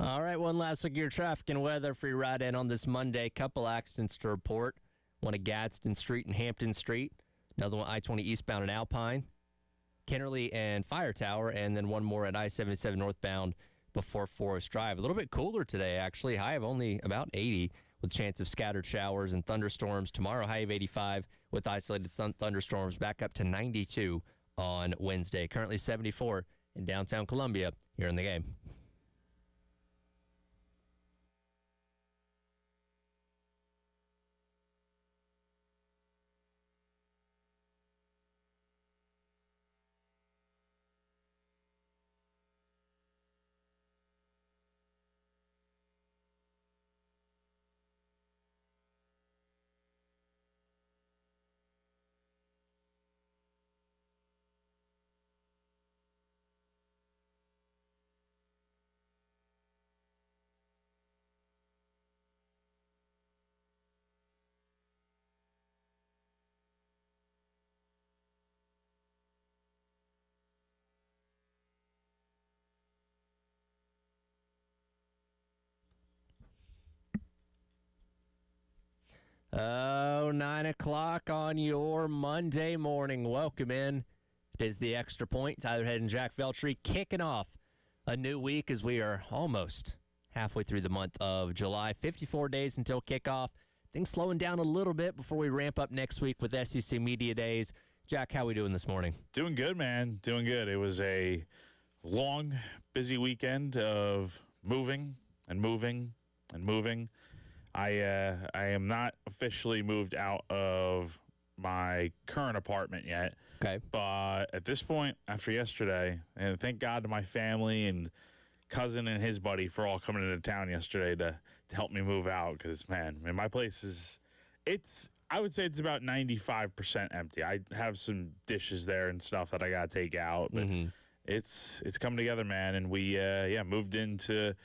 All right, one last look at your traffic and weather for your ride in on this Monday. Couple accidents to report. One at Gadsden Street and Hampton Street. Another one I-20 eastbound in Alpine. Kennerly and Fire Tower. And then one more at I-77 northbound before Forest Drive. A little bit cooler today, actually. High of only about 80 with chance of scattered showers and thunderstorms. Tomorrow, high of 85 with isolated thunderstorms. Back up to 92 on Wednesday. Currently 74 in downtown Columbia here in the game. Oh, 9 o'clock on your Monday morning. Welcome in. It is the Extra Point. Tyler Head and Jack Veltri kicking off a new week as we are almost halfway through the month of July. 54 days until kickoff. Things slowing down a little bit before we ramp up next week with SEC Media Days. Jack, how are we doing this morning? Doing good, man. Doing good. It was a long, busy weekend of moving and moving and moving. I am not officially moved out of my current apartment yet. Okay. But at this point, after yesterday, and thank God to my family and cousin and his buddy for all coming into town yesterday to help me move out. Because, man, my place is, I would say it's about 95% empty. I have some dishes there and stuff that I got to take out. But it's coming together, man. And we, moved into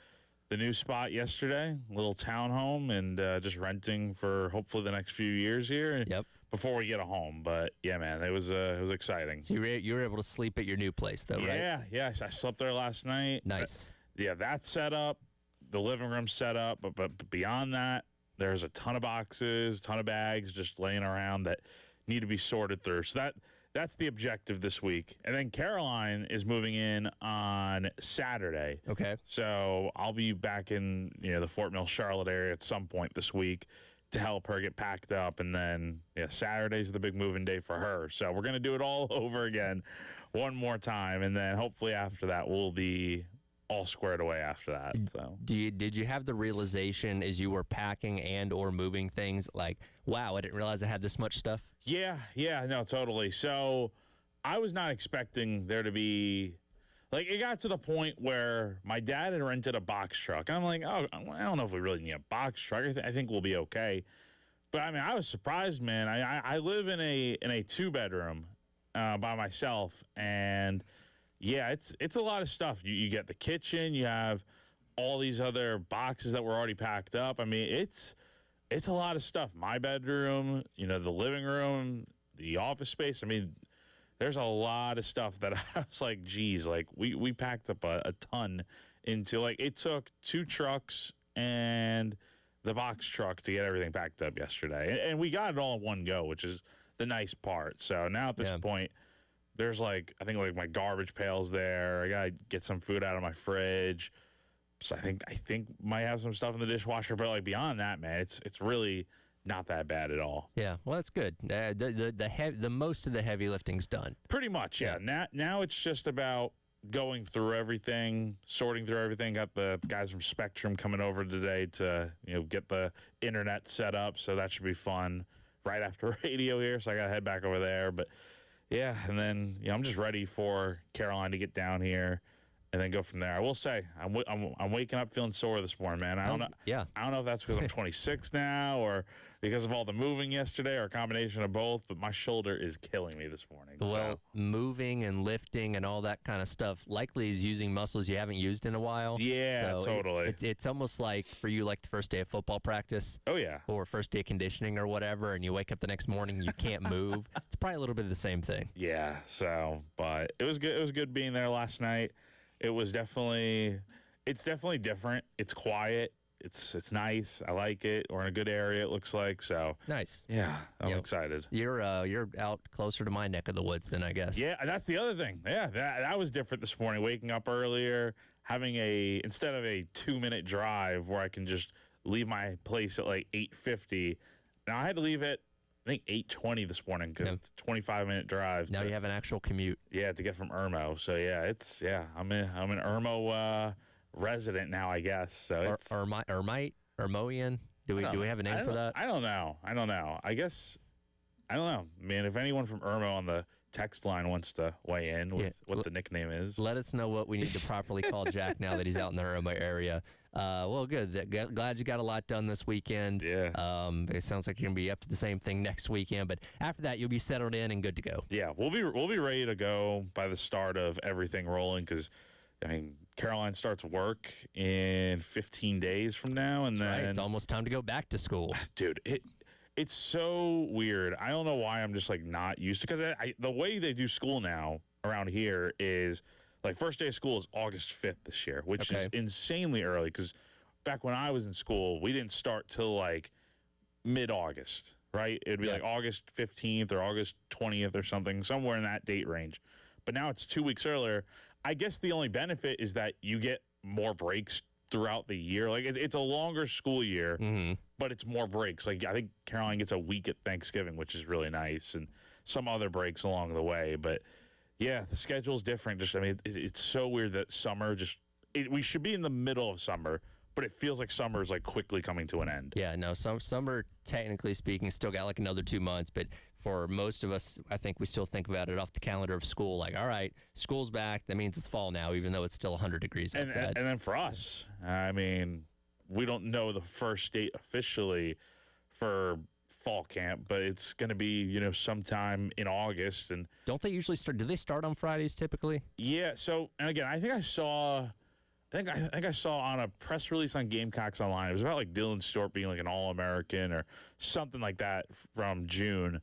the new spot yesterday, a little townhome, and just renting for hopefully the next few years here. Yep. Before we get a home, but yeah, man, it was exciting. So you were able to sleep at your new place, though, right? Yeah. I slept there last night. Nice. That's set up. The living room set up, but beyond that, there's a ton of boxes, ton of bags just laying around that need to be sorted through. So that's the objective this week. And then Caroline is moving in on Saturday. Okay. So I'll be back in the Fort Mill, Charlotte area at some point this week to help her get packed up. And then Saturday's the big moving day for her. So we're going to do it all over again one more time. And then hopefully after that we'll be all squared away after that. So did you have the realization as you were packing and or moving things like, wow, I didn't realize I had this much stuff? Yeah, no, totally. So I was not expecting there to be, like, it got to the point where my dad had rented a box truck. I'm like, oh, I don't know if we really need a box truck. I think we'll be okay. But I mean, I was surprised, man. I live in a 2-bedroom by myself, and yeah, it's a lot of stuff. You get the kitchen, you have all these other boxes that were already packed up. I mean, it's a lot of stuff. My bedroom, the living room, the office space. I mean, there's a lot of stuff that I was like, geez, like we packed up a ton into, like, it took 2 trucks and the box truck to get everything packed up yesterday. And we got it all in one go, which is the nice part. So now at this point, there's I think my garbage pail's there. I gotta get some food out of my fridge. So I think might have some stuff in the dishwasher, but beyond that, man, it's really not that bad at all. Yeah, well, that's good. The most of the heavy lifting's done. Pretty much, yeah. Now it's just about going through everything, sorting through everything. Got the guys from Spectrum coming over today to get the internet set up, so that should be fun. Right after radio here, so I gotta head back over there, but. Yeah, and then I'm just ready for Caroline to get down here and then go from there. I will say I'm waking up feeling sore this morning, man. I don't know. Yeah. I don't know if that's because I'm 26 now or because of all the moving yesterday or a combination of both, but my shoulder is killing me this morning. Well, moving and lifting and all that kind of stuff likely is using muscles you haven't used in a while. Yeah, so totally. It's almost like for you, like the first day of football practice. Oh yeah. Or first day of conditioning or whatever, and you wake up the next morning and you can't move. It's probably a little bit of the same thing. Yeah. So, but it was good. It was good being there last night. It was definitely, It's definitely different. It's quiet. It's nice. I like it. We're in a good area, it looks like. So Nice. yeah, I'm Yep. excited. You're out closer to my neck of the woods then, I guess. Yeah, and that's the other thing. Yeah, that was different this morning. Waking up earlier, having instead of a 2-minute drive where I can just leave my place at like 8:50. Now I had to leave at I think 8:20 this morning because it's a 25-minute drive. Now you have an actual commute. Yeah, to get from Irmo. So yeah, I'm an Irmo resident now, I guess. So it's Irmoian. Do we have a name for that? I don't know. I guess I don't know. Man, if anyone from Irmo on the text line wants to weigh in with what the nickname is, let us know what we need to properly call Jack now that he's out in the Irmo area. Well, good. Glad you got a lot done this weekend. Yeah. It sounds like you're gonna be up to the same thing next weekend, but after that, you'll be settled in and good to go. Yeah, we'll be ready to go by the start of everything rolling because, I mean, Caroline starts work in 15 days from now, and then it's almost time to go back to school. Dude, it's so weird. I don't know why I'm just like not used to because the way they do school now around here is like first day of school is August 5th this year, which is insanely early because back when I was in school, we didn't start till like mid-August, right? It'd be like August 15th or August 20th or something, somewhere in that date range. But now it's 2 weeks earlier. I guess the only benefit is that you get more breaks throughout the year. Like it's a longer school year, but it's more breaks. Like I think Caroline gets a week at Thanksgiving, which is really nice, and some other breaks along the way. But yeah, the schedule's different. Just I mean, it's so weird that summer we should be in the middle of summer, but it feels like summer is like quickly coming to an end. Yeah, no, summer, technically speaking, still got like another 2 months, but for most of us, I think we still think about it off the calendar of school. Like, all right, school's back. That means it's fall now, even though it's still 100 degrees outside. And then for us, I mean, we don't know the first date officially for fall camp, but it's going to be, sometime in August. And don't they usually start? Do they start on Fridays typically? Yeah. So, and again, I think I saw on a press release on Gamecocks Online, it was about like Dylan Stewart being like an All-American or something like that from June.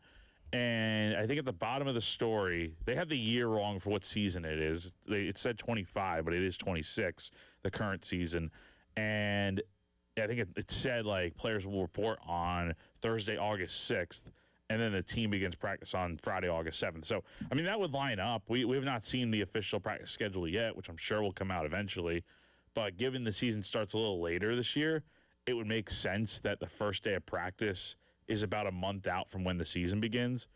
And I think at the bottom of the story, they had the year wrong for what season it is. It said 25, but it is 26, the current season. And I think it said like players will report on Thursday, August 6th, and then the team begins practice on Friday, August 7th. So, I mean, that would line up. We have not seen the official practice schedule yet, which I'm sure will come out eventually. But given the season starts a little later this year, it would make sense that the first day of practice is about a month out from when the season begins.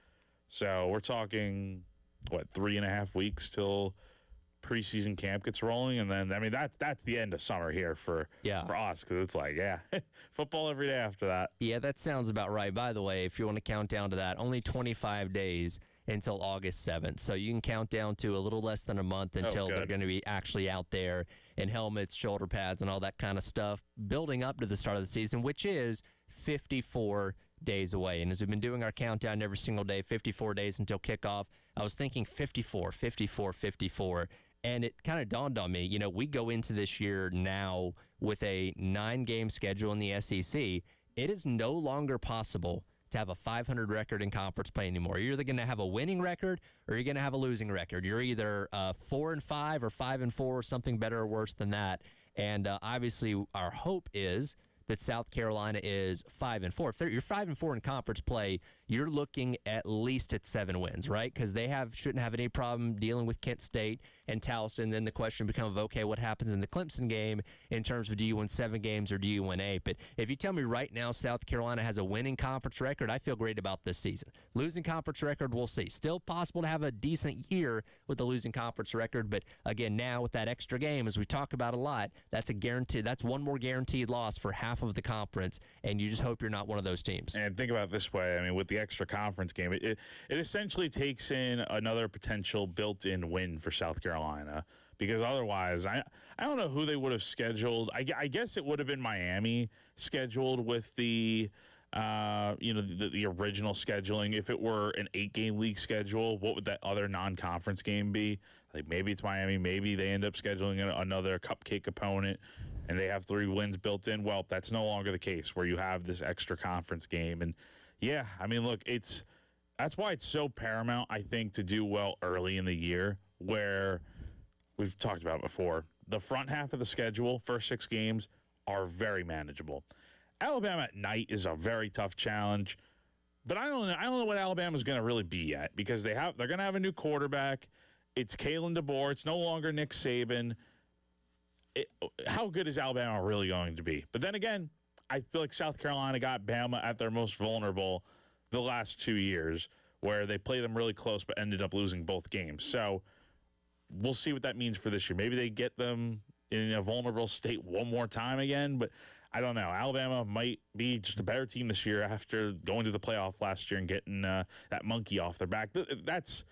So we're talking, 3.5 weeks till preseason camp gets rolling, and then I mean that's the end of summer here for us because it's like football every day after that. Yeah, that sounds about right. By the way, if you want to count down to that, only 25 days until August 7th, so you can count down to a little less than a month until they're going to be actually out there in helmets, shoulder pads, and all that kind of stuff, building up to the start of the season, which is 54 days away. And as we've been doing our countdown every single day, 54 days until kickoff, I was thinking 54, and it kind of dawned on me, we go into this year now with a 9-game schedule in the SEC. It is no longer possible to have a 500 record in conference play anymore. You're either going to have a winning record or you're going to have a losing record. You're either 4-5 or 5-4 or something better or worse than that. And obviously our hope is that South Carolina is 5-4. If you're 5-4 in conference play, you're looking at least at 7 wins, right? Because they shouldn't have any problem dealing with Kent State and Towson. Then the question becomes, okay, what happens in the Clemson game in terms of do you win 7 games or do you win 8? But if you tell me right now South Carolina has a winning conference record, I feel great about this season. Losing conference record, we'll see. Still possible to have a decent year with the losing conference record, but again, now with that extra game, as we talk about a lot, that's a guarantee. That's one more guaranteed loss for half of the conference, and you just hope you're not one of those teams. And think about it this way. I mean, with the extra conference game, it essentially takes in another potential built-in win for South Carolina, because otherwise, I don't know who they would have scheduled. I guess it would have been Miami scheduled with the original scheduling. If it were an 8-game league schedule, what would that other non-conference game be? Like maybe it's Miami, maybe they end up scheduling another cupcake opponent and they have 3 wins built in. Well, that's no longer the case where you have this extra conference game. And yeah, I mean, look, that's why it's so paramount, I think, to do well early in the year, where we've talked about before. the front half of the schedule, first 6 games, are very manageable. Alabama at night is a very tough challenge, but I don't know what Alabama's going to really be yet, because they're going to have a new quarterback. It's Kalen DeBoer. It's no longer Nick Saban. How good is Alabama really going to be? But then again, I feel like South Carolina got Bama at their most vulnerable the last 2 years, where they played them really close but ended up losing both games. So we'll see what that means for this year. Maybe they get them in a vulnerable state one more time again, but I don't know. Alabama might be just a better team this year after going to the playoff last year and getting that monkey off their back. That's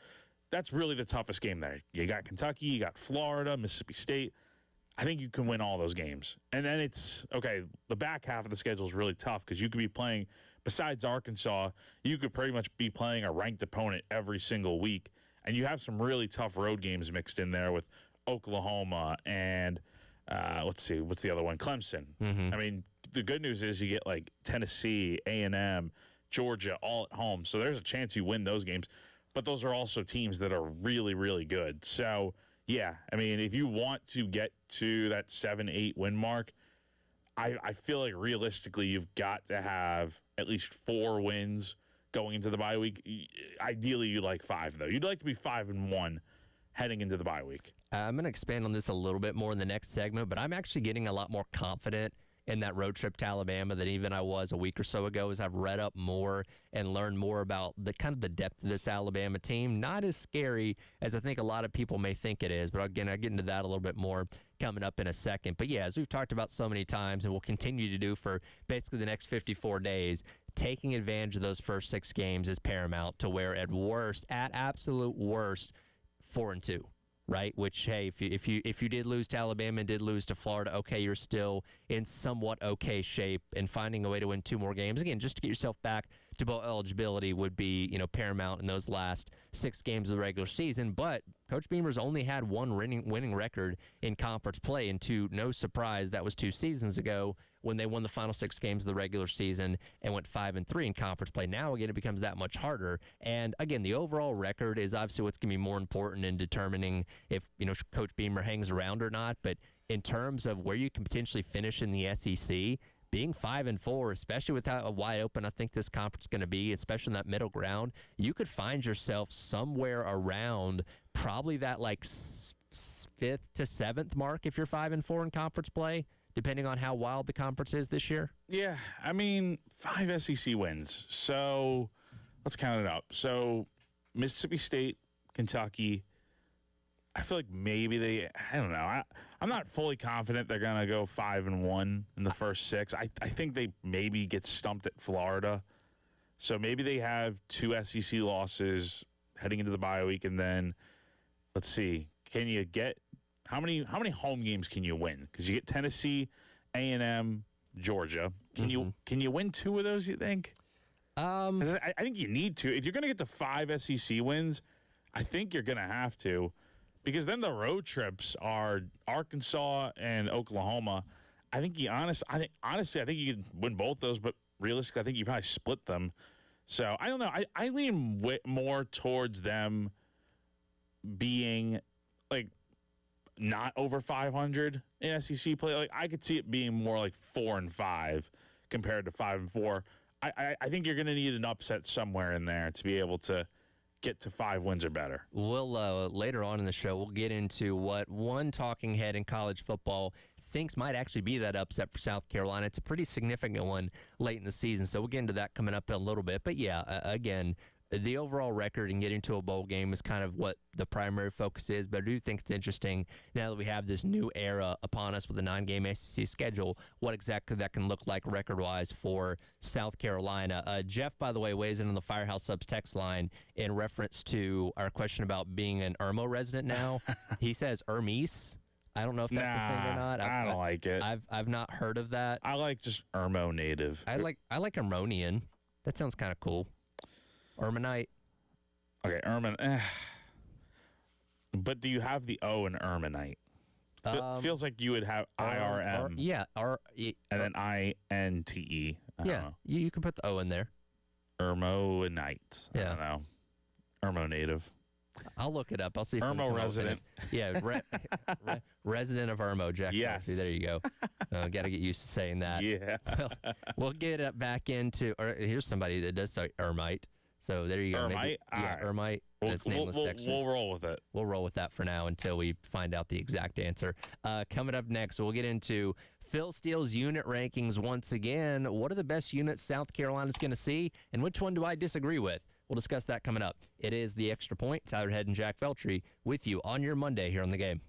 really the toughest game there. You got Kentucky, you got Florida, Mississippi State. I think you can win all those games. And then it's, okay, the back half of the schedule is really tough, because you could be playing, besides Arkansas, you could pretty much be playing a ranked opponent every single week. And you have some really tough road games mixed in there with Oklahoma and, let's see, what's the other one? Clemson. I mean, the good news is you get like Tennessee, A&M, Georgia all at home. So there's a chance you win those games. But those are also teams that are really, really good. So, yeah, I mean, if you want to get to that 7-8 win mark, I feel like realistically you've got to have at least 4 wins going into the bye week. Ideally, you'd like 5, though. You'd like to be 5-1 heading into the bye week. I'm going to expand on this a little bit more in the next segment, but I'm actually getting a lot more confident in that road trip to Alabama than even I was a week or so ago, as I've read up more and learned more about the kind of the depth of this Alabama team. Not as scary as I think a lot of people may think it is, but again, I'll get into that a little bit more coming up in a second. But yeah, as we've talked about so many times and will continue to do for basically the next 54 days, taking advantage of those first 6 games is paramount to where at absolute worst, 4-2. Right, which, hey, if you did lose to Alabama and did lose to Florida, okay, you're still in somewhat okay shape, and finding a way to win 2 more games again just to get yourself back to bowl eligibility would be, paramount in those last 6 games of the regular season. But Coach Beamer's only had one winning record in conference play, and to no surprise, that was 2 seasons ago when they won the final 6 games of the regular season and went 5-3 in conference play. Now, again, it becomes that much harder. And again, the overall record is obviously what's going to be more important in determining if, Coach Beamer hangs around or not. But in terms of where you can potentially finish in the SEC, being 5-4, especially with how wide open I think this conference is going to be, especially in that middle ground, you could find yourself somewhere around probably that like 5th to 7th mark if you're 5-4 in conference play, depending on how wild the conference is this year. Yeah, I mean, 5 SEC wins. So let's count it up. So Mississippi State, Kentucky, I feel like maybe I don't know. I'm not fully confident they're going to go 5-1 in the first 6. I think they maybe get stumped at Florida. So maybe they have 2 SEC losses heading into the bye week. And then, let's see, can you get how many home games can you win? Because you get Tennessee, A&M, Georgia. Can you win 2 of those, you think? I think you need to. If you're going to get to 5 SEC wins, I think you're going to have to. Because then the road trips are Arkansas and Oklahoma. I think honestly, I think you can win both those, but realistically, I think you probably split them. So I don't know. I lean more towards them being like not over 500 in SEC play. Like I could see it being more like 4-5 compared to 5-4. I think you're going to need an upset somewhere in there to be able to get to 5 wins or better. We'll later on in the show, we'll get into what one talking head in college football thinks might actually be that upset for South Carolina. It's a pretty significant one late in the season, so we'll get into that coming up in a little bit. But yeah, again, the overall record and getting to a bowl game is kind of what the primary focus is, but I do think it's interesting now that we have this new era upon us with a 9-game SEC schedule, what exactly that can look like record-wise for South Carolina. Jeff, by the way, weighs in on the Firehouse Subs text line in reference to our question about being an Irmo resident now. He says Hermes. I don't know if that's a thing or not. I don't like it. I've not heard of that. I like just Irmo native. I like Irmonian. That sounds kind of cool. Ermonite. Okay, but do you have the O in Ermonite? It feels like you would have IRM. Yeah. And then INTE. Yeah, you can put the O in there. Ermonite. Yeah. I don't know. Irmo native. I'll look it up. I'll see if Irmo resident. Yeah, resident of Irmo, Jack. Yes. There you go. Got to get used to saying that. Yeah. Well, we'll get it back into. Or here's somebody that does say Ermite. So there you go. Ermite? Maybe, yeah, All right. Ermite. That's nameless texture. We'll roll with it. We'll roll with that for now until we find out the exact answer. Coming up next, we'll get into Phil Steele's unit rankings once again. What are the best units South Carolina's going to see, and which one do I disagree with? We'll discuss that coming up. It is The Extra Point. Tyler Head and Jack Feltry with you on your Monday here on The Game.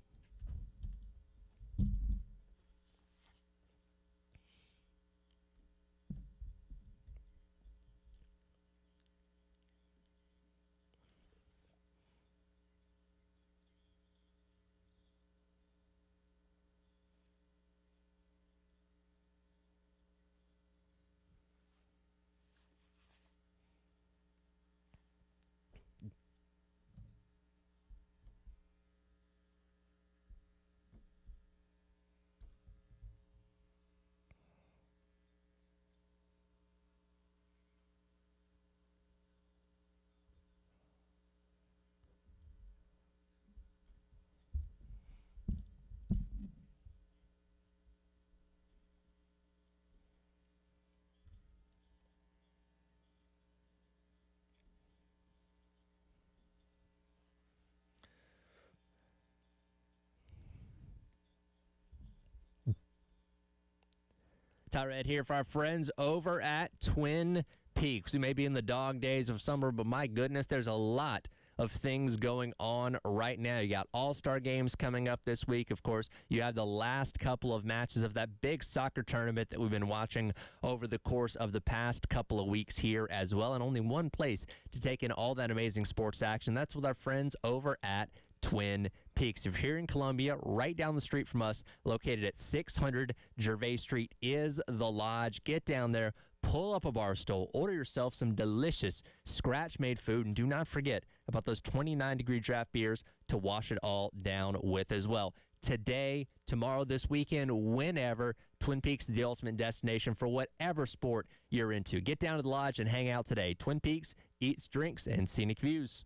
Tyler Ed here for our friends over at Twin Peaks. We may be in the dog days of summer, but my goodness, there's a lot of things going on right now. You got all-star games coming up this week. Of course, you have the last couple of matches of that big soccer tournament that we've been watching over the course of the past couple of weeks here as well, and only one place to take in all that amazing sports action. That's with our friends over at Twin Peaks. If you're here in Columbia, right down the street from us, located at 600 Gervais Street, is the Lodge. Get down there, pull up a bar stool, order yourself some delicious scratch-made food, and do not forget about those 29-degree draft beers to wash it all down with as well. Today, tomorrow, this weekend, whenever, Twin Peaks is the ultimate destination for whatever sport you're into. Get down to the Lodge and hang out today. Twin Peaks, eats, drinks, and scenic views.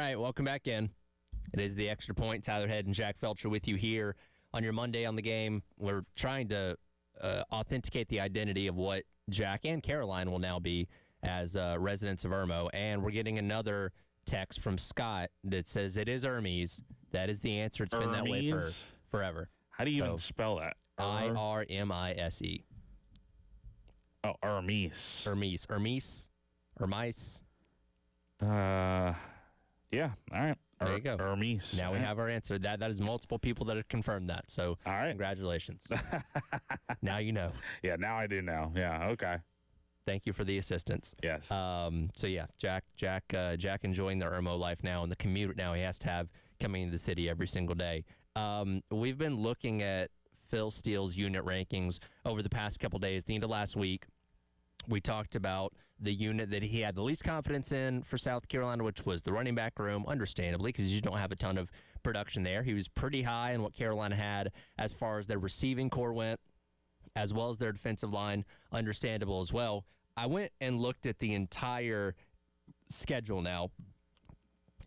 right, welcome back in. It is the Extra Point. Tyler Head and Jack Felcher with you here on your Monday on the Game. We're trying to authenticate the identity of what Jack and Caroline will now be as residents of Irmo. And we're getting another text from Scott that says it is Hermes. That is the answer. It's been that way for forever. How do you even spell that? Irmise. Oh, Hermes. Hermes. Hermes. Yeah. All right. There you go. Hermes. Now we have our answer. That is multiple people that have confirmed that. So all right. Congratulations. Now you know. Yeah, now I do know. Yeah, okay. Thank you for the assistance. Yes. So yeah, Jack enjoying the Irmo life now and the commute now he has to have coming into the city every single day. We've been looking at Phil Steele's unit rankings over the past couple days. The end of last week, we talked about the unit that he had the least confidence in for South Carolina, which was the running back room, understandably, because you don't have a ton of production there. He was pretty high in what Carolina had as far as their receiving core went, as well as their defensive line, understandable as well. I went and looked at the entire schedule now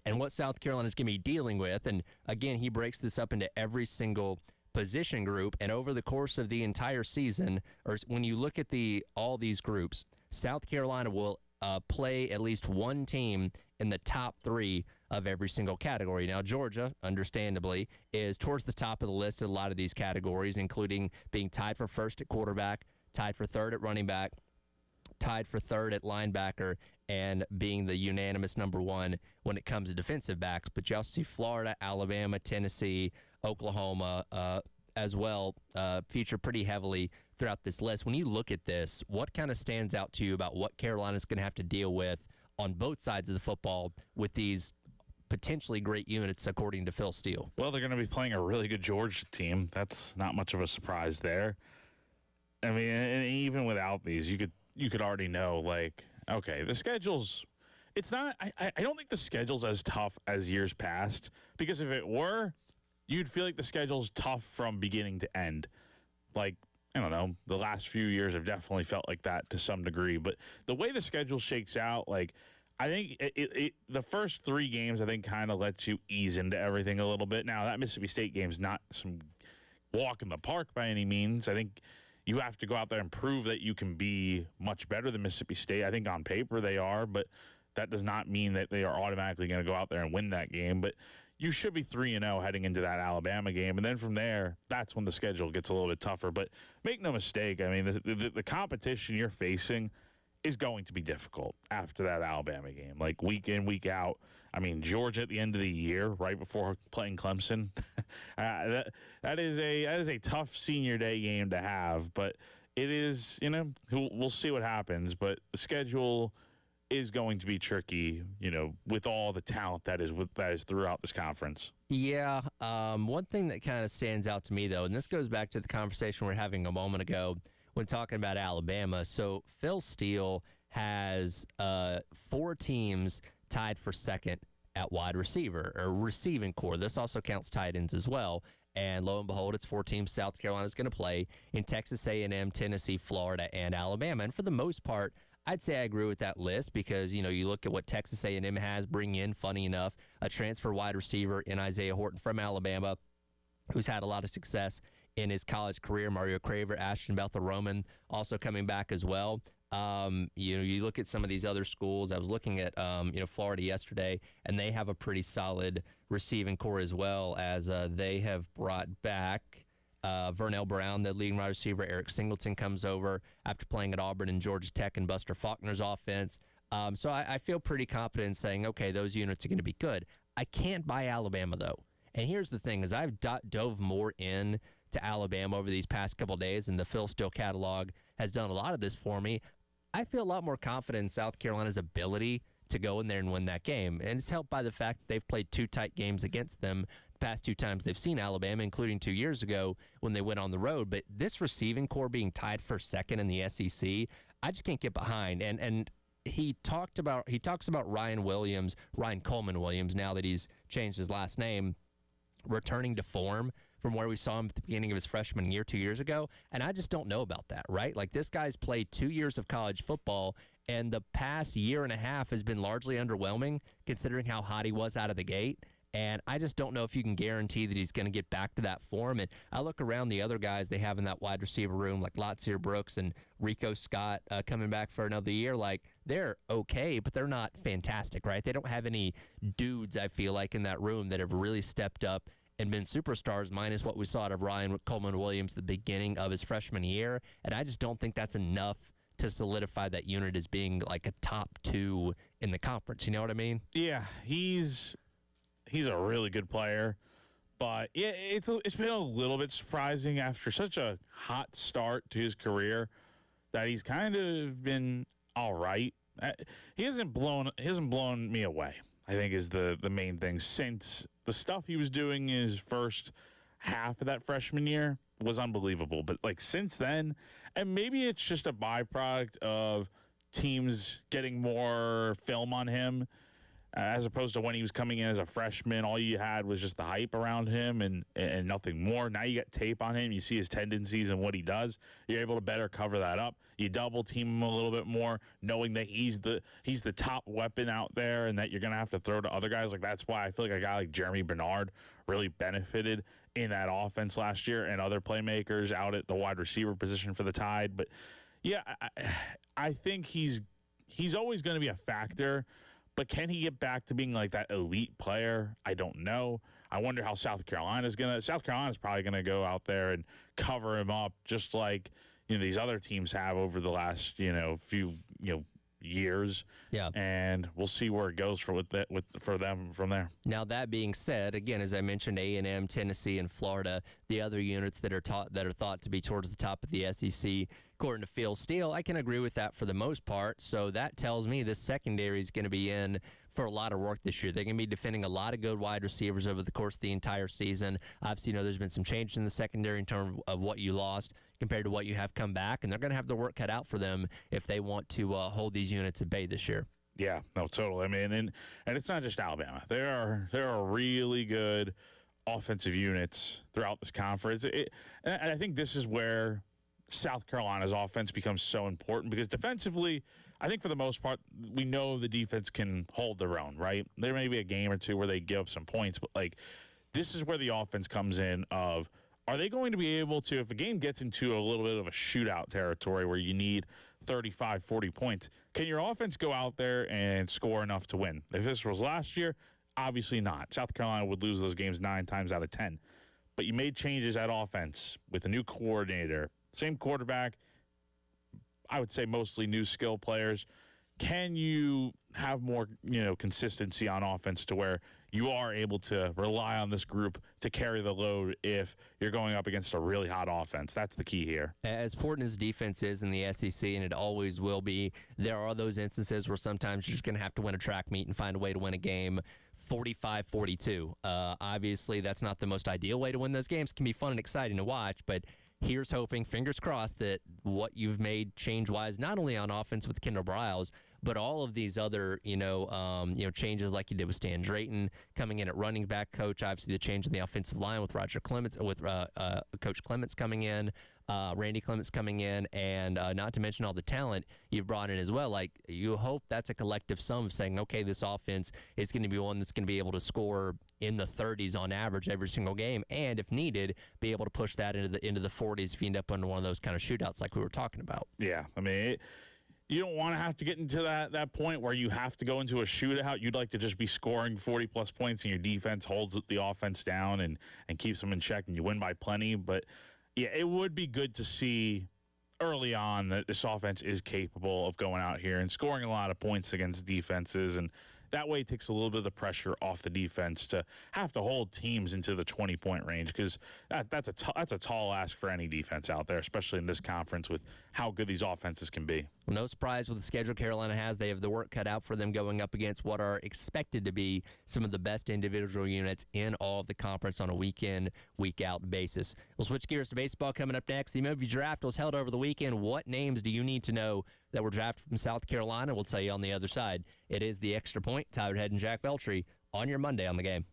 and what South Carolina is going to be dealing with. And again, he breaks this up into every single position group. And over the course of the entire season, or when you look at all these groups, South Carolina will play at least one team in the top 3 of every single category. Now, Georgia, understandably, is towards the top of the list in a lot of these categories, including being tied for first at quarterback, tied for third at running back, tied for third at linebacker, and being the unanimous number 1 when it comes to defensive backs. But you also see Florida, Alabama, Tennessee, Oklahoma as well feature pretty heavily throughout this list. When you look at this, what kind of stands out to you about what Carolina's going to have to deal with on both sides of the football with these potentially great units, according to Phil Steele? Well, they're going to be playing a really good Georgia team. That's not much of a surprise there. I mean, and even without these, you could already know, like, okay, the schedule's – it's not – I don't think the schedule's as tough as years past, because if it were, you'd feel like the schedule's tough from beginning to end. Like, I don't know, the last few years have definitely felt like that to some degree. But the way the schedule shakes out, like, I think the first 3 games, I think, kind of lets you ease into everything a little bit. Now, that Mississippi State game's not some walk in the park by any means. I think you have to go out there and prove that you can be much better than Mississippi State. I think on paper they are, but that does not mean that they are automatically going to go out there and win that game. But you should be 3-0 heading into that Alabama game. And then from there, that's when the schedule gets a little bit tougher. But make no mistake, I mean, the competition you're facing is going to be difficult after that Alabama game. Like, week in, week out. I mean, Georgia at the end of the year, right before playing Clemson, that is a tough senior day game to have. But it is, we'll see what happens. But the schedule is going to be tricky, with all the talent that is throughout this conference. Yeah. One thing that kind of stands out to me, though, and this goes back to the conversation we were having a moment ago when talking about Alabama. So Phil Steele has 4 teams tied for second at wide receiver or receiving core. This also counts tight ends as well. And lo and behold, it's 4 teams South Carolina is going to play in Texas A&M, Tennessee, Florida, and Alabama. And for the most part, I'd say I agree with that list because, you look at what Texas A&M has, bring in, funny enough, a transfer wide receiver in Isaiah Horton from Alabama, who's had a lot of success in his college career. Mario Craver, Ashton Bethel-Roman also coming back as well. You look at some of these other schools. I was looking at, Florida yesterday, and they have a pretty solid receiving core as well, as they have brought back Vernell Brown, the leading wide receiver. Eric Singleton comes over after playing at Auburn and Georgia Tech and Buster Faulkner's offense. So I feel pretty confident in saying, okay, those units are going to be good. I can't buy Alabama, though. And here's the thing, is I've dove more in to Alabama over these past couple of days, and the Phil Steele catalog has done a lot of this for me. I feel a lot more confident in South Carolina's ability to go in there and win that game. And it's helped by the fact that they've played 2 tight games against them the past 2 times they've seen Alabama, including 2 years ago when they went on the road. But this receiving core being tied for second in the SEC, I just can't get behind. And he talks about Ryan Coleman Williams, now that he's changed his last name, returning to form from where we saw him at the beginning of his freshman year 2 years ago. And I just don't know about that, right? Like, this guy's played 2 years of college football, And the past year and a half has been largely underwhelming considering how hot he was out of the gate. And I just don't know if you can guarantee that he's going to get back to that form. And I look around the other guys they have in that wide receiver room, like Latsier Brooks and Rico Scott coming back for another year. Like, they're okay, but they're not fantastic, right? They don't have any dudes, I feel like, in that room that have really stepped up and been superstars, minus what we saw out of Ryan Coleman-Williams at the beginning of his freshman year. And I just don't think that's enough to solidify that unit as being like a top 2 in the conference. You know what I mean? Yeah, he's a really good player, but yeah, it's been a little bit surprising after such a hot start to his career that he's kind of been all right. He hasn't blown me away, I think, is the main thing. Since the stuff he was doing in his first half of that freshman year was unbelievable, but like since then, and maybe it's just a byproduct of teams getting more film on him. As opposed to when he was coming in as a freshman, all you had was just the hype around him and nothing more. Now you get tape on him. You see his tendencies and what he does. You're able to better cover that up. You double team him a little bit more, knowing that he's the top weapon out there and that you're going to have to throw to other guys. Like, that's why I feel like a guy like Jeremy Bernard really benefited in that offense last year, and other playmakers out at the wide receiver position for the Tide. But, yeah, I think he's always going to be a factor. But can he get back to being like that elite player? I don't know. I wonder how South Carolina's probably gonna go out there and cover him up, just like these other teams have over the last few years. Yeah. And we'll see where it goes for them from there. Now, that being said, again, as I mentioned, A&M, Tennessee, and Florida, the other units that are thought to be towards the top of the SEC, according to Phil Steele, I can agree with that for the most part. So that tells me this secondary is going to be in for a lot of work this year. They're going to be defending a lot of good wide receivers over the course of the entire season. Obviously, there's been some changes in the secondary in terms of what you lost compared to what you have come back, and they're going to have their work cut out for them if they want to hold these units at bay this year. Yeah, no, totally. I mean, and it's not just Alabama. There are really good offensive units throughout this conference. And I think this is where South Carolina's offense becomes so important, because defensively, I think for the most part, we know the defense can hold their own, right? There may be a game or two where they give up some points, but like, this is where the offense comes in of, are they going to be able to, if a game gets into a little bit of a shootout territory where you need 35, 40 points, can your offense go out there and score enough to win? If this was last year, obviously not. South Carolina would lose those games 9 times out of 10. But you made changes at offense with a new coordinator, same quarterback, I would say mostly new skill players. Can you have more, consistency on offense to where you are able to rely on this group to carry the load if you're going up against a really hot offense? That's the key here. As important as defense is in the SEC, and it always will be, there are those instances where sometimes you're just going to have to win a track meet and find a way to win a game 45-42. Obviously, that's not the most ideal way to win those games. It can be fun and exciting to watch, but here's hoping, fingers crossed, that what you've made change-wise, not only on offense with Kendall Briles, but all of these other, changes like you did with Stan Drayton coming in at running back coach. Obviously, the change in the offensive line with Roger Clements, with Coach Clements coming in, Randy Clements coming in, and not to mention all the talent you've brought in as well. Like, you hope that's a collective sum of saying, okay, this offense is going to be one that's going to be able to score in the 30s on average every single game, and if needed, be able to push that into the 40s if you end up under one of those kind of shootouts like we were talking about. Yeah, I mean, you don't want to have to get into that point where you have to go into a shootout. You'd like to just be scoring 40-plus points and your defense holds the offense down and keeps them in check and you win by plenty. But, yeah, it would be good to see early on that this offense is capable of going out here and scoring a lot of points against defenses, and that way it takes a little bit of the pressure off the defense to have to hold teams into the 20-point range, because that's a tall ask for any defense out there, especially in this conference with how good these offenses can be. Well, no surprise with the schedule Carolina has. They have the work cut out for them going up against what are expected to be some of the best individual units in all of the conference on a week-in, week-out basis. We'll switch gears to baseball coming up next. The MLB Draft was held over the weekend. What names do you need to know that were drafted from South Carolina? We'll tell you on the other side. It is the Extra Point. Tyler Head and Jack Veltri on your Monday on the Game.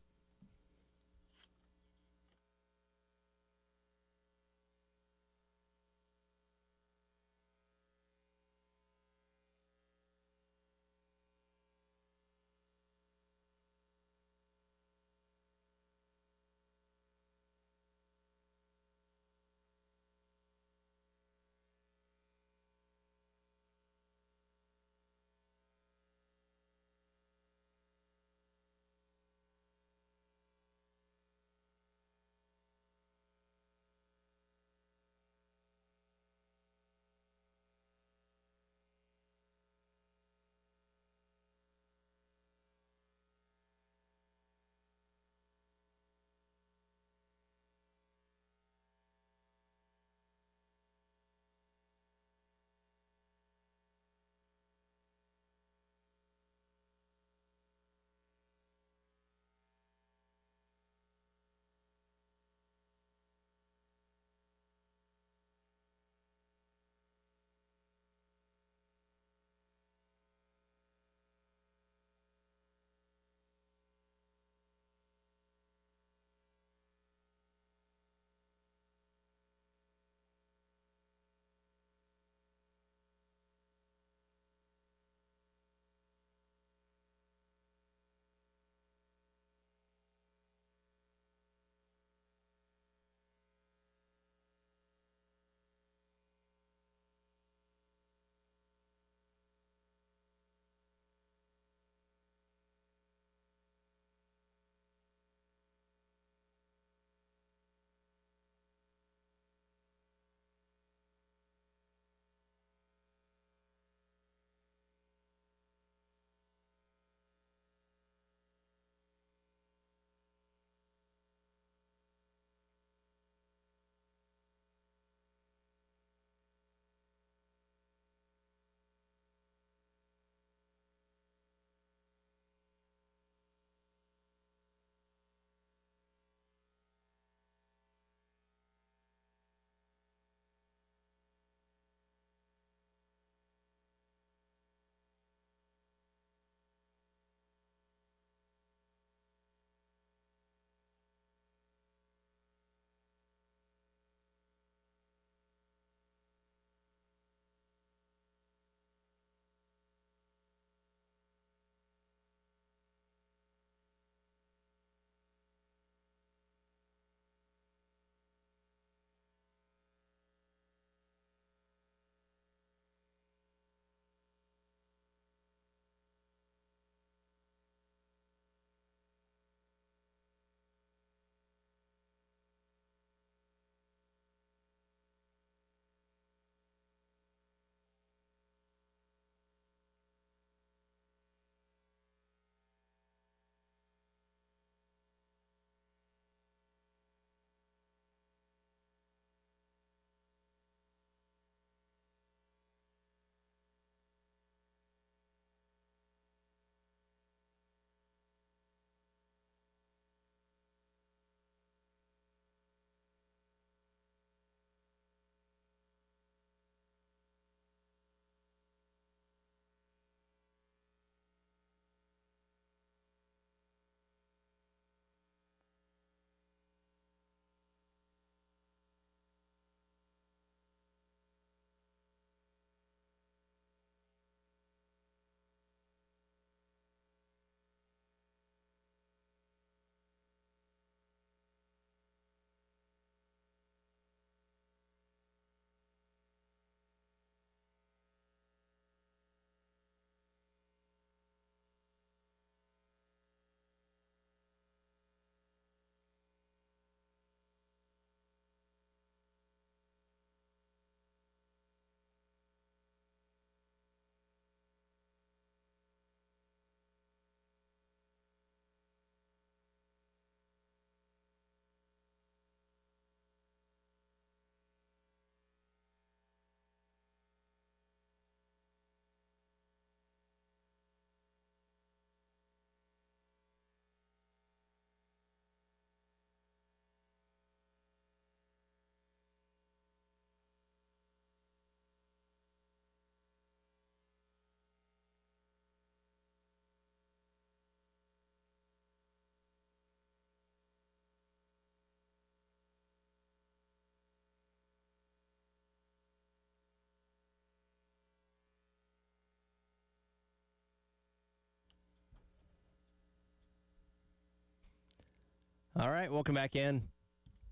All right, welcome back in.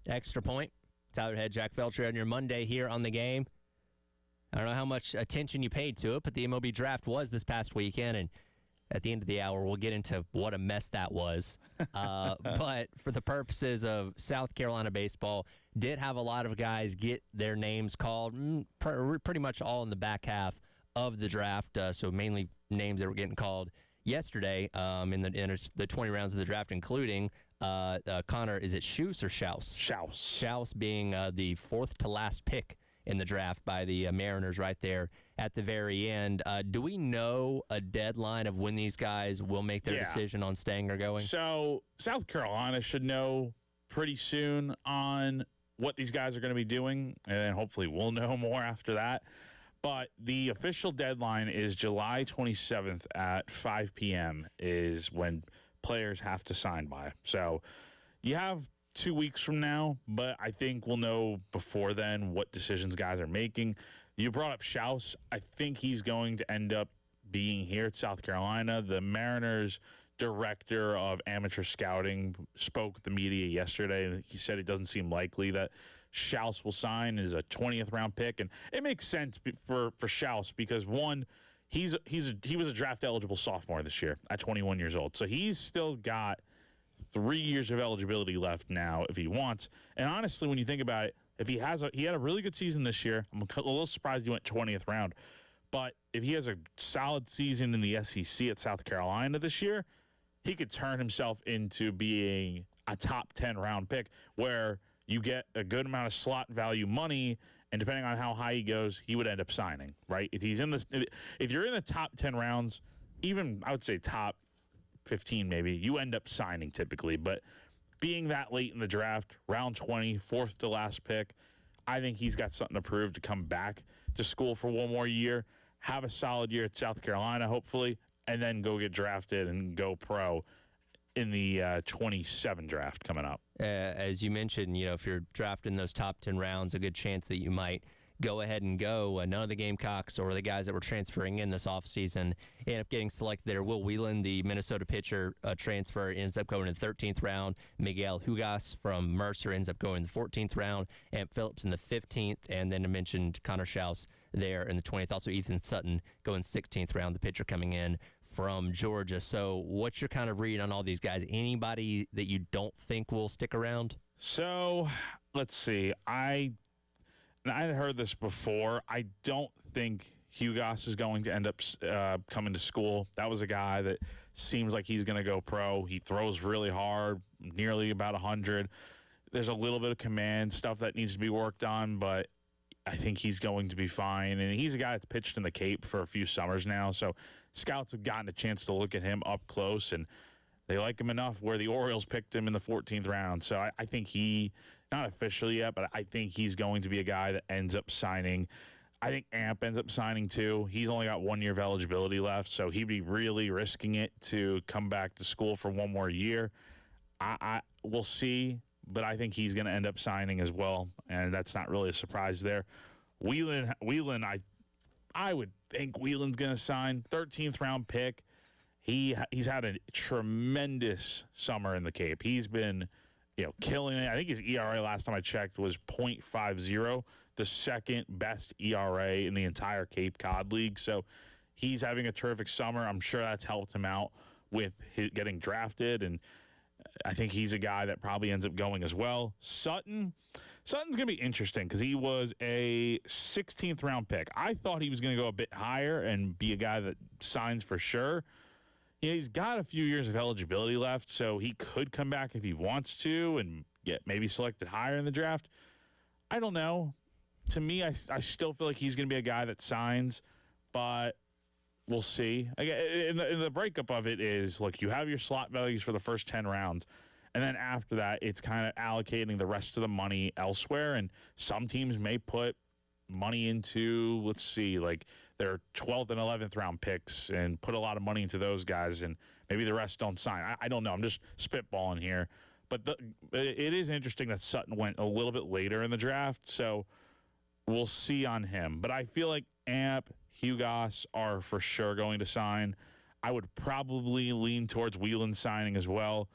Extra Point. Tyler Head, Jack Felcher on your Monday here on the game. I don't know how much attention you paid to it, but the MLB draft was this past weekend, and at the end of the hour, we'll get into what a mess that was. But for the purposes of South Carolina baseball, did have a lot of guys get their names called, pretty much all in the back half of the draft, so mainly names that were getting called yesterday in the 20 rounds of the draft, including Connor, is it Schuss or Schaus? Schaus. Schaus being the fourth to last pick in the draft by the Mariners right there at the very end. Do we know a deadline of when these guys will make their decision on staying or going? So South Carolina should know pretty soon on what these guys are going to be doing, and then hopefully we'll know more after that. But the official deadline is July 27th at 5 p.m. is when players have to sign by. So you have 2 weeks from now, but I think we'll know before then what decisions guys are making. You brought up Schaus. I think he's going to end up being here at South Carolina. The Mariners director of amateur scouting spoke with the media yesterday, and he said it doesn't seem likely that Schaus will sign as a 20th round pick. And it makes sense for Schaus because, one, he was a draft eligible sophomore this year at 21 years old. So he's still got 3 years of eligibility left now if he wants. And honestly, when you think about it, if he had a really good season this year, I'm a little surprised he went 20th round. But if he has a solid season in the SEC at South Carolina this year, he could turn himself into being a top 10 round pick where you get a good amount of slot value money, and depending on how high he goes, he would end up signing, right? If you're in the top 10 rounds, even I would say top 15 maybe, you end up signing typically. But being that late in the draft, round 20, fourth to last pick, I think he's got something to prove to come back to school for one more year, have a solid year at South Carolina, hopefully, and then go get drafted and go pro in the 27 draft coming up. As you mentioned, if you're drafting those top 10 rounds, a good chance that you might go ahead and go. None of the Gamecocks or the guys that were transferring in this offseason end up getting selected there. Will Whelan, the Minnesota pitcher, transfer, ends up going in the 13th round. Miguel Hugas from Mercer ends up going in the 14th round. Amp Phillips in the 15th. And then I mentioned Connor Schaus there in the 20th. Also Ethan Sutton going 16th round, the pitcher coming in from Georgia. So what's your kind of read on all these guys? Anybody that you don't think will stick around? So let's see. I had heard this before. I don't think Hugas is going to end up coming to school. That was a guy that seems like he's going to go pro. He throws really hard, nearly about 100. There's a little bit of command stuff that needs to be worked on, but I think he's going to be fine. And he's a guy that's pitched in the Cape for a few summers now, so scouts have gotten a chance to look at him up close, and they like him enough where the Orioles picked him in the 14th round. So I think not officially yet, but I think he's going to be a guy that ends up signing. I think Amp ends up signing too. He's only got 1 year of eligibility left, so he'd be really risking it to come back to school for one more year. We'll see, but I think he's going to end up signing as well, and that's not really a surprise there. Whelan, I would think Whelan's going to sign. 13th round pick. He's had a tremendous summer in the Cape. He's been, killing it. I think his ERA last time I checked was .50, the second best ERA in the entire Cape Cod League. So he's having a terrific summer. I'm sure that's helped him out with getting drafted, and I think he's a guy that probably ends up going as well. Sutton's going to be interesting because he was a 16th round pick. I thought he was going to go a bit higher and be a guy that signs for sure. He's got a few years of eligibility left, so he could come back if he wants to and get maybe selected higher in the draft. I don't know. To me, I still feel like he's going to be a guy that signs, but we'll see. In the breakup of it is, look, you have your slot values for the first 10 rounds, and then after that, it's kind of allocating the rest of the money elsewhere, and some teams may put money into, let's see, like their 12th and 11th round picks and put a lot of money into those guys, and maybe the rest don't sign. I don't know. I'm just spitballing here. But it is interesting that Sutton went a little bit later in the draft, so we'll see on him. But I feel like Amp, Hugas are for sure going to sign. I would probably lean towards Whelan signing as well.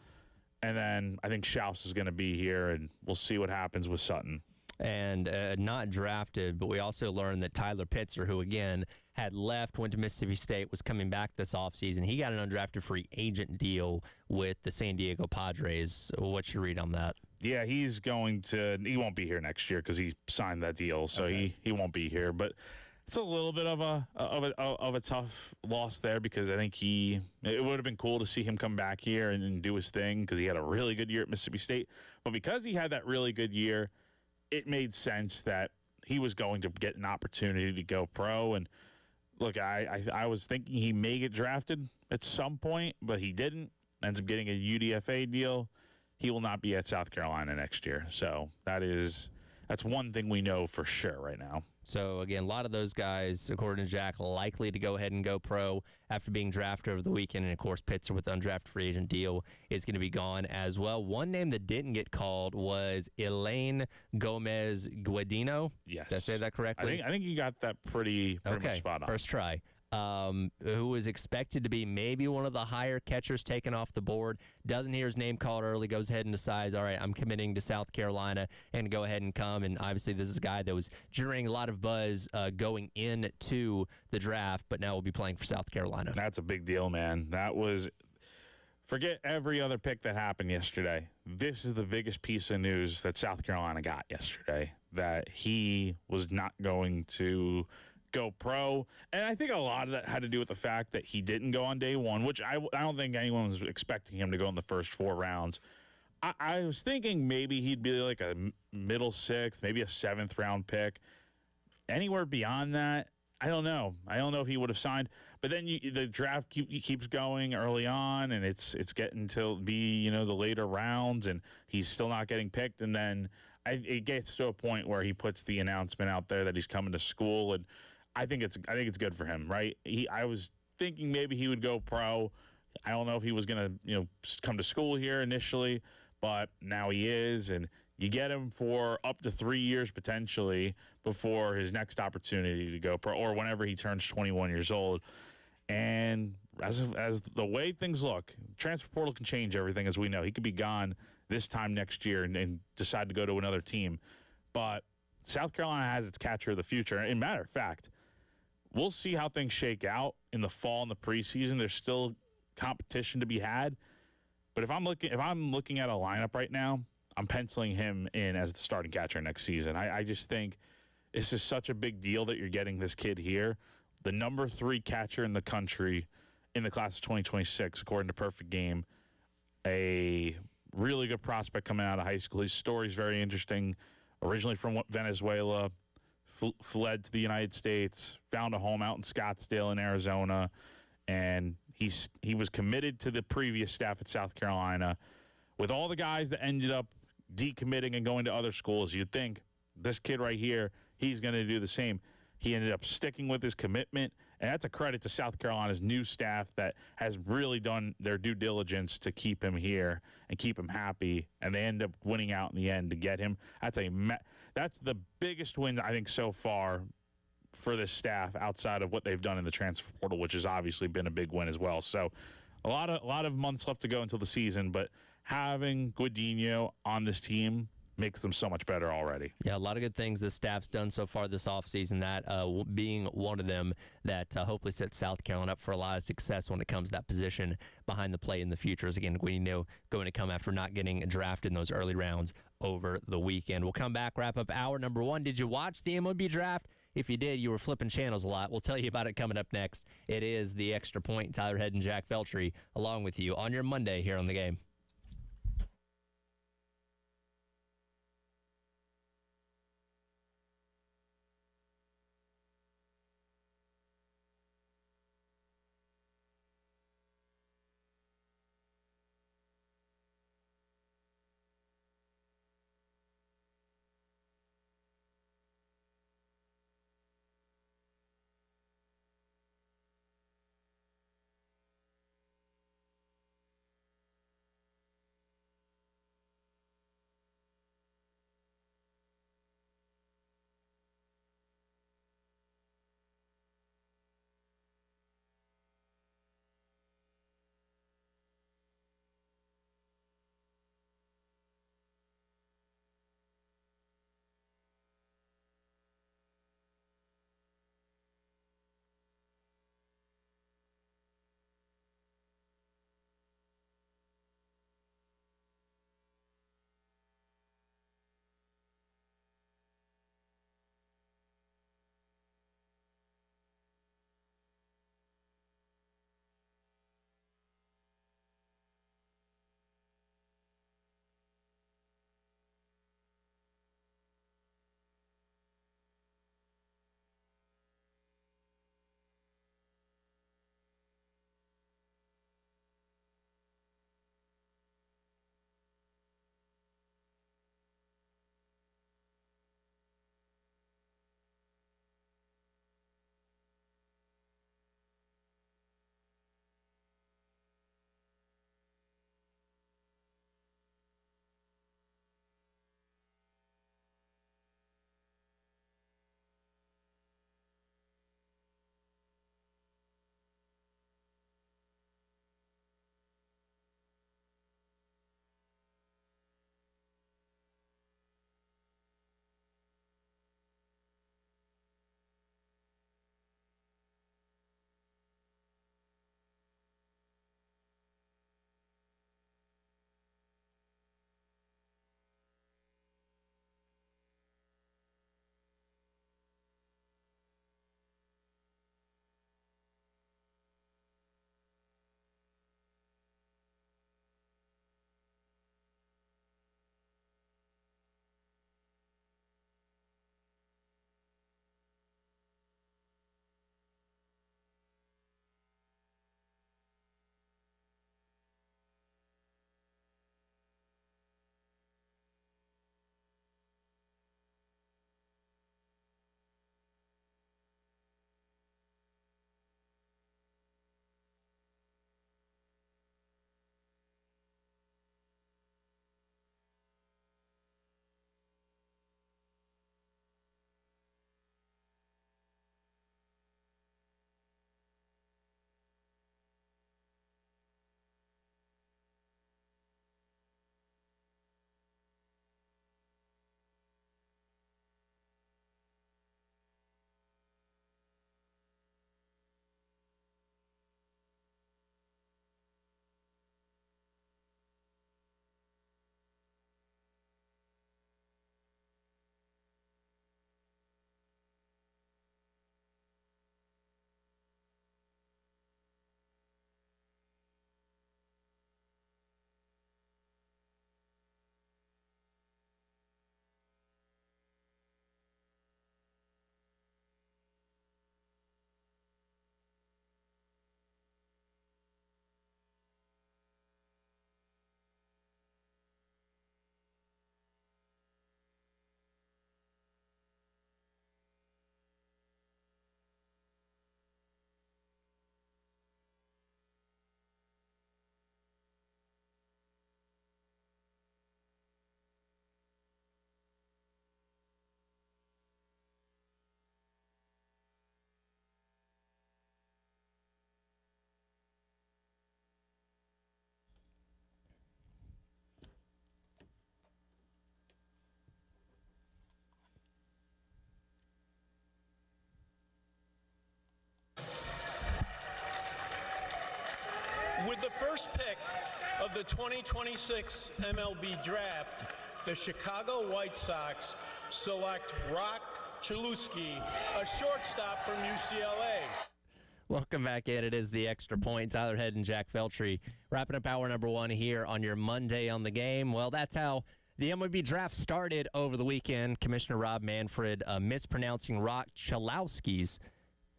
And then I think Schaus is going to be here, and we'll see what happens with Sutton. And not drafted, but we also learned that Tyler Pitzer, who again had left, went to Mississippi State, was coming back this offseason. He got an undrafted free agent deal with the San Diego Padres. What's your read on that? Yeah, he won't be here next year because he signed that deal, so Okay. he won't be here. But it's a little bit of a tough loss there because I think it would have been cool to see him come back here and do his thing because he had a really good year at Mississippi State. But because he had that really good year, it made sense that he was going to get an opportunity to go pro. And look, I was thinking he may get drafted at some point, but he didn't. Ends up getting a UDFA deal. He will not be at South Carolina next year. So that's one thing we know for sure right now. So, again, a lot of those guys, according to Jack, likely to go ahead and go pro after being drafted over the weekend. And, of course, Pitzer with the undrafted free agent deal is going to be gone as well. One name that didn't get called was Elaine Gomez-Guedino. Yes. Did I say that correctly? I think you got that pretty much spot on. First try. Who was expected to be maybe one of the higher catchers taken off the board, doesn't hear his name called early, goes ahead and decides, all right, I'm committing to South Carolina and go ahead and come. And obviously this is a guy that was generating a lot of buzz going into the draft, but now will be playing for South Carolina. That's a big deal, man. Forget every other pick that happened yesterday. This is the biggest piece of news that South Carolina got yesterday, that he was not going to go pro. And I think a lot of that had to do with the fact that he didn't go on day one, which I don't think anyone was expecting him to go in the first 4 rounds. I was thinking maybe he'd be like a middle 6th, maybe a 7th round pick. Anywhere beyond that, I don't know. I don't know if he would have signed. But then the draft keeps going early on, and it's getting to be the later rounds, and he's still not getting picked. And then it gets to a point where he puts the announcement out there that he's coming to school, and I think it's good for him, right? I was thinking maybe he would go pro. I don't know if he was going to come to school here initially, but now he is, and you get him for up to 3 years potentially before his next opportunity to go pro, or whenever he turns 21 years old. And as the way things look, transfer portal can change everything, as we know. He could be gone this time next year and decide to go to another team. But South Carolina has its catcher of the future. And matter of fact, we'll see how things shake out in the fall and the preseason. There's still competition to be had. But if I'm looking at a lineup right now, I'm penciling him in as the starting catcher next season. I just think this is such a big deal that you're getting this kid here. The number 3 catcher in the country in the class of 2026, according to Perfect Game. A really good prospect coming out of high school. His story's very interesting. Originally from Venezuela, fled to the United States, found a home out in Scottsdale in Arizona, and he was committed to the previous staff at South Carolina. With all the guys that ended up decommitting and going to other schools, you'd think this kid right here, he's going to do the same. He ended up sticking with his commitment, and that's a credit to South Carolina's new staff that has really done their due diligence to keep him here and keep him happy, and they end up winning out in the end to get him. That's the biggest win, I think, so far for this staff outside of what they've done in the transfer portal, which has obviously been a big win as well. So a lot of months left to go until the season, but having Guedino on this team makes them so much better already. Yeah, a lot of good things the staff's done so far this offseason, that being one of them that hopefully sets South Carolina up for a lot of success when it comes to that position behind the plate in the future. As again, we know going to come after not getting drafted in those early rounds over the weekend. We'll come back, wrap up hour number 1. Did you watch the MLB draft? If you did, you were flipping channels a lot. We'll tell you about it coming up next. It is The Extra Point. Tyler Head and Jack Feltry along with you on your Monday here on The Game. With the first pick of the 2026 MLB Draft, the Chicago White Sox select Rock Chalewski, a shortstop from UCLA. Welcome back in. It is the Extra Point. Tyler Head and Jack Feltry wrapping up hour number one here on your Monday on the Game. Well, that's how the MLB draft started over the weekend. Commissioner Rob Manfred mispronouncing Rock Chalewski's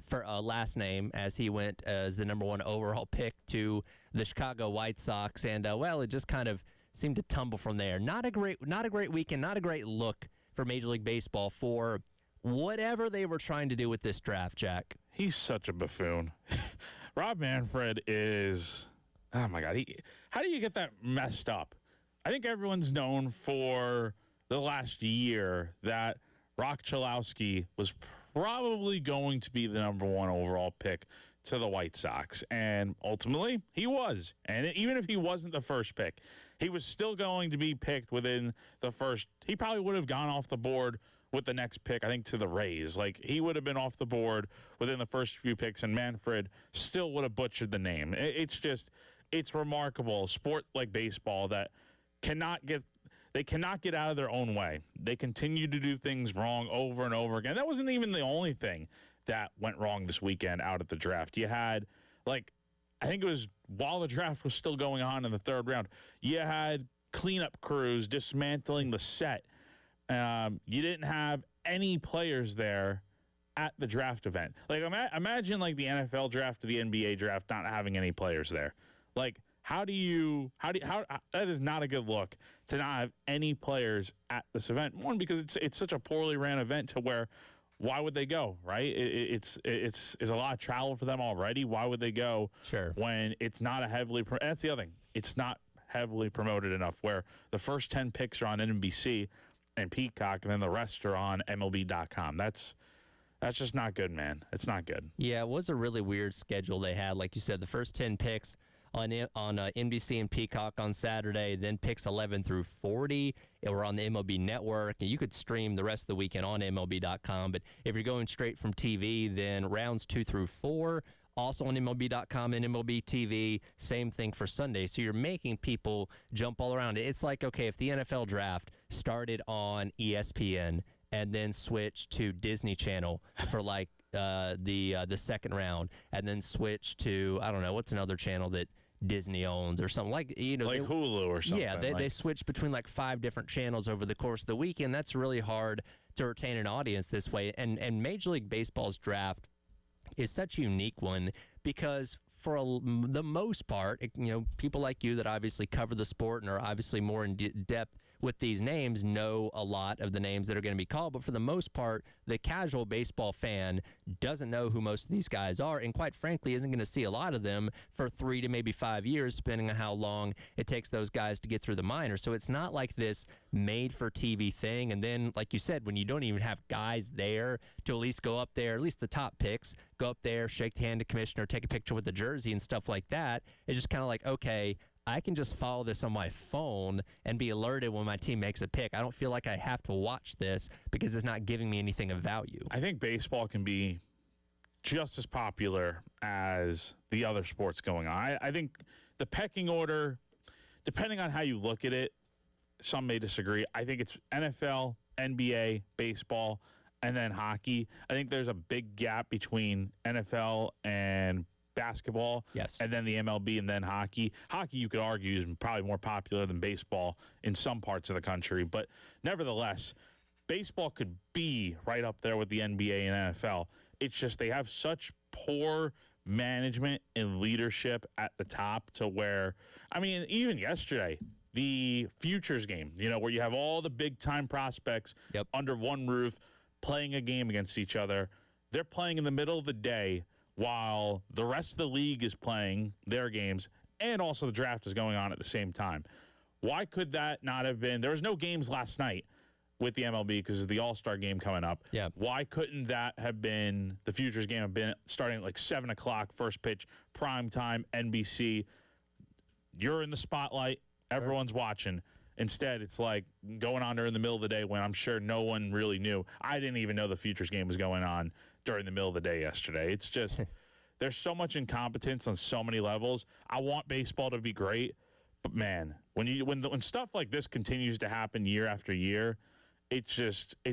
for last name as he went as the number one overall pick to the Chicago White Sox. And, well, it just kind of seemed to tumble from there. Not a great weekend, not a great look for Major League Baseball for whatever they were trying to do with this draft, Jack. He's such a buffoon. Rob Manfred is, oh my God. How do you get that messed up? I think everyone's known for the last year that Rock Chalewski was probably going to be the number one overall pick to the White Sox. And ultimately, he was. And even if he wasn't the first pick, he was still going to be picked within the first. He probably would have gone off the board with the next pick, I think, to the Rays. Like, he would have been off the board within the first few picks, and Manfred still would have butchered the name. It's remarkable. A sport like baseball that cannot get out of their own way. They continue to do things wrong over and over again. That wasn't even the only thing that went wrong this weekend out at the draft. You had, I think it was while the draft was still going on in the third round, you had cleanup crews dismantling the set. You didn't have any players there at the draft event. Imagine the NFL draft or the NBA draft not having any players there. How that is not a good look to not have any players at this event. One, because it's such a poorly ran event to where, why would they go, right? It's a lot of travel for them already. Why would they go when it's not a heavily that's the other thing. It's not heavily promoted enough where the first 10 picks are on NBC and Peacock, and then the rest are on MLB.com. That's just not good, man. It's not good. Yeah, it was a really weird schedule they had. Like you said, the first 10 picks on NBC and Peacock on Saturday, then picks 11 through 40 were on the MLB Network, and you could stream the rest of the weekend on MLB.com. But if you're going straight from TV, then rounds 2 through 4 also on MLB.com and MLB TV. Same thing for Sunday. So you're making people jump all around. It's like, okay, if the NFL draft started on ESPN and then switched to Disney Channel for the second round, and then switched to, I don't know, what's another channel that Disney owns or something Hulu or something. Yeah, they switched between 5 different channels over the course of the weekend. That's really hard to retain an audience this way. And Major League Baseball's draft is such a unique one because for the most part, people like you that obviously cover the sport and are obviously more in depth with these names know a lot of the names that are going to be called. But for the most part, the casual baseball fan doesn't know who most of these guys are, and quite frankly isn't going to see a lot of them for 3 to maybe 5 years, depending on how long it takes those guys to get through the minors. So it's not like this made-for-TV thing. And then, like you said, when you don't even have guys there to at least go up there, at least the top picks, go up there, shake the hand of the commissioner, take a picture with the jersey and stuff like that, it's just kind of like, okay, I can just follow this on my phone and be alerted when my team makes a pick. I don't feel like I have to watch this because it's not giving me anything of value. I think baseball can be just as popular as the other sports going on. I think the pecking order, depending on how you look at it, some may disagree. I think it's NFL, NBA, baseball, and then hockey. I think there's a big gap between NFL and basketball, yes, and then the MLB, and then hockey. Hockey, you could argue, is probably more popular than baseball in some parts of the country, but nevertheless, baseball could be right up there with the NBA and NFL. It's just they have such poor management and leadership at the top to where, I mean, even yesterday, the futures game, where you have all the big-time prospects under one roof playing a game against each other. They're playing in the middle of the day while the rest of the league is playing their games, and also the draft is going on at the same time. Why could that not have been? There was no games last night with the MLB because of the All-Star game coming up. Yeah. Why couldn't that have been, the futures game have been starting at 7 o'clock, first pitch, prime time, NBC. You're in the spotlight. Everyone's watching. Instead, it's going on during the middle of the day when I'm sure no one really knew. I didn't even know the futures game was going on during the middle of the day yesterday. It's just there's so much incompetence on so many levels. I want baseball to be great, but man, when stuff like this continues to happen year after year, it's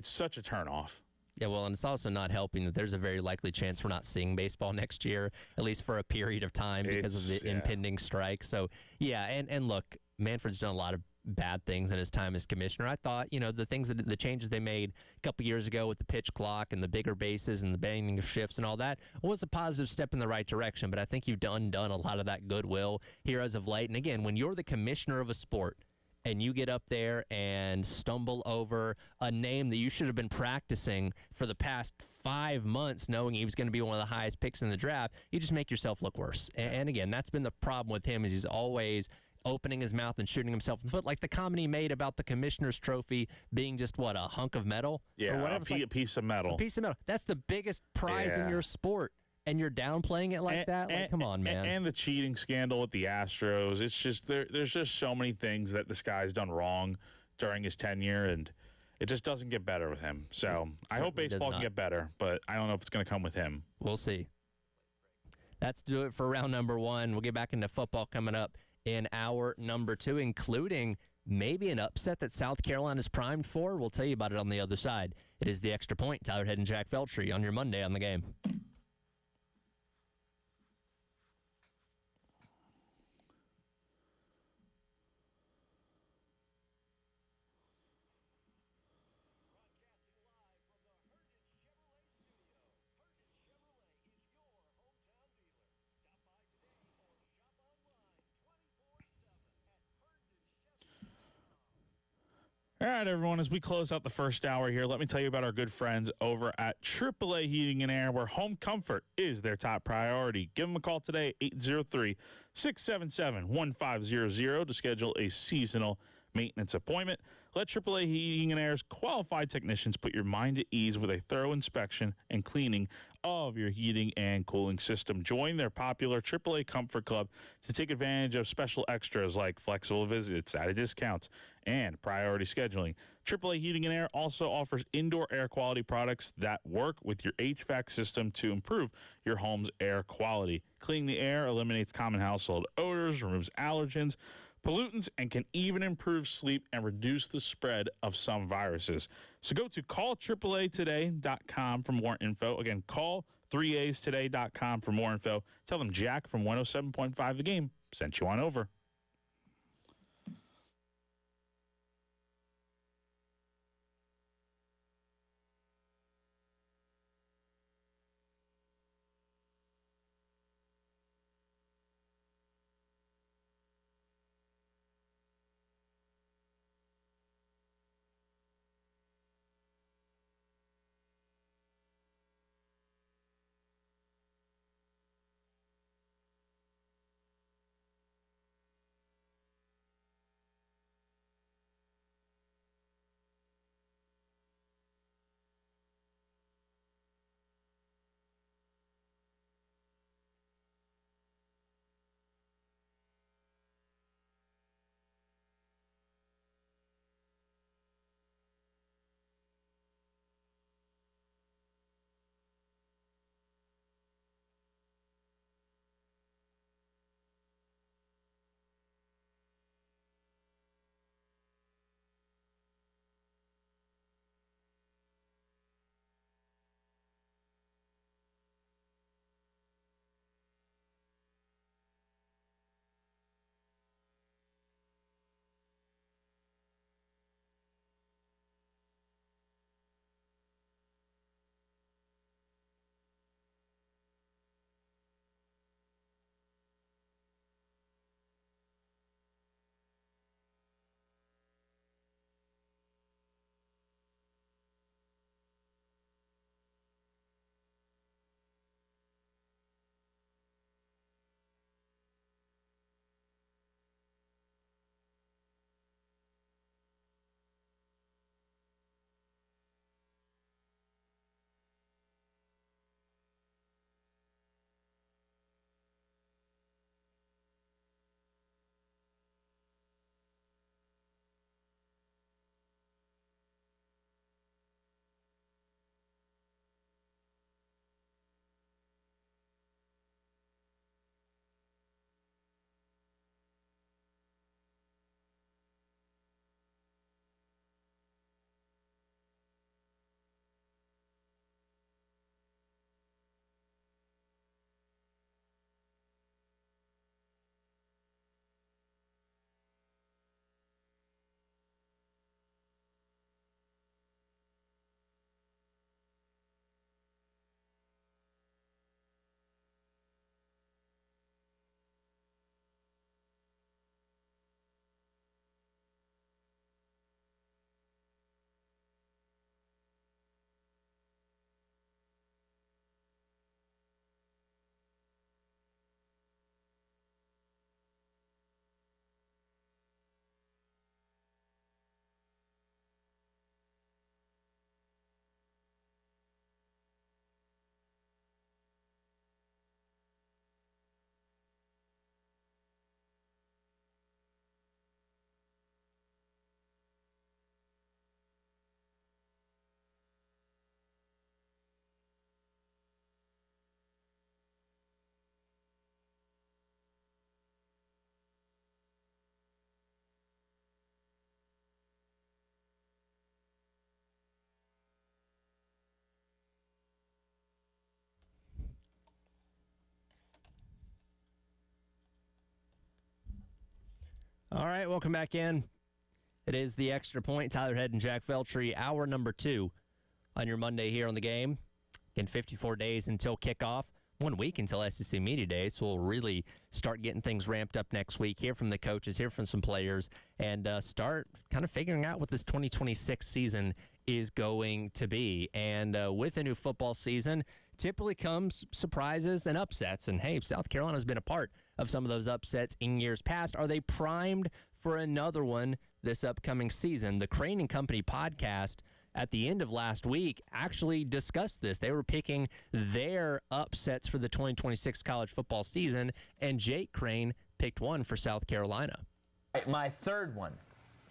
such a turnoff. Yeah, well, and it's also not helping that there's a very likely chance we're not seeing baseball next year, at least for a period of time because of the impending strike. So, yeah, and look, Manfred's done a lot of bad things in his time as commissioner. I thought, the changes they made a couple years ago with the pitch clock and the bigger bases and the banning of shifts and all that was a positive step in the right direction. But I think you've done a lot of that goodwill here as of late. And again, when you're the commissioner of a sport and you get up there and stumble over a name that you should have been practicing for the past 5 months knowing he was going to be one of the highest picks in the draft, you just make yourself look worse. And again, that's been the problem with him is he's always opening his mouth and shooting himself in the foot, like the comment he made about the commissioner's trophy being just, a hunk of metal? Yeah, or whatever. A piece of metal. A piece of metal. That's the biggest prize in your sport. And you're downplaying it like that? Like, come on, man. And the cheating scandal with the Astros. It's just there's just so many things that this guy's done wrong during his tenure, and it just doesn't get better with him. So I hope baseball can get better, but I don't know if it's going to come with him. We'll see. That's do it for round number 1. We'll get back into football coming up in hour number 2, including maybe an upset that South Carolina is primed for. We'll tell you about it on the other side. It is The Extra Point. Tyler Head and Jack Feltry on your Monday on the Game. All right, everyone, as we close out the first hour here, let me tell you about our good friends over at AAA Heating and Air, where home comfort is their top priority. Give them a call today, 803-677-1500, to schedule a seasonal maintenance appointment. Let AAA Heating and Air's qualified technicians put your mind at ease with a thorough inspection and cleaning of your heating and cooling system. Join their popular AAA Comfort Club to take advantage of special extras like flexible visits at a discount and priority scheduling. AAA Heating and Air also offers indoor air quality products that work with your HVAC system to improve your home's air quality. Cleaning the air eliminates common household odors, removes allergens, pollutants, and can even improve sleep and reduce the spread of some viruses. So go to callAAAtoday.com for more info. Again, call 3Astoday.com for more info. Tell them Jack from 107.5 The Game sent you on over. All right, welcome back in. It is the Extra Point. Tyler Head and Jack Veltri, hour number 2 on your Monday here on the game. Again, 54 days until kickoff. 1 week until SEC Media Day, so we'll really start getting things ramped up next week, hear from the coaches, hear from some players, and start kind of figuring out what this 2026 season is going to be. And with a new football season, typically comes surprises and upsets. And, hey, South Carolina's been a part of some of those upsets in years past. Are they primed for another one this upcoming season? The Crane and Company podcast at the end of last week actually discussed this. They were picking their upsets for the 2026 college football season, and Jake Crane picked one for South Carolina. My third one,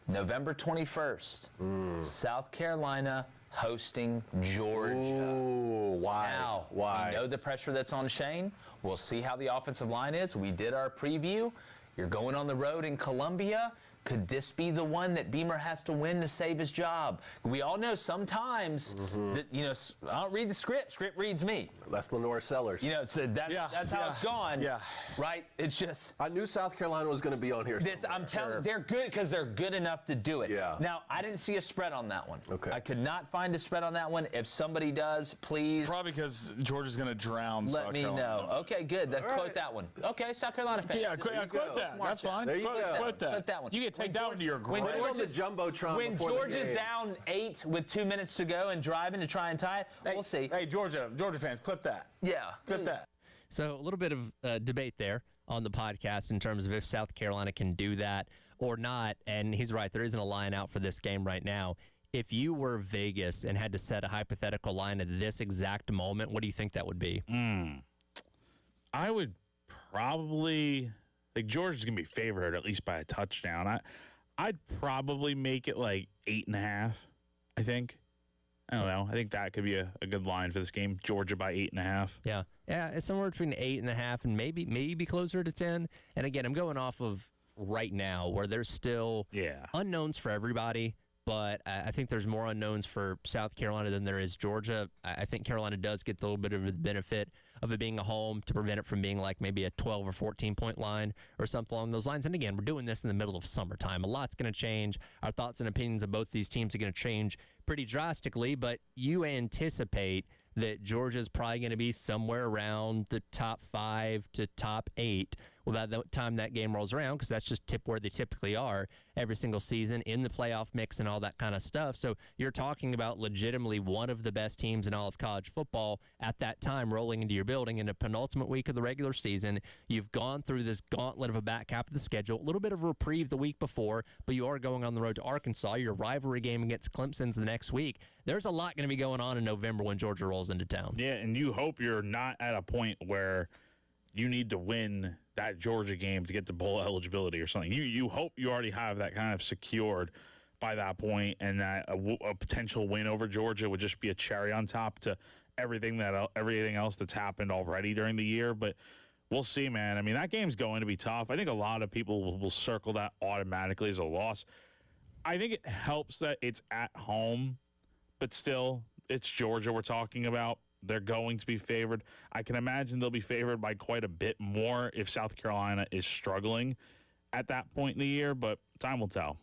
November 21st, South Carolina hosting Georgia. Ooh, why? Now, why? we know the pressure that's on Shane. We'll see how the offensive line is. We did our preview. You're going on the road in Columbia. Could this be the one that Beamer has to win to save his job? We all know sometimes that, I don't read the script. Script reads me. That's Lenore Sellers. So that's how it's gone. Yeah. Right? It's just. I knew South Carolina was going to be on here. I'm telling you, they're good because they're good enough to do it. Yeah. Now, I didn't see a spread on that one. Okay. I could not find a spread on that one. If somebody does, please. Probably because Georgia's going to drown Let South me Carolina. know. Okay, good. Quote that one. Okay, South Carolina fans. Yeah, quote that. That's fine. There you Quote go. that. Quote that one. You can take that one to your grave. Right on the Jumbotron When before the Georgia's game. down 8 with 2 minutes to go and driving to try and tie it, we'll see. Hey, Georgia fans, clip that. Yeah. Clip that. So a little bit of debate there on the podcast in terms of if South Carolina can do that or not. And he's right, there isn't a line out for this game right now. If you were Vegas and had to set a hypothetical line at this exact moment, what do you think that would be? I would probably Georgia's gonna be favored at least by a touchdown. I'd probably make it like 8.5. I think. I don't know. I think that could be a good line for this game. Georgia by 8.5. Yeah, it's somewhere between 8.5 and maybe closer to 10. And again, I'm going off of right now where there's still unknowns for everybody. But I think there's more unknowns for South Carolina than there is Georgia. I think Carolina does get the little bit of the benefit of it being a home to prevent it from being like maybe a 12 or 14-point line or something along those lines. And again, we're doing this in the middle of summertime. A lot's going to change. Our thoughts and opinions of both these teams are going to change pretty drastically, but you anticipate that Georgia's probably going to be somewhere around the top 5 to top 8 by the time that game rolls around, because that's just where they typically are every single season in the playoff mix and all that kind of stuff. So you're talking about legitimately one of the best teams in all of college football at that time rolling into your building in the penultimate week of the regular season. You've gone through this gauntlet of a back half of the schedule, a little bit of a reprieve the week before, but you are going on the road to Arkansas. Your rivalry game against Clemson's the next week. There's a lot going to be going on in November when Georgia rolls into town. Yeah, and you hope you're not at a point where you need to win that Georgia game to get to bowl eligibility or something. You hope you already have that kind of secured by that point, and that a potential win over Georgia would just be a cherry on top to everything else that's happened already during the year. But we'll see, man. I mean, that game's going to be tough. I think a lot of people will circle that automatically as a loss. I think it helps that it's at home, but still, it's Georgia we're talking about. They're going to be favored. I can imagine they'll be favored by quite a bit more if South Carolina is struggling at that point in the year, but time will tell.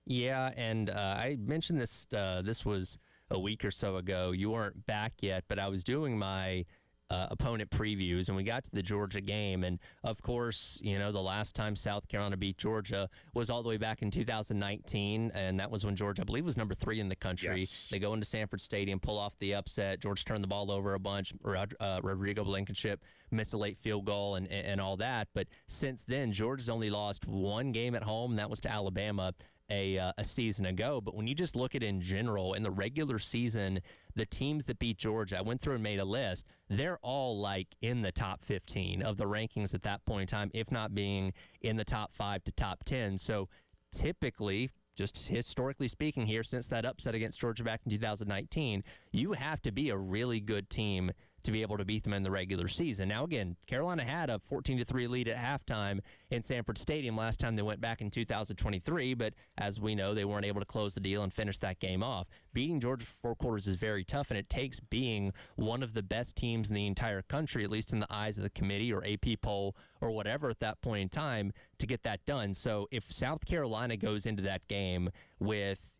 Yeah, and I mentioned this. This was a week or so ago. You weren't back yet, but I was doing my opponent previews, and we got to the Georgia game. And, of course, the last time South Carolina beat Georgia was all the way back in 2019, and that was when Georgia, I believe, was number 3 in the country. Yes. They go into Sanford Stadium, pull off the upset. Georgia turned the ball over a bunch. Rodrigo Blankenship missed a late field goal and all that. But since then, Georgia's only lost one game at home, and that was to Alabama a season ago. But when you just look at it in general, in the regular season, the teams that beat Georgia, I went through and made a list, they're all like in the top 15 of the rankings at that point in time, if not being in the top 5 to top 10. So typically, just historically speaking here, since that upset against Georgia back in 2019, you have to be a really good team to be able to beat them in the regular season. Now, again, Carolina had a 14-3 lead at halftime in Sanford Stadium last time they went back in 2023, but as we know, they weren't able to close the deal and finish that game off. Beating Georgia for 4 quarters is very tough, and it takes being one of the best teams in the entire country, at least in the eyes of the committee or AP poll or whatever at that point in time, to get that done. So if South Carolina goes into that game with,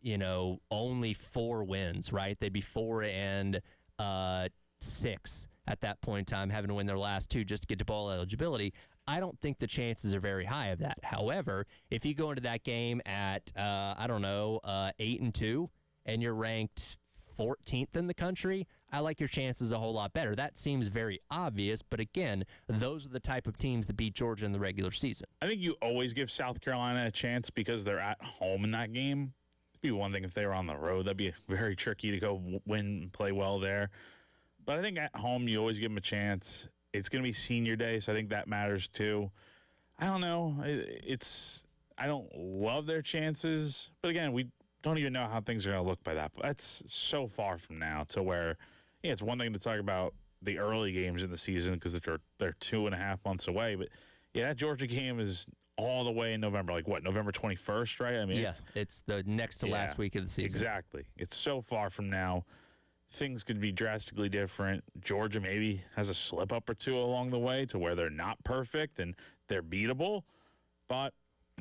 only 4 wins, right? They'd be 4 and 6 at that point in time, having to win their last 2 just to get to bowl eligibility. I don't think the chances are very high of that. However, if you go into that game at 8-2 and you're ranked 14th in the country, I like your chances a whole lot better. That seems very obvious, but again, those are the type of teams that beat Georgia in the regular season. I think you always give South Carolina a chance because they're at home in that game. It'd be one thing if they were on the road. That'd be very tricky to go win and play well there. But I think at home, you always give them a chance. It's going to be senior day, so I think that matters too. I don't know. I don't love their chances. But again, we don't even know how things are going to look by that. But that's so far from now to where, it's one thing to talk about the early games in the season because they're 2.5 months away. But, that Georgia game is all the way in November. Like, what, November 21st, right? I mean, it's the next to last week of the season. Exactly. It's so far from now. Things could be drastically different. Georgia maybe has a slip-up or 2 along the way to where they're not perfect and they're beatable. But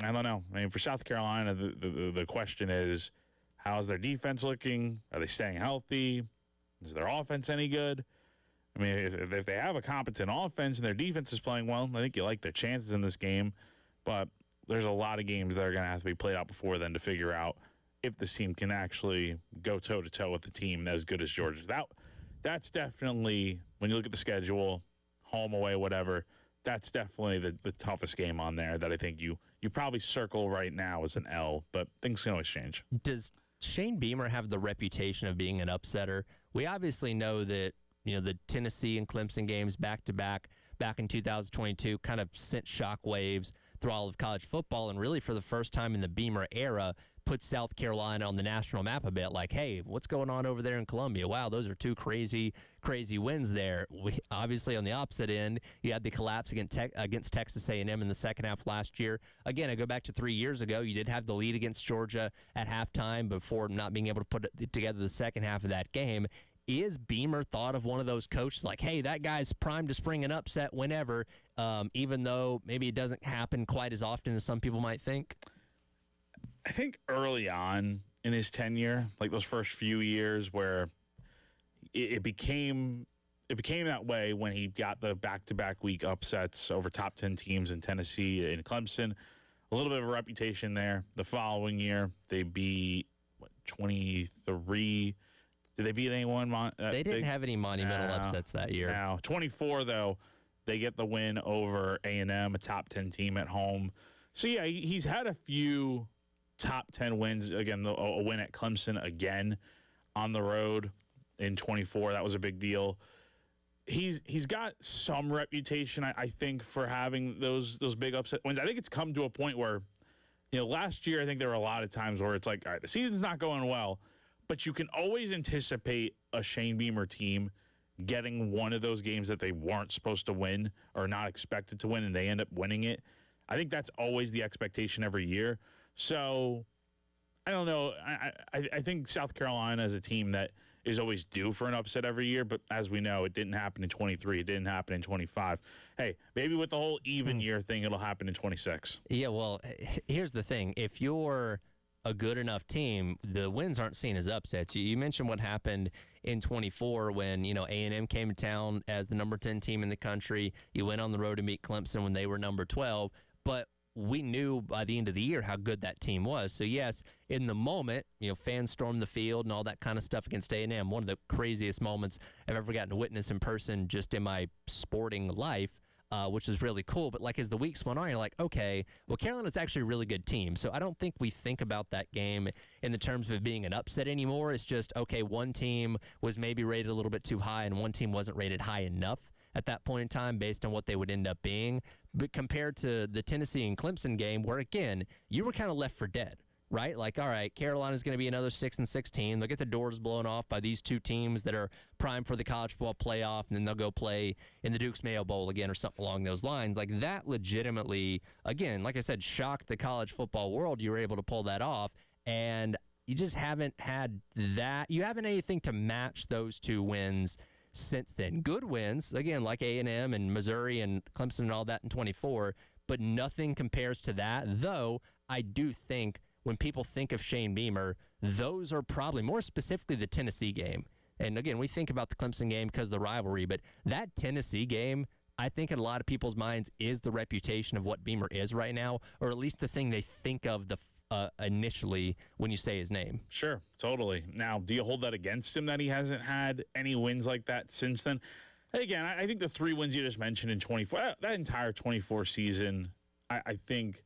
I don't know. I mean, for South Carolina, the question is, how's their defense looking? Are they staying healthy? Is their offense any good? I mean, if they have a competent offense and their defense is playing well, I think you like their chances in this game. But there's a lot of games that are going to have to be played out before then to figure out if this team can actually go toe-to-toe with a team as good as Georgia. That's definitely, when you look at the schedule, home, away, whatever, that's definitely the toughest game on there that I think you probably circle right now as an L, but things can always change. Does Shane Beamer have the reputation of being an upsetter? We obviously know that, the Tennessee and Clemson games back-to-back back in 2022 kind of sent shockwaves through all of college football, and really for the first time in the Beamer era, put South Carolina on the national map a bit. Like, hey, what's going on over there in Columbia? Wow, those are 2 crazy wins there. Obviously, on the opposite end, you had the collapse against Texas A&M in the second half last year. Again, I go back to 3 years ago. You did have the lead against Georgia at halftime before not being able to put it together the second half of that game. Is Beamer thought of one of those coaches like, hey, that guy's primed to spring an upset whenever, even though maybe it doesn't happen quite as often as some people might think? I think early on in his tenure, like those first few years where it became that way when he got the back-to-back week upsets over top 10 teams in Tennessee and Clemson, a little bit of a reputation there. The following year, they beat 23. Did they beat anyone? They didn't have any monumental upsets that year. Now, 24, though, they get the win over A&M, a top 10 team at home. So, yeah, he's had a few top 10 wins. Again, a win at Clemson again on the road in 24. That was a big deal. He's got some reputation, I think, for having those big upset wins. I think it's come to a point where, last year I think there were a lot of times where it's like, all right, the season's not going well, but you can always anticipate a Shane Beamer team getting one of those games that they weren't supposed to win or not expected to win, and they end up winning it. I think that's always the expectation every year. So, I don't know. I think South Carolina is a team that is always due for an upset every year, but as we know, it didn't happen in 23. It didn't happen in 25. Hey, maybe with the whole even year thing, it'll happen in 26. Yeah, well, here's the thing. If you're a good enough team, the wins aren't seen as upsets. You mentioned what happened in 24 when, A&M came to town as the number 10 team in the country. You went on the road to meet Clemson when they were number 12, but we knew by the end of the year how good that team was. So, yes, in the moment, fans stormed the field and all that kind of stuff against A&M. One of the craziest moments I've ever gotten to witness in person just in my sporting life, which is really cool. But, as the weeks went on, you're like, okay, well, Carolina's actually a really good team. So I don't think we think about that game in the terms of it being an upset anymore. It's just, okay, one team was maybe rated a little bit too high and one team wasn't rated high enough at that point in time based on what they would end up being. But compared to the Tennessee and Clemson game where, again, you were kind of left for dead. right? Like, all right, Carolina's going to be another 6-6 team. They'll get the doors blown off by these two teams that are primed for the college football playoff, and then they'll go play in the Duke's Mayo Bowl again or something along those lines. Like, that legitimately, again, like I said, shocked the college football world. You were able to pull that off, and you just haven't had that. You haven't anything to match those two wins since then. Good wins, again, like A&M and Missouri and Clemson and all that in 24, but nothing compares to that, though I do think when people think of Shane Beamer, those are probably more specifically the Tennessee game. And again, we think about the Clemson game because of the rivalry, but that Tennessee game, I think in a lot of people's minds is the reputation of what Beamer is right now, or at least the thing they think of initially when you say his name. Sure, totally. Now, do you hold that against him that he hasn't had any wins like that since then? Again, I think the 3 wins you just mentioned in 24, that entire 24 season, I think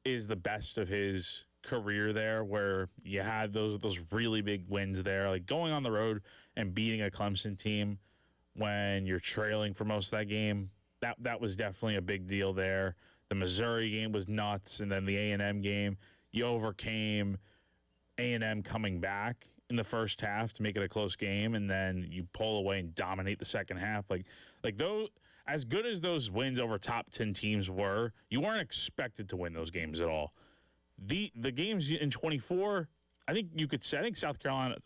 is the best of his career there, where you had those really big wins there, like going on the road and beating a Clemson team when you're trailing for most of that game. That was definitely a big deal there. The Missouri game was nuts, and then the A&M game, you overcame A&M coming back in the first half to make it a close game, and then you pull away and dominate the second half. Like those, as good as those wins over top 10 teams were, you weren't expected to win those games at all. The games in 24, I think you could say, I think South Carolina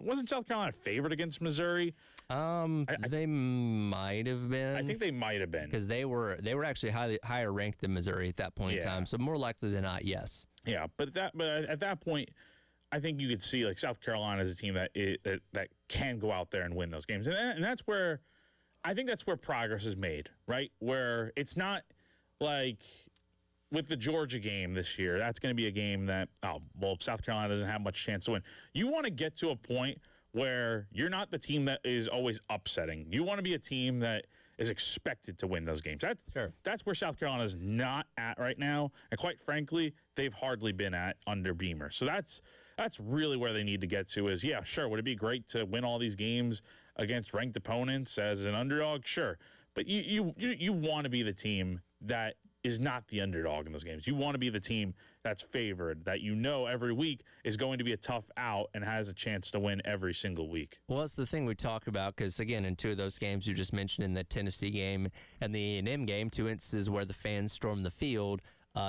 favored against Missouri? They might have been. I think they might have been, because they were actually higher ranked than Missouri at that point in time. So more likely than not, yes. Yeah, but at that point, I think you could see like South Carolina is a team that can go out there and win those games, and that's where I think that's where progress is made, right? Where it's not like with the Georgia game this year, that's going to be a game that, South Carolina doesn't have much chance to win. You want to get to a point where you're not the team that is always upsetting. You want to be a team that is expected to win those games. That's where South Carolina is not at right now, and quite frankly, they've hardly been at under Beamer. So that's really where they need to get to. Is, yeah, sure, would it be great to win all these games against ranked opponents as an underdog? Sure, but you want to be the team that is not the underdog in those games. You want to be the team that's favored, that you know every week is going to be a tough out and has a chance to win every single week. Well, that's the thing we talk about, because, again, in 2 of those games you just mentioned, in the Tennessee game and the A&M game, 2 instances where the fans stormed the field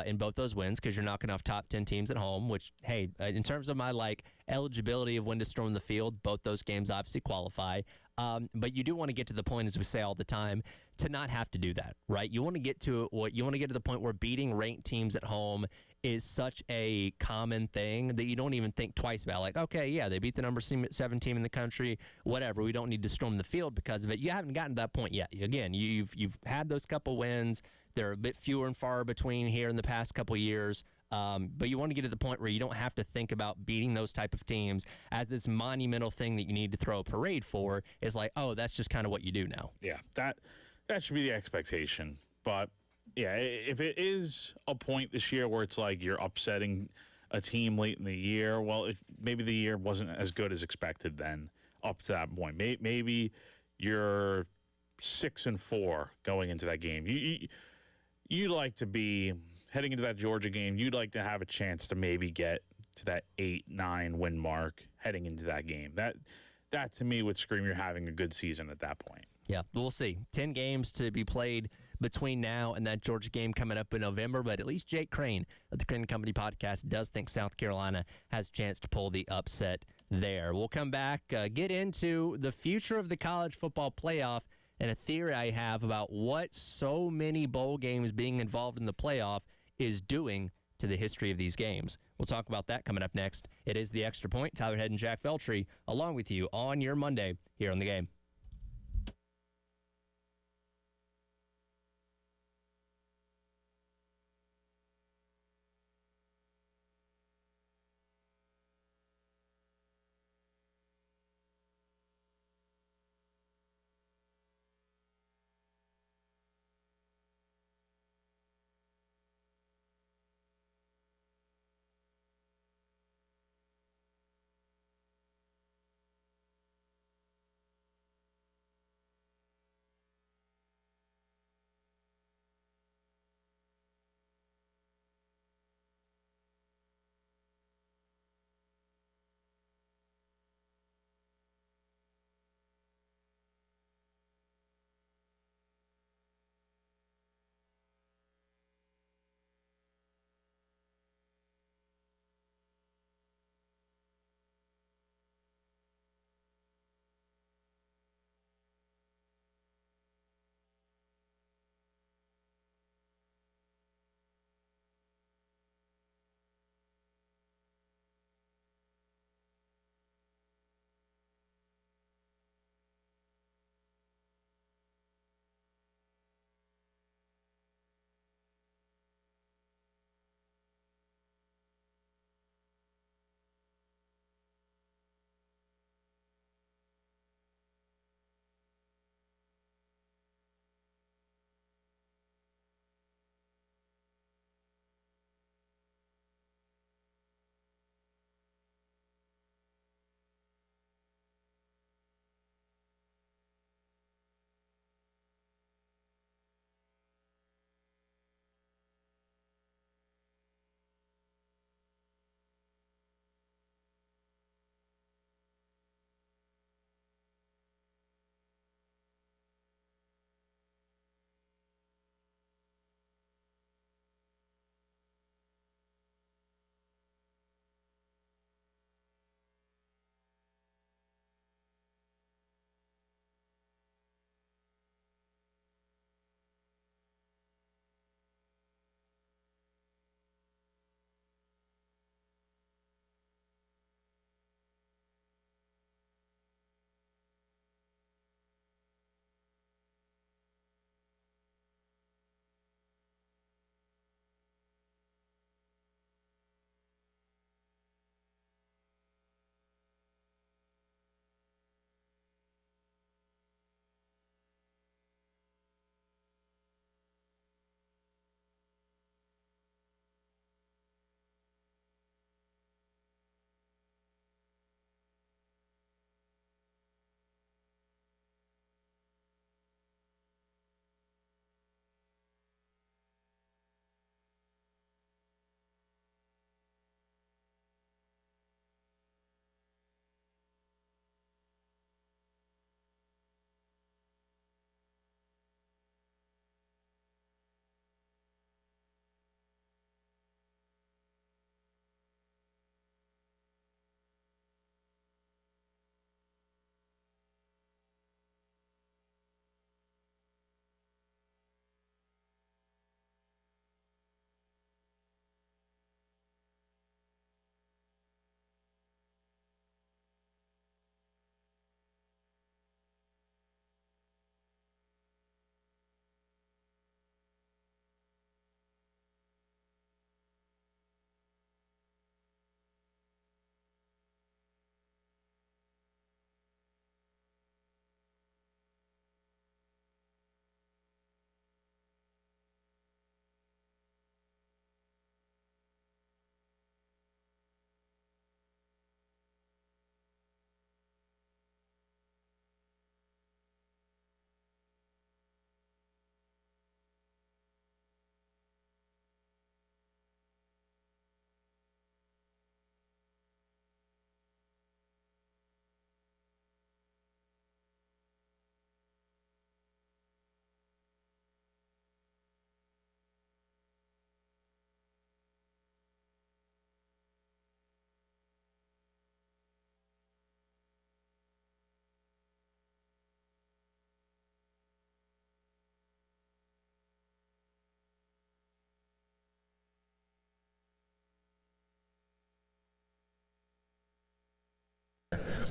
in both those wins, because you're knocking off top 10 teams at home, which, hey, in terms of my, eligibility of when to storm the field, both those games obviously qualify. But you do want to get to the point, as we say all the time, to not have to do that, right? You want to get to the point where beating ranked teams at home is such a common thing that you don't even think twice about. Like, okay, yeah, they beat the number 7 team in the country, whatever. We don't need to storm the field because of it. You haven't gotten to that point yet. Again, you've had those couple wins. They're a bit fewer and far between here in the past couple years. But you want to get to the point where you don't have to think about beating those type of teams as this monumental thing that you need to throw a parade for. Is like, oh, that's just kind of what you do now. Yeah, that should be the expectation. But yeah, if it is a point this year where it's like you're upsetting a team late in the year, well, if maybe the year wasn't as good as expected then up to that point. Maybe you're 6-4 going into that game. You'd like to be heading into that Georgia game. You'd like to have a chance to maybe get to that 8-9 win mark heading into that game. That to me would scream you're having a good season at that point. Yeah, we'll see. 10 games to be played between now and that Georgia game coming up in November, but at least Jake Crane of the Crane Company podcast does think South Carolina has a chance to pull the upset there. We'll come back, get into the future of the college football playoff and a theory I have about what so many bowl games being involved in the playoff is doing to the history of these games. We'll talk about that coming up next. It is The Extra Point. Tyler Head and Jack Feltry along with you on your Monday here on The Game.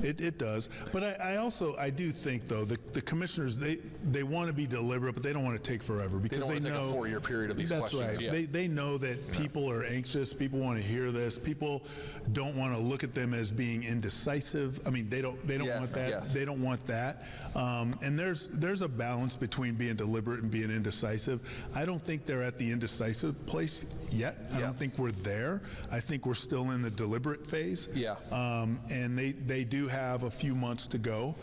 It does. But I do think, though, the commissioners, they want to be deliberate, but they don't want to take forever because don't want to take know a 4-year period of these that's questions. Right. Yeah. They know that people are anxious. People want to hear this. People don't want to look at them as being indecisive. I mean, they don't want that. Yes. They don't want that. And there's a balance between being deliberate and being indecisive. I don't think they're at the indecisive place yet. I don't think we're there. I think we're still in the deliberate phase. Yeah. And they do have a few months to go.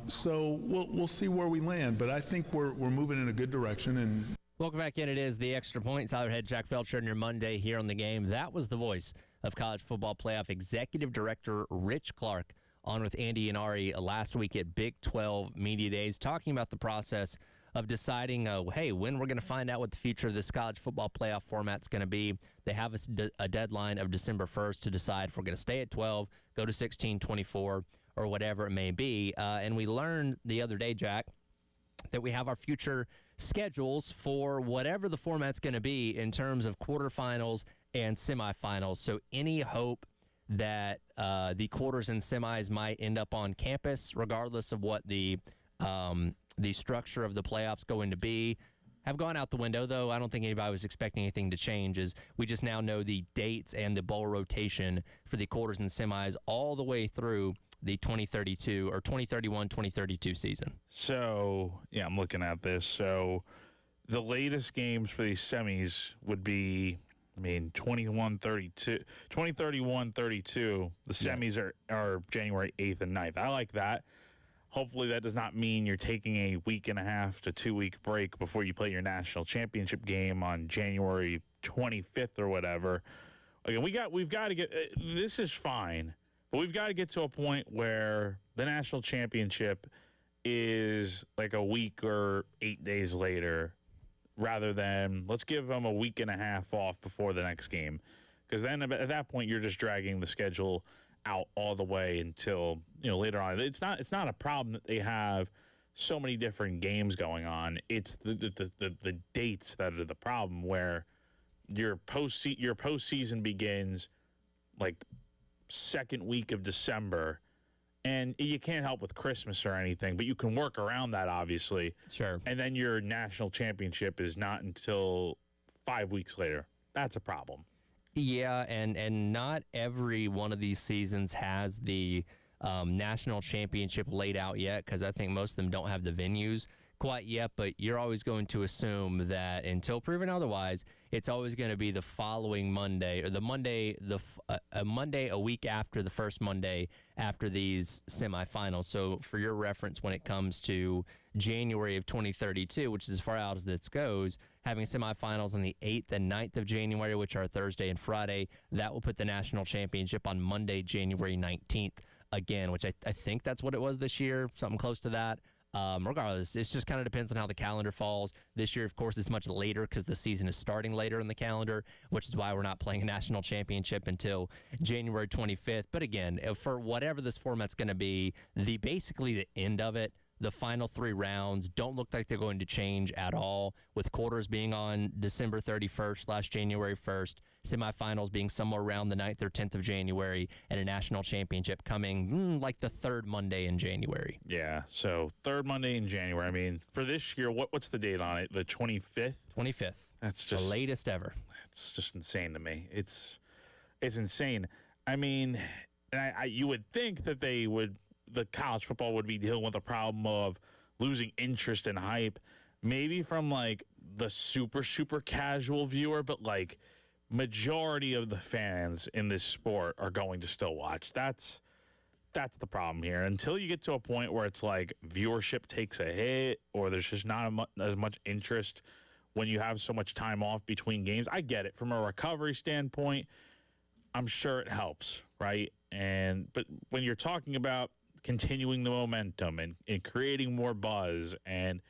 So we'll see where we land. But I think we're moving in a good direction. And Welcome back in. It is the Extra Point. Tyler Head, Jack Felcher, and your Monday here on the game. That was the voice of College Football Playoff Executive Director Rich Clark on with Andy and Ari last week at Big 12 Media Days, talking about the process of deciding, hey, when we're going to find out what the future of this college football playoff format's going to be. They have a deadline of December 1st to decide if we're going to stay at 12, go to 16, 24, or whatever it may be. And we learned the other day, Jack, that we have our future schedules for whatever the format's going to be in terms of quarterfinals and semifinals. So any hope that the quarters and semis might end up on campus, regardless of what the structure of the playoffs going to be, have gone out the window, though I don't think anybody was expecting anything to change, as we just now know the dates and the bowl rotation for the quarters and semis all the way through the 2032 or 2031-2032 season. So, yeah, I'm looking at this. So the latest games for these semis would be, 2031-32. The semis are January 8th and 9th. I like that. Hopefully that does not mean you're taking a week and a half to 2 week break before you play your national championship game on January 25th or whatever. Again, we've got to get this is fine, but we've got to get to a point where the national championship is like a week or 8 days later, rather than let's give them a week and a half off before the next game, because then at that point you're just dragging the schedule out all the way until later on. It's not a problem that they have so many different games going on. It's the dates that are the problem, where your postseason begins like second week of December, and you can't help with Christmas or anything, but you can work around that, obviously. Sure. And then your national championship is not until 5 weeks later. That's a problem. Yeah, and not every one of these seasons has the national championship laid out yet, because I think most of them don't have the venues quite yet, but you're always going to assume that until proven otherwise, it's always going to be the following Monday, or the Monday, a Monday a week after the first Monday after these semifinals. So for your reference, when it comes to January of 2032, which is as far out as this goes, having semifinals on the 8th and 9th of January, which are Thursday and Friday, that will put the national championship on Monday, January 19th again, which I think that's what it was this year, something close to that. Regardless, it just kind of depends on how the calendar falls. This year, of course, it's much later because the season is starting later in the calendar, which is why we're not playing a national championship until January 25th. But again, for whatever this format's going to be, basically the end of it, the final 3 rounds don't look like they're going to change at all, with quarters being on December 31st / January 1st, semifinals being somewhere around the 9th or 10th of January, and a national championship coming like the third Monday in January. Yeah, so third Monday in January. For this year, what's the date on it? The 25th? 25th. That's just the latest ever. It's just insane to me. It's insane. You would think that the college football would be dealing with a problem of losing interest and hype, maybe from like the super casual viewer, but like majority of the fans in this sport are going to still watch. That's the problem here. Until you get to a point where it's like viewership takes a hit, or there's just not as much interest when you have so much time off between games. I get it from a recovery standpoint. I'm sure it helps, right? But when you're talking about continuing the momentum and creating more buzz and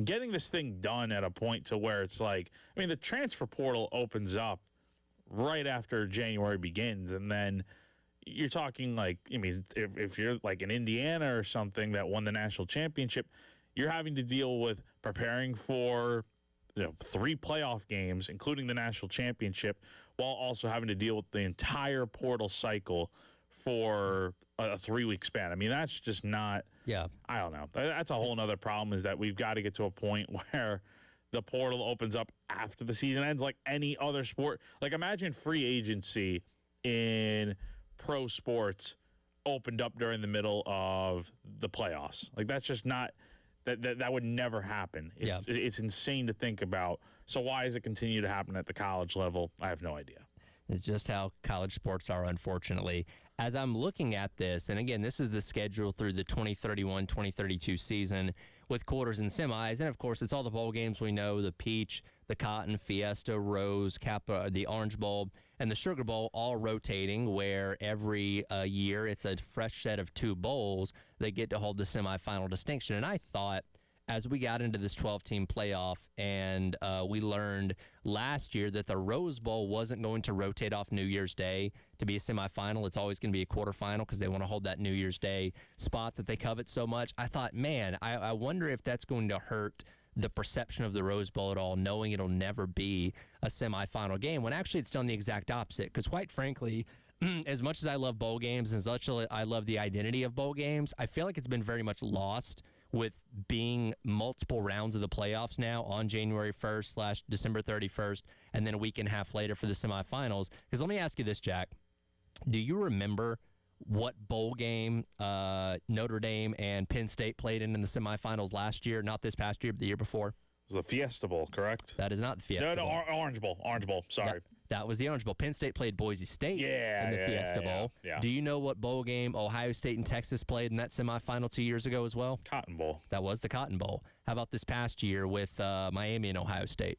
getting this thing done at a point to where it's like, the transfer portal opens up right after January begins, and then you're talking like, if you're like in Indiana or something that won the national championship, you're having to deal with preparing for 3 playoff games, including the national championship, while also having to deal with the entire portal cycle for a 3-week span. I mean, that's just not. Yeah. I don't know. That's a whole nother problem. Is that we've got to get to a point where the portal opens up after the season ends, like any other sport. Like imagine free agency in pro sports opened up during the middle of the playoffs. Like that's just not. That would never happen. It's insane to think about. So why does it continue to happen at the college level? I have no idea. It's just how college sports are, unfortunately. As I'm looking at this, and again, this is the schedule through the 2031-2032 season with quarters and semis. And, of course, it's all the bowl games we know, the Peach, the Cotton, Fiesta, Rose, Kappa, the Orange Bowl, and the Sugar Bowl all rotating, where every year it's a fresh set of 2 bowls that get to hold the semifinal distinction. And I thought, as we got into this 12-team playoff and we learned last year that the Rose Bowl wasn't going to rotate off New Year's Day to be a semifinal. It's always going to be a quarterfinal because they want to hold that New Year's Day spot that they covet so much. I thought, man, I wonder if that's going to hurt the perception of the Rose Bowl at all, knowing it'll never be a semifinal game, when actually it's done the exact opposite. Because quite frankly, as much as I love bowl games, as much as I love the identity of bowl games, I feel like it's been very much lost with being multiple rounds of the playoffs now on January 1st / December 31st, and then a week and a half later for the semifinals. Because let me ask you this, Jack. Do you remember what bowl game Notre Dame and Penn State played in the semifinals last year? Not this past year, but the year before? It was the Fiesta Bowl, correct? That is not the Fiesta Bowl. Orange Bowl. Orange Bowl, sorry. That was the Orange Bowl. Penn State played Boise State in the Fiesta Bowl. Yeah. Do you know what bowl game Ohio State and Texas played in that semifinal 2 years ago as well? Cotton Bowl. That was the Cotton Bowl. How about this past year with Miami and Ohio State?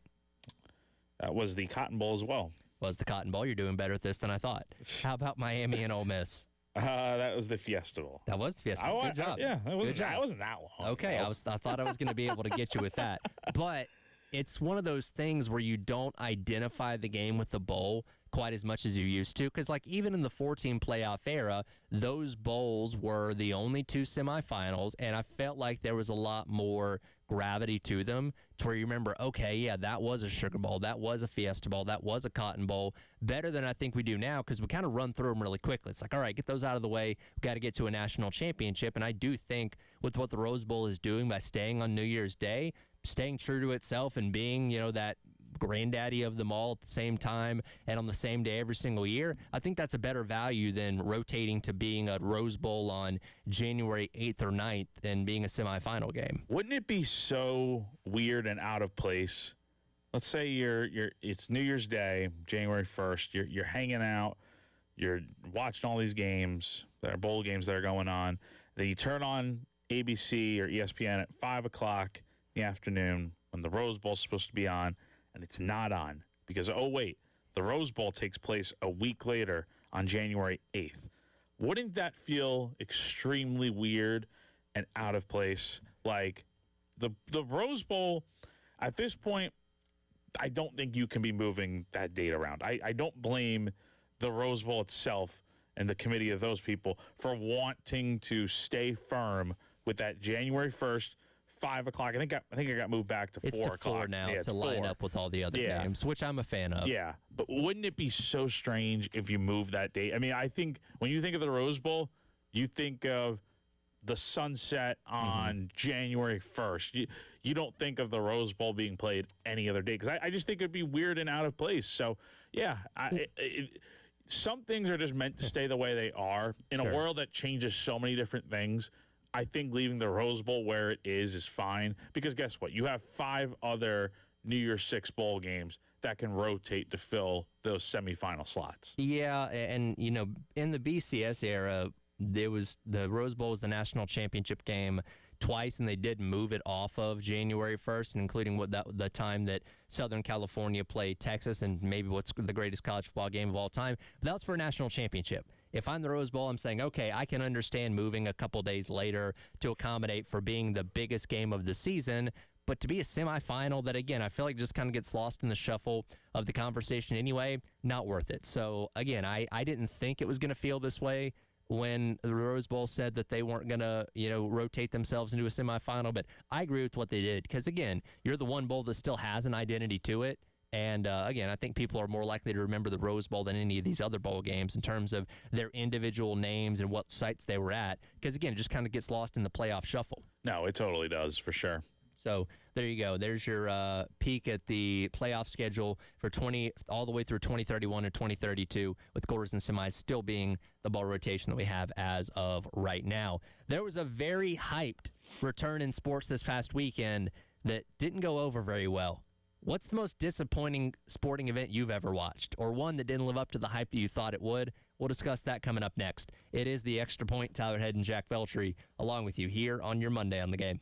That was the Cotton Bowl as well. Was the Cotton Bowl. You're doing better at this than I thought. How about Miami and Ole Miss? That was the Fiesta Bowl. That was the Fiesta Bowl. Good job. That wasn't that long. Okay, ago. I thought I was going to be able to get you with that. But it's one of those things where you don't identify the game with the bowl quite as much as you used to. Because, like, even in the 14 playoff era, those bowls were the only 2 semifinals, and I felt like there was a lot more gravity to them to where you remember, okay, yeah, that was a Sugar Bowl, that was a Fiesta Bowl, that was a Cotton Bowl, better than I think we do now because we kind of run through them really quickly. It's like, all right, get those out of the way. We've got to get to a national championship, and I do think with what the Rose Bowl is doing by staying on New Year's Day, staying true to itself and being, that granddaddy of them all at the same time and on the same day every single year, I think that's a better value than rotating to being a Rose Bowl on January 8th or 9th and being a semifinal game. Wouldn't it be so weird and out of place? Let's say it's New Year's Day, January 1st. You're hanging out, you're watching all these games, there are bowl games that are going on. Then you turn on ABC or ESPN at 5 o'clock in the afternoon when the Rose Bowl is supposed to be on, and it's not on because, oh, wait, the Rose Bowl takes place a week later on January 8th. Wouldn't that feel extremely weird and out of place? Like, the Rose Bowl, at this point, I don't think you can be moving that date around. I don't blame the Rose Bowl itself and the committee of those people for wanting to stay firm with that January 1st, 5 o'clock. I think it got moved back to 4 o'clock. It's to 4 now to line up with all the other games, which I'm a fan of. Yeah, but wouldn't it be so strange if you move that date? I mean, I think when you think of the Rose Bowl, you think of the sunset on January 1st. You don't think of the Rose Bowl being played any other day because I just think it'd be weird and out of place. So, yeah, some things are just meant to stay the way they are. In a world that changes so many different things, I think leaving the Rose Bowl where it is fine because guess what? You have 5 other New Year's 6 bowl games that can rotate to fill those semifinal slots. Yeah, and, in the BCS era, the Rose Bowl was the national championship game twice, and they did move it off of January 1st, including the time that Southern California played Texas and maybe what's the greatest college football game of all time. But that was for a national championship. If I'm the Rose Bowl, I'm saying, okay, I can understand moving a couple days later to accommodate for being the biggest game of the season. But to be a semifinal that, again, I feel like just kind of gets lost in the shuffle of the conversation anyway, not worth it. So, again, I didn't think it was going to feel this way when the Rose Bowl said that they weren't going to, rotate themselves into a semifinal. But I agree with what they did because, again, you're the one bowl that still has an identity to it. And again, I think people are more likely to remember the Rose Bowl than any of these other bowl games in terms of their individual names and what sites they were at. Because, again, it just kind of gets lost in the playoff shuffle. No, it totally does, for sure. So there you go. There's your peek at the playoff schedule for all the way through 2031 and 2032, with quarters and semis still being the bowl rotation that we have as of right now. There was a very hyped return in sports this past weekend that didn't go over very well. What's the most disappointing sporting event you've ever watched, or one that didn't live up to the hype that you thought it would? We'll discuss that coming up next. It is The Extra Point. Tyler Head and Jack Veltri along with you here on your Monday on the Game.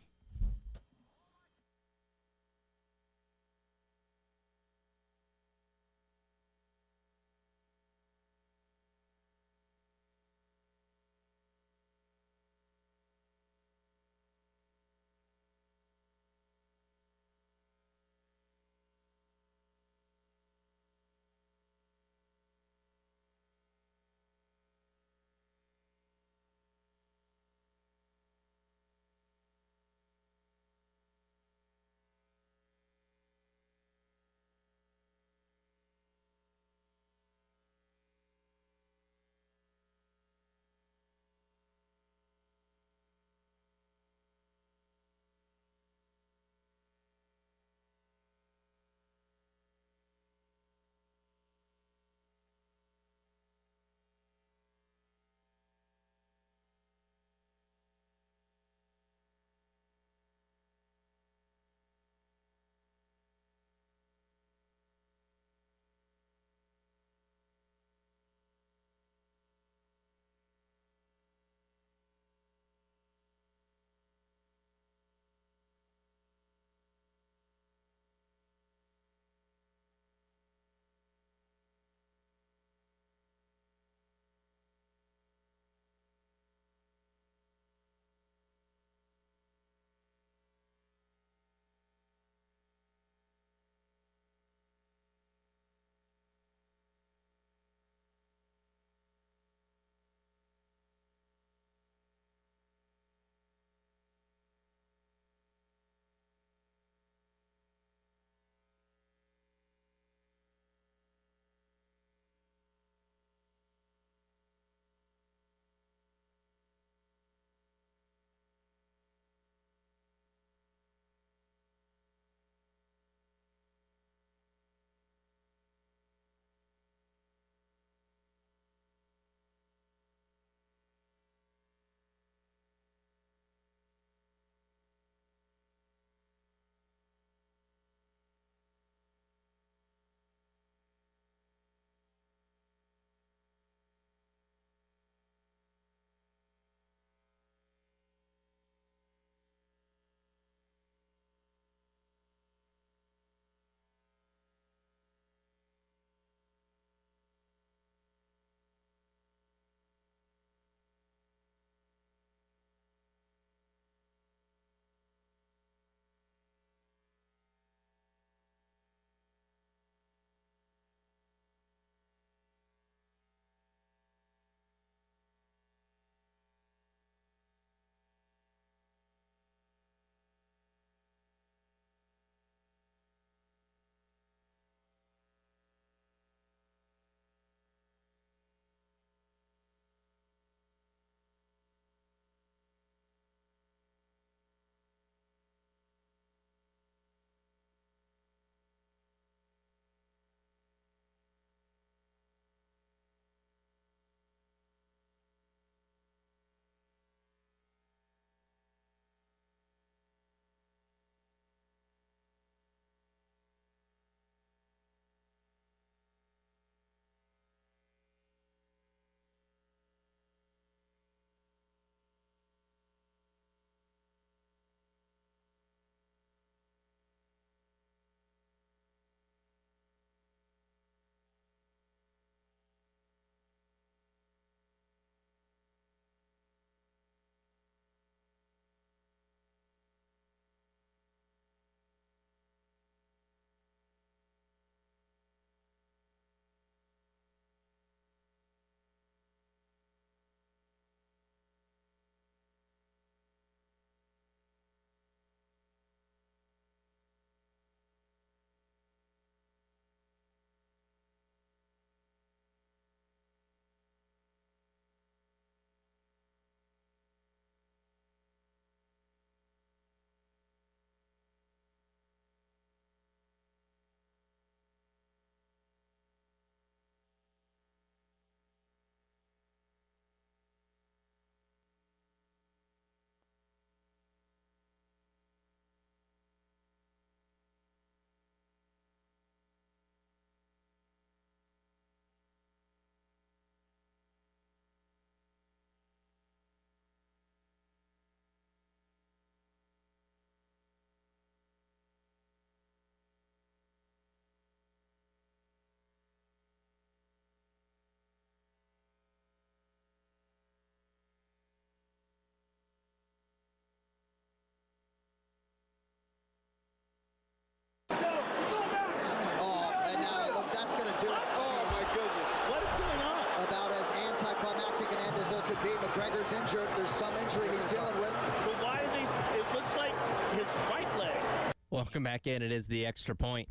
McGregor's injured. There's some injury he's dealing with. But why are they? It looks like his right leg. Welcome back in. It is the Extra Point.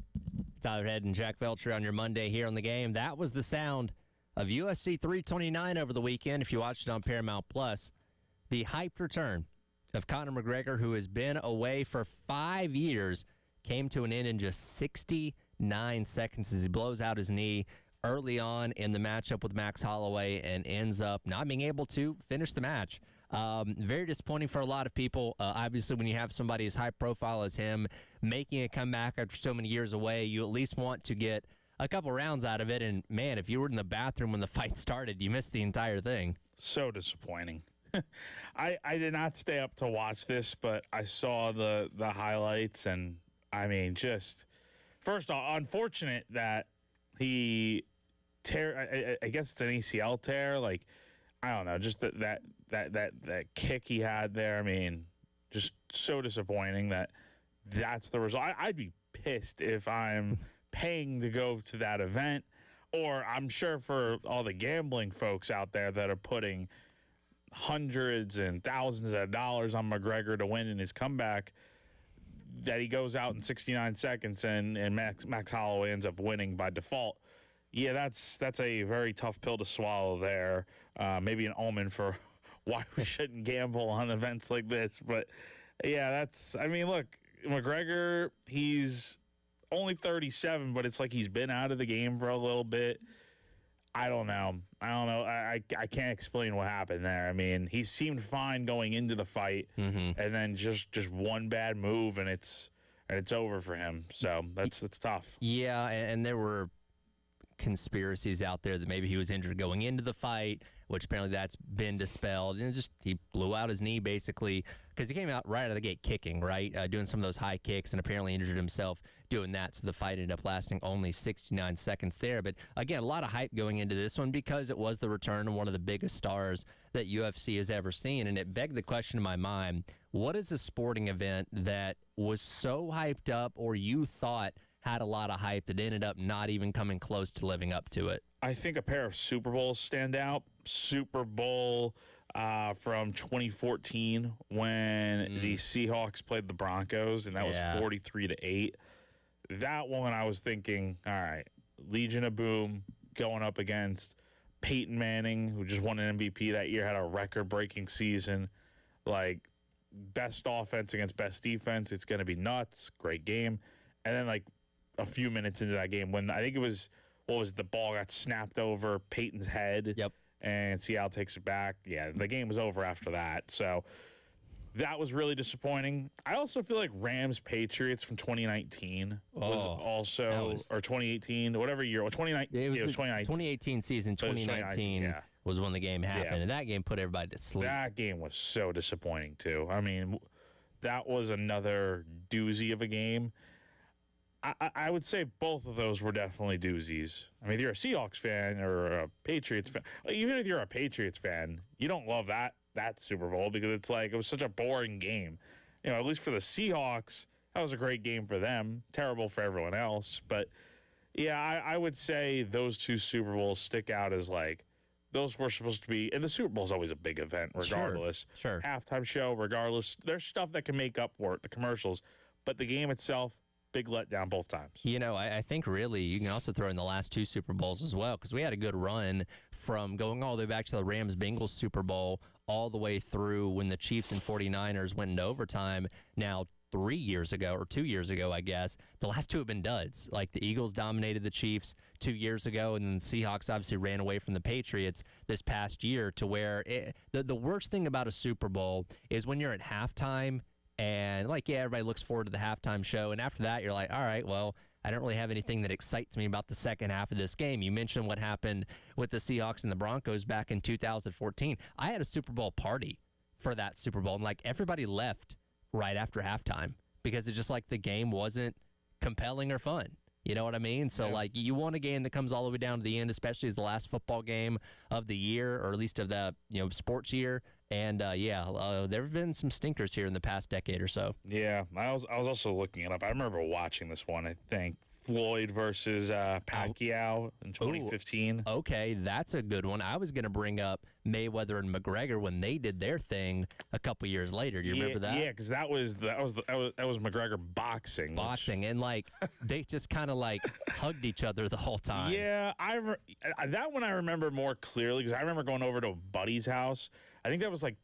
Tyler Head and Jack Veltri on your Monday here on the game. That was the sound of UFC 329 over the weekend. If you watched it on Paramount Plus, the hyped return of Conor McGregor, who has been away for 5 years, came to an end in just 69 seconds as he blows out his knee early on in the matchup with Max Holloway and ends up not being able to finish the match. Very disappointing for a lot of people. Obviously, when you have somebody as high profile as him making a comeback after so many years away, you at least want to get a couple rounds out of it. And, man, if you were in the bathroom when the fight started, you missed the entire thing. So disappointing. I did not stay up to watch this, but I saw the highlights, and, I mean, just, first off, unfortunate that he I guess it's an ACL tear. Like, I don't know, just that kick he had there. I mean, just so disappointing that's the result. I'd be pissed if I'm paying to go to that event, or I'm sure for all the gambling folks out there that are putting hundreds and thousands of dollars on McGregor to win in his comeback, that he goes out in 69 seconds and Max Holloway ends up winning by default. Yeah, that's a very tough pill to swallow there. Maybe an omen for why we shouldn't gamble on events like this. But, yeah, I mean, look, McGregor, he's only 37, but it's like he's been out of the game for a little bit. I don't know. I can't explain what happened there. I mean, he seemed fine going into the fight, and then just one bad move, and it's over for him. So that's tough. Yeah, and there were conspiracies out there that maybe he was injured going into the fight, which apparently that's been dispelled. And he blew out his knee basically because he came out right out of the gate kicking, right, doing some of those high kicks, and apparently injured himself doing that. So the fight ended up lasting only 69 seconds there. But again, a lot of hype going into this one because it was the return of one of the biggest stars that UFC has ever seen. And it begged the question in my mind, what is a sporting event that was so hyped up, or you thought had a lot of hype, that ended up not even coming close to living up to it? I think a pair of Super Bowls stand out. Super Bowl from 2014 when the Seahawks played the Broncos, and that was 43-8. That one, I was thinking, all right, Legion of Boom going up against Peyton Manning, who just won an MVP that year, had a record-breaking season. Like, best offense against best defense. It's going to be nuts. Great game. And then, like, a few minutes into that game, when I think it was, the ball got snapped over Peyton's head. Yep. And Seattle takes it back. Yeah, the game was over after that. So that was really disappointing. I also feel like Rams-Patriots from 2019 was also, or 2018, whatever year, 2019. It was 2019. 2018 season, 2019 was when the game happened, and that game put everybody to sleep. That game was so disappointing, too. I mean, that was another doozy of a game. I would say both of those were definitely doozies. I mean, if you're a Seahawks fan or a Patriots fan, even if you're a Patriots fan, you don't love that Super Bowl because it's like it was such a boring game. You know, at least for the Seahawks, that was a great game for them. Terrible for everyone else. But, yeah, I would say those two Super Bowls stick out as like those were supposed to be. And the Super Bowl is always a big event regardless. Sure. Halftime show regardless. There's stuff that can make up for it, the commercials. But the game itself, big letdown both times. You know, I think really you can also throw in the last two Super Bowls as well, because we had a good run from going all the way back to the Rams-Bengals Super Bowl all the way through when the Chiefs and 49ers went into overtime now 3 years ago, or 2 years ago, I guess. The last two have been duds. Like the Eagles dominated the Chiefs 2 years ago, and then the Seahawks obviously ran away from the Patriots this past year, to where the worst thing about a Super Bowl is when you're at halftime and, like, yeah, everybody looks forward to the halftime show. And after that, you're like, all right, well, I don't really have anything that excites me about the second half of this game. You mentioned what happened with the Seahawks and the Broncos back in 2014. I had a Super Bowl party for that Super Bowl, and, like, everybody left right after halftime because it's just like the game wasn't compelling or fun. You know what I mean? So, like, you want a game that comes all the way down to the end, especially as the last football game of the year, or at least of the, sports year. And, there have been some stinkers here in the past decade or so. Yeah, I was also looking it up. I remember watching this one, I think, Floyd versus Pacquiao in 2015. Okay, that's a good one. I was going to bring up Mayweather and McGregor when they did their thing a couple years later. Do you remember that? Yeah, because that was McGregor boxing. Boxing, and like they just kind of like hugged each other the whole time. Yeah, that one I remember more clearly because I remember going over to a buddy's house. I think that was like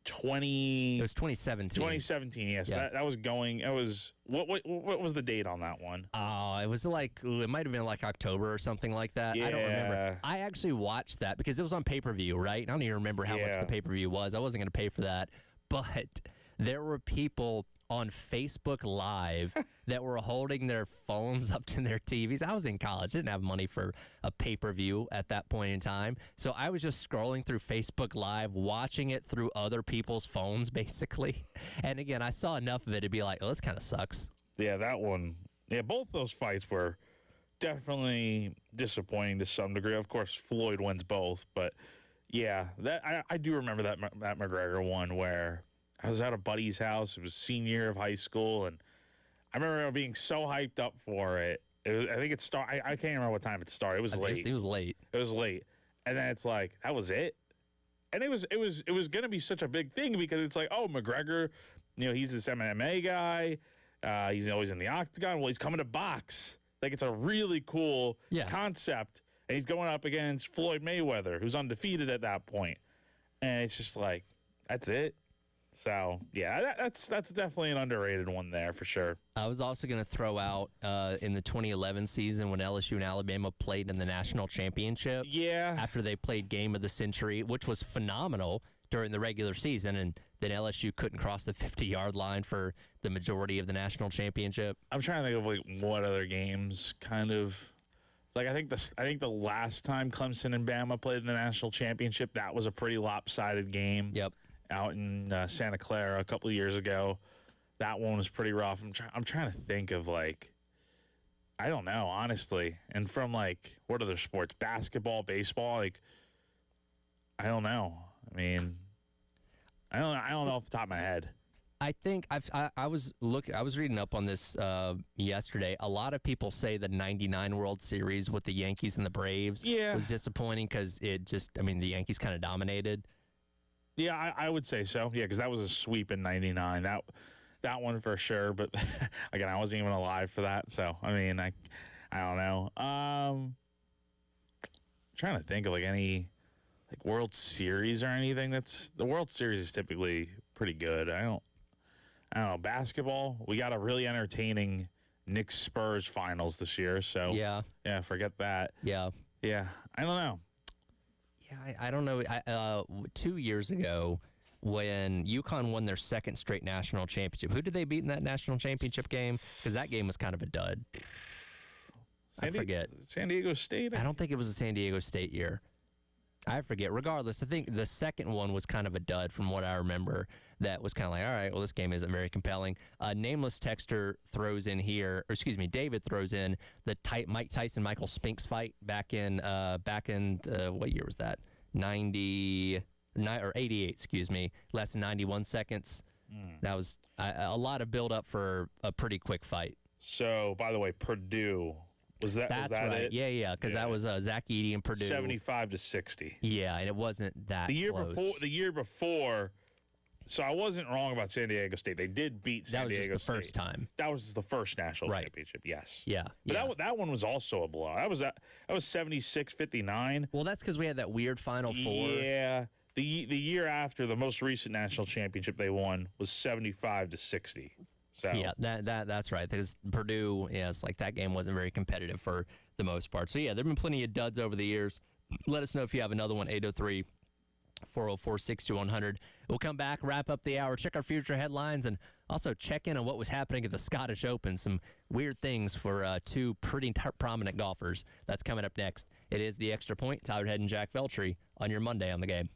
It was 2017. 2017, yes. Yeah. That was going. It was what was the date on that one? Oh, it was like it might have been like October or something like that. I don't remember. Yeah. I actually watched that because it was on pay-per-view, right? I don't even remember how much Yeah. the pay-per-view was. I wasn't going to pay for that, but there were people on Facebook Live that were holding their phones up to their TVs. I was in college. Didn't have money for a pay-per-view at that point in time. So I was just scrolling through Facebook Live, watching it through other people's phones, basically. And again, I saw enough of it to be like, oh, this kind of sucks. Yeah, that one. Yeah, both those fights were definitely disappointing to some degree. Of course, Floyd wins both, but yeah, that I do remember that McGregor one where I was at a buddy's house. It was senior year of high school, and I remember being so hyped up for it. I think it started. I can't remember what time it started. It was late. It was late. It was late, and then it's like that was it. And it was going to be such a big thing because it's like, oh, McGregor, he's this MMA guy. He's always in the octagon. Well, he's coming to box. Like it's a really cool concept, and he's going up against Floyd Mayweather, who's undefeated at that point. And it's just like that's it. So, yeah, that's definitely an underrated one there for sure. I was also going to throw out in the 2011 season when LSU and Alabama played in the national championship. Yeah. After they played Game of the Century, which was phenomenal during the regular season, and then LSU couldn't cross the 50-yard line for the majority of the national championship. I'm trying to think of like what other games kind of like I think the last time Clemson and Bama played in the national championship, that was a pretty lopsided game. Yep. Out in Santa Clara a couple of years ago. That one was pretty rough. I'm trying to think of like, I don't know, honestly. And from like, what other sports? Basketball, baseball? Like, I don't know. I mean, I don't know off the top of my head. I think I was reading up on this yesterday. A lot of people say the '99 World Series with the Yankees and the Braves was disappointing because the Yankees kind of dominated. Yeah, I would say so. Yeah, because that was a sweep in '99. That one for sure. But again, I wasn't even alive for that. So I mean, I don't know. Trying to think of like any like World Series or anything. The World Series is typically pretty good. I don't know. Basketball, we got a really entertaining Knicks Spurs finals this year. So yeah, forget that. Yeah. I don't know. Yeah, I don't know. 2 years ago, when UConn won their second straight national championship, who did they beat in that national championship game? Because that game was kind of a dud. I forget. San Diego State? I don't think it was a San Diego State year. I forget. Regardless, I think the second one was kind of a dud from what I remember. That was kind of like, all right, well, this game isn't very compelling. Nameless Texter throws in here, or excuse me, David throws in the Mike Tyson Michael Spinks fight back in what year was that? 89 or 88, excuse me, less than 91 seconds. That was a lot of build up for a pretty quick fight. So, by the way, Purdue. Was that right. it? Yeah, because that was Zach Edey and Purdue. 75-60. Yeah, and it wasn't that the year close. before. So I wasn't wrong about San Diego State. They did beat San Diego State. That was just the first time. That was the first national championship. Yes. Yeah. But that one was also a blowout. That was 76-59. Well, that's because we had that weird Final Four. Yeah. The year after the most recent national championship they won was 75-60. So yeah, that's right. Because Purdue, it's like that game wasn't very competitive for the most part. So yeah, there've been plenty of duds over the years. Let us know if you have another one. 803-404-6100. We'll come back, wrap up the hour, check our future headlines, and also check in on what was happening at the Scottish Open. Some weird things for two pretty prominent golfers. That's coming up next. It is The Extra Point. Tyler Head and Jack Veltri on your Monday on the Game.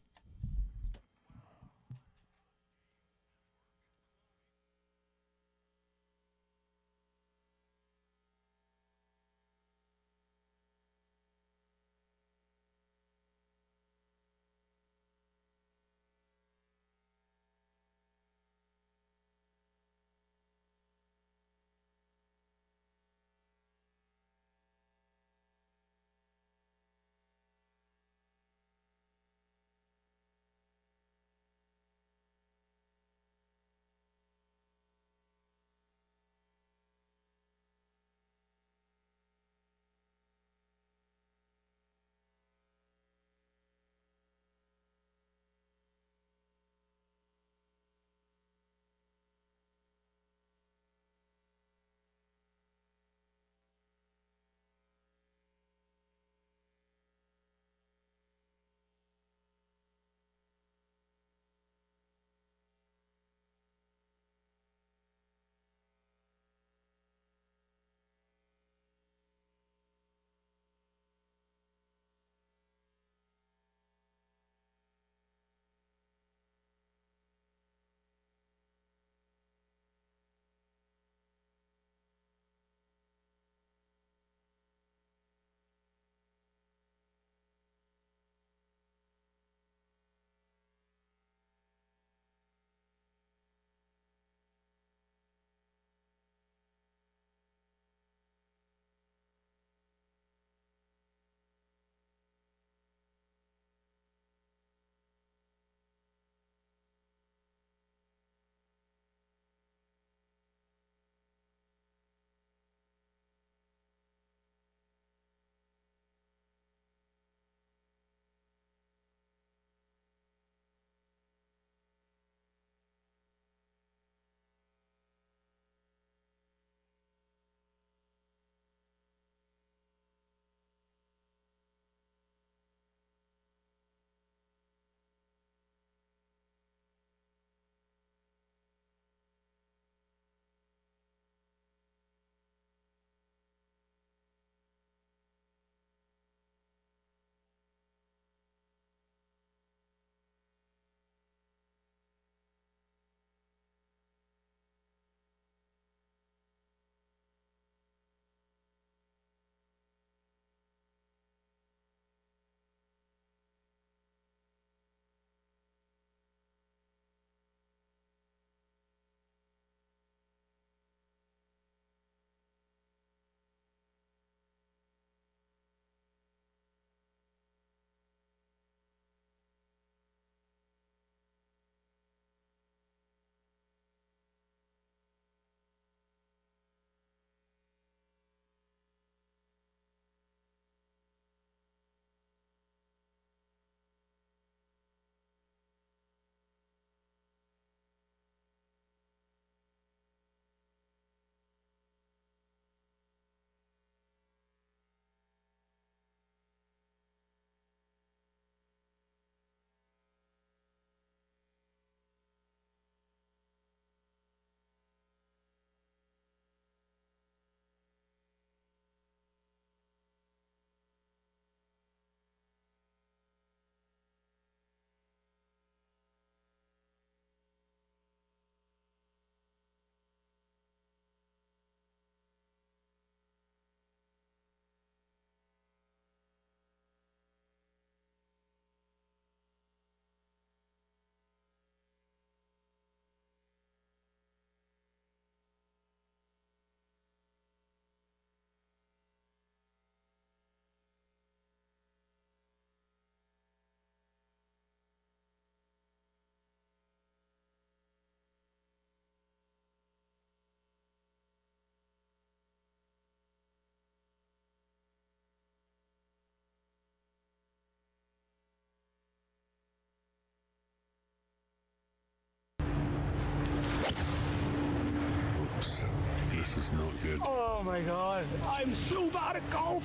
good. Oh my God, I'm so bad at golf.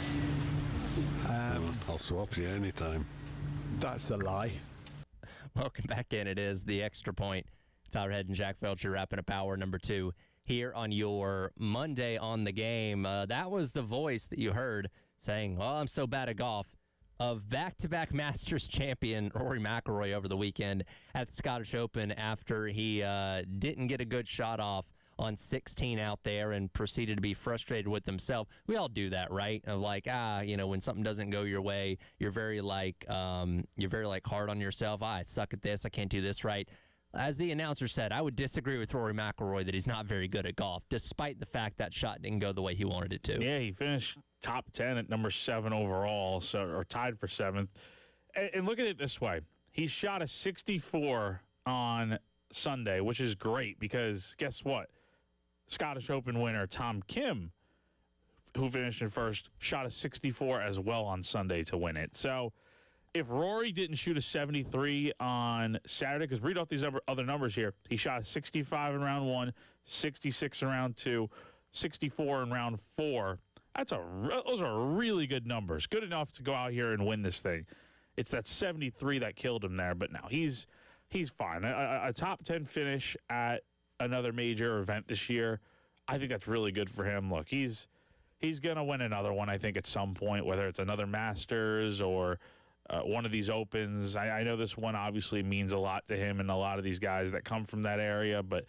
I'll swap you anytime. That's a lie. Welcome back in. It is the Extra Point. Tyler Head and Jack Felcher wrapping up hour number 2 here on your Monday on the Game. That was the voice that you heard saying, "Oh, I'm so bad at golf," of back-to-back Masters champion Rory McIlroy over the weekend at the Scottish Open after he didn't get a good shot off on 16 out there and proceeded to be frustrated with himself. We all do that, right? Of like, when something doesn't go your way, you're very hard on yourself. I suck at this. I can't do this right. As the announcer said, I would disagree with Rory McIlroy that he's not very good at golf, despite the fact that shot didn't go the way he wanted it to. Yeah, he finished top 10 at number 7 overall, or tied for 7th. And look at it this way. He shot a 64 on Sunday, which is great because guess what? Scottish Open winner Tom Kim, who finished in first, shot a 64 as well on Sunday to win it. So if Rory didn't shoot a 73 on Saturday, because read off these other numbers here, he shot a 65 in round 1, 66 in round 2, 64 in round 4. Those are really good numbers. Good enough to go out here and win this thing. It's that 73 that killed him there, but now he's fine. A top 10 finish at another major event this year, I think that's really good for him. Look, he's going to win another one, I think, at some point, whether it's another Masters or one of these Opens. I know this one obviously means a lot to him and a lot of these guys that come from that area, but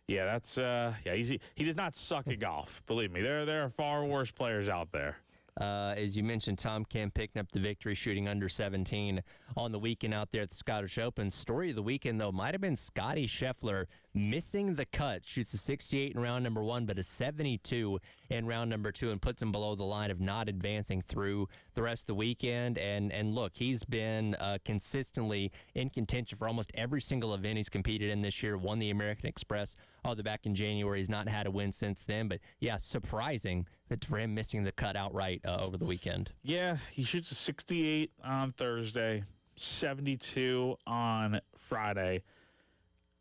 yeah, that's he does not suck at golf. Believe me, there are far worse players out there. As you mentioned, Tom Kim picking up the victory, shooting under 17 on the weekend out there at the Scottish Open. Story of the weekend, though, might have been Scotty Scheffler missing the cut. Shoots a 68 in round number 1, but a 72 in round number 2, and puts him below the line of not advancing through the rest of the weekend. And look, he's been consistently in contention for almost every single event he's competed in this year. Won the American Express all the back in January. He's not had a win since then. But, yeah, surprising that for him missing the cut outright over the weekend. Yeah, he shoots a 68 on Thursday, 72 on Friday.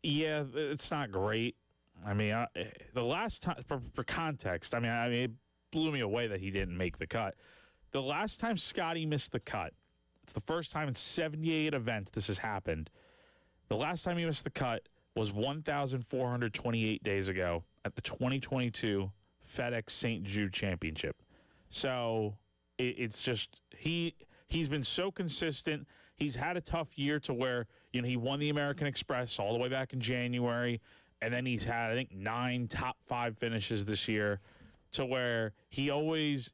Yeah, it's not great. I mean, the last time, for context, I mean, it blew me away that he didn't make the cut. The last time Scotty missed the cut, it's the first time in 78 events this has happened. The last time he missed the cut was 1,428 days ago at the 2022 FedEx St. Jude Championship. So it's just he's been so consistent. He's had a tough year to where, he won the American Express all the way back in January, and then he's had, I think, 9 top 5 finishes this year to where he's always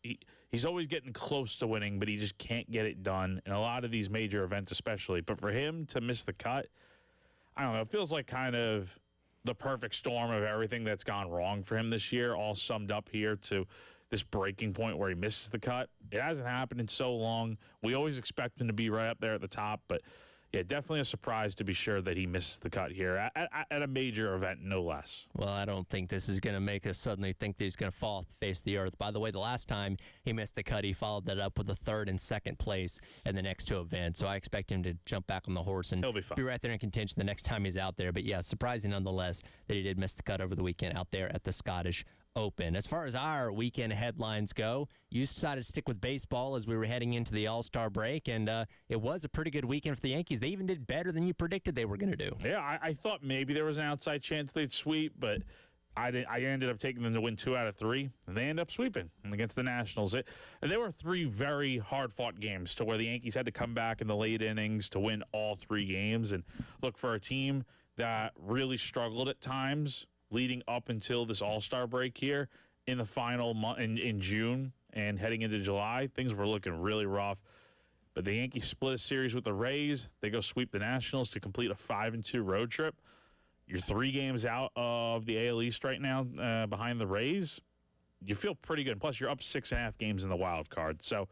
getting close to winning, but he just can't get it done in a lot of these major events especially. But for him to miss the cut, I don't know, it feels like kind of the perfect storm of everything that's gone wrong for him this year, all summed up here to this breaking point where he misses the cut. It hasn't happened in so long. We always expect him to be right up there at the top, but yeah, definitely a surprise to be sure that he misses the cut here at a major event, no less. Well, I don't think this is going to make us suddenly think that he's going to fall off the face of the earth. By the way, the last time he missed the cut, he followed that up with a 3rd and 2nd place in the next 2 events. So I expect him to jump back on the horse and he'll be fine. Be right there in contention the next time he's out there. But yeah, surprising nonetheless that he did miss the cut over the weekend out there at the Scottish Open. As far as our weekend headlines go, you decided to stick with baseball as we were heading into the All-Star break, and it was a pretty good weekend for the Yankees. They even did better than you predicted they were going to do. Yeah, I thought maybe there was an outside chance they'd sweep, but I ended up taking them to win 2 out of 3, and they ended up sweeping against the Nationals. There were 3 very hard-fought games to where the Yankees had to come back in the late innings to win all 3 games. And look, for a team that really struggled at times leading up until this All-Star break here in the final month in June and heading into July, things were looking really rough. But the Yankees split a series with the Rays. They go sweep the Nationals to complete a 5-2 road trip. You're 3 games out of the AL East right now behind the Rays. You feel pretty good. Plus, you're up 6.5 games in the wild card. So,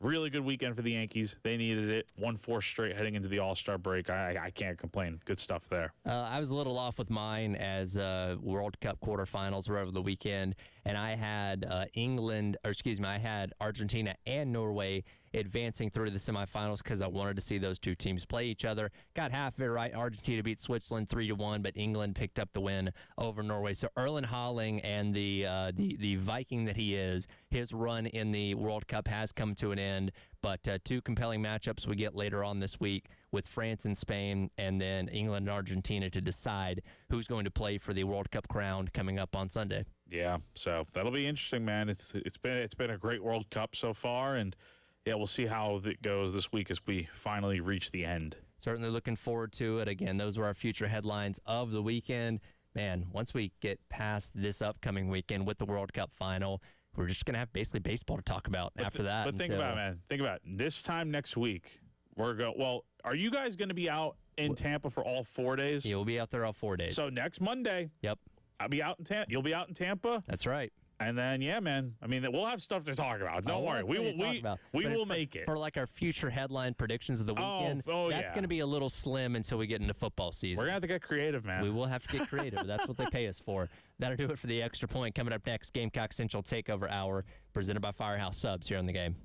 really good weekend for the Yankees. They needed it. 1-4 straight heading into the All-Star break. I can't complain. Good stuff there. I was a little off with mine as World Cup quarterfinals were over the weekend. and I had I had Argentina and Norway advancing through the semifinals because I wanted to see those two teams play each other. Got half of it right. Argentina beat Switzerland 3-1, but England picked up the win over Norway. So Erling Haaland and the Viking that he is, his run in the World Cup has come to an end. But two compelling matchups we get later on this week with France and Spain, and then England and Argentina to decide who's going to play for the World Cup crown coming up on Sunday. Yeah, so that'll be interesting, man. It's been a great World Cup so far, and yeah, we'll see how it goes this week as we finally reach the end. Certainly looking forward to it. Again, those were our future headlines of the weekend. Man, once we get past this upcoming weekend with the World Cup final, we're just going to have basically baseball to talk about after that. But think about it, man. Think about it. This time next week, well, are you guys going to be out in Tampa for all 4 days? Yeah, we'll be out there all 4 days. So next Monday, yep, I'll be out in Tampa. You'll be out in Tampa. That's right. And then, yeah, man. I mean, we'll have stuff to talk about. Don't worry. We will make it. For like our future headline predictions of the weekend, that's going to be a little slim until we get into football season. We're going to have to get creative, man. We will have to get creative. That's what they pay us for. That'll do it for the Extra Point. Coming up next, Gamecock Central Takeover Hour, presented by Firehouse Subs here on the game.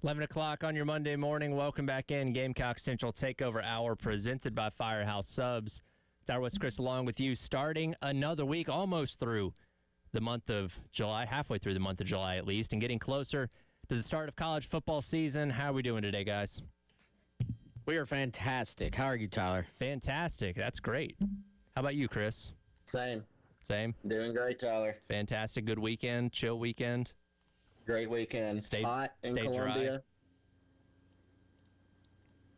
11 o'clock on your Monday morning. Welcome back in. Gamecock Central Takeover Hour presented by Firehouse Subs. Tyler West, Chris, along with you, starting another week, almost through the month of July, halfway through the month of July at least, and getting closer to the start of college football season. How are we doing today, guys? We are fantastic. How are you, Tyler? Fantastic. That's great. How about you, Chris? Same. Doing great, Tyler. Fantastic. Good weekend. Chill weekend. Great weekend. Hot in Columbia. Dry.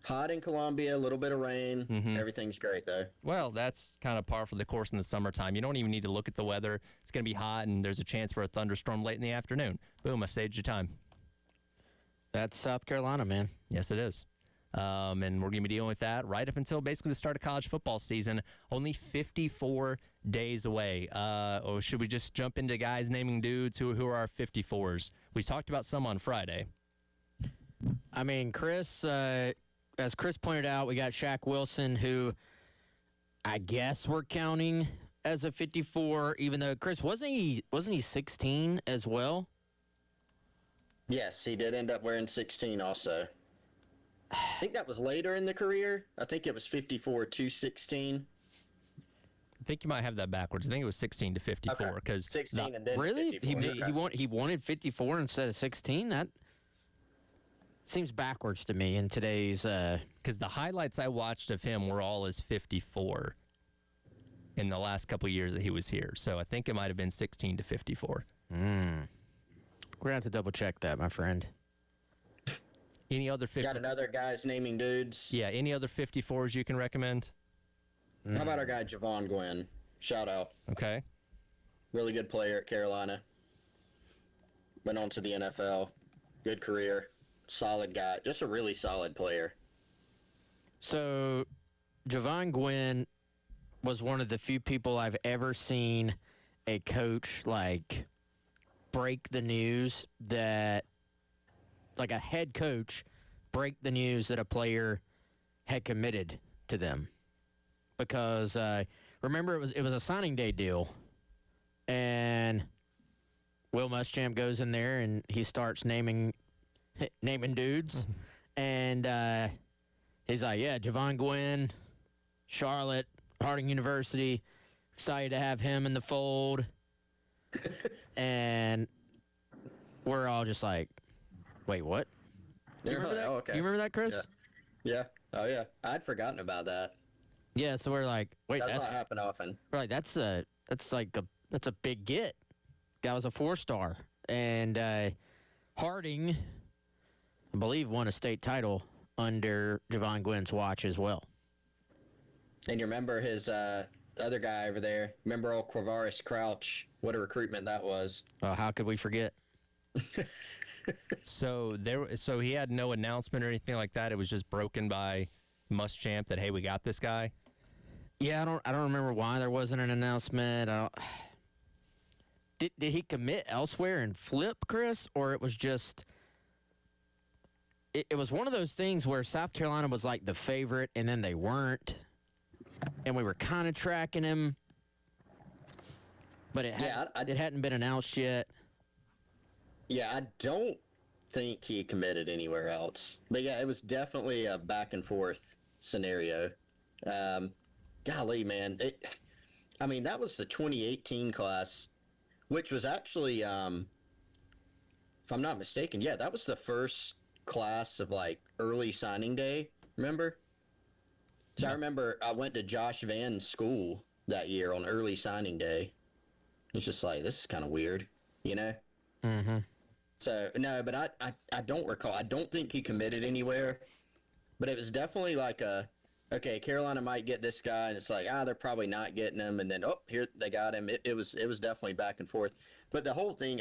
Hot in Columbia, a little bit of rain. Everything's great, though. Well, that's kind of par for the course in the summertime. You don't even need to look at the weather. It's going to be hot, and there's a chance for a thunderstorm late in the afternoon. Boom, I've saved you time. That's South Carolina, man. Yes, it is. And we're going to be dealing with that right up until basically the start of college football season. Only 54 days away. Or should we just jump into guys naming dudes? Who are our 54s? We talked about some on Friday. I mean, Chris, as Chris pointed out, we got Shaq Wilson, who I guess we're counting as a 54, even though, Chris, wasn't he 16 as well? Yes, he did end up wearing 16 also. I think that was later in the career. I think it was 54 to 16. I think you might have that backwards. I think it was 16 to 54 because 16 and then really 54. He wanted 54 instead of 16. That seems backwards to me in today's. Because the highlights I watched of him were all as 54 in the last couple of years that he was here. So I think it might have been 16 to 54. We're gonna have to double check that, my friend. Any other 50? Got another guys naming dudes. Yeah, any other 54s you can recommend? How about our guy Javon Gwynn? Shout out. Okay. Really good player at Carolina. Went on to the NFL. Good career. Solid guy. Just a really solid player. So, Javon Gwynn was one of the few people I've ever seen a coach, like, break the news that, like a head coach, break the news that a player had committed to them. Because, remember, it was a signing day deal, and Will Muschamp goes in there, and he starts naming dudes, and he's like, yeah, Javon Gwynn, Charlotte, Harding University, excited to have him in the fold. And we're all just like, wait, what? You remember that? Oh, okay. You remember that, Chris? Yeah. Oh, yeah. I'd forgotten about that. Yeah, so we're like, wait, that's not happen often. We're like, that's a big get. Guy was a 4-star. And Harding, I believe, won a state title under Javon Gwynn's watch as well. And you remember his other guy over there? Remember old Quavaris Crouch? What a recruitment that was. Oh, how could we forget? So he had no announcement or anything like that. It was just broken by Muschamp that, hey, we got this guy. Yeah, I don't remember why there wasn't an announcement. Did he commit elsewhere and flip, Chris, or it was just it was one of those things where South Carolina was like the favorite and then they weren't, and we were kind of tracking him, but it hadn't been announced yet. Yeah, I don't think he committed anywhere else. But yeah, it was definitely a back and forth scenario. Golly, man. That was the 2018 class, which was actually, if I'm not mistaken, yeah, that was the first class of like early signing day. Remember? So I remember I went to Josh Van's school that year on early signing day. It's just like, this is kind of weird, you know? Mm-hmm. So, no, but I don't recall. I don't think he committed anywhere. But it was definitely like okay, Carolina might get this guy, and it's like, they're probably not getting him. And then, here, they got him. It was definitely back and forth. But the whole thing,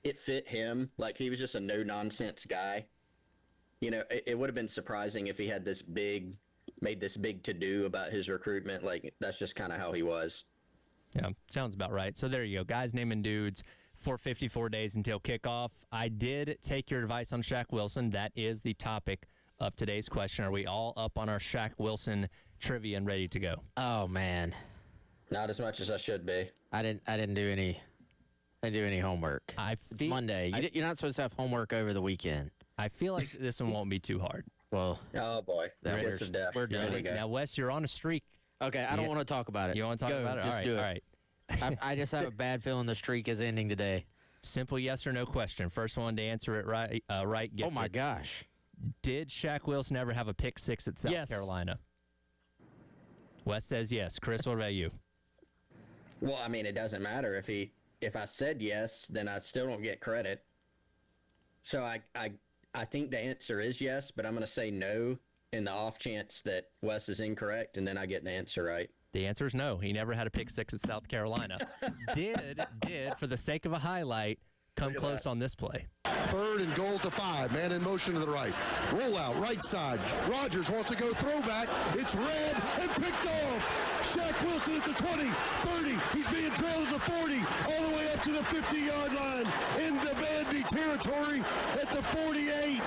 it fit him. Like, he was just a no-nonsense guy. You know, it would have been surprising if he had made this big to-do about his recruitment. Like, that's just kind of how he was. Yeah, sounds about right. So there you go. Guys naming dudes for 54 days until kickoff. I did take your advice on Shaq Wilson. That is the topic of today's question. Are we all up on our Shaq Wilson trivia and ready to go? Oh, man. Not as much as I should be. I didn't do any do any homework. It's Monday. You're not supposed to have homework over the weekend. I feel like this one won't be too hard. Well, oh boy, we're done. Ready? Now, Wes, you're on a streak. Okay, I don't want to talk about it. You want to talk about it? Just do it. All right. I just have a bad feeling the streak is ending today. Simple yes or no question. First one to answer it right gets Oh my it. gosh! Did Shaq Wilson ever have a pick six at South Carolina? Wes says yes. Chris, what about you? Well, I mean, it doesn't matter if I said yes, then I still don't get credit. So I think the answer is yes, but I'm going to say no in the off chance that Wes is incorrect, and then I get the answer right. The answer is no. He never had a pick six at South Carolina. did, for the sake of a highlight, come close on this play. 3rd and goal to 5. Man in motion to the right. Roll out, right side. Rogers wants to go throwback. It's red and picked off. Shaq Wilson at the 20, 30. He's being trailed at the 40, all the way up to the 50-yard line into Vandy territory at the 48.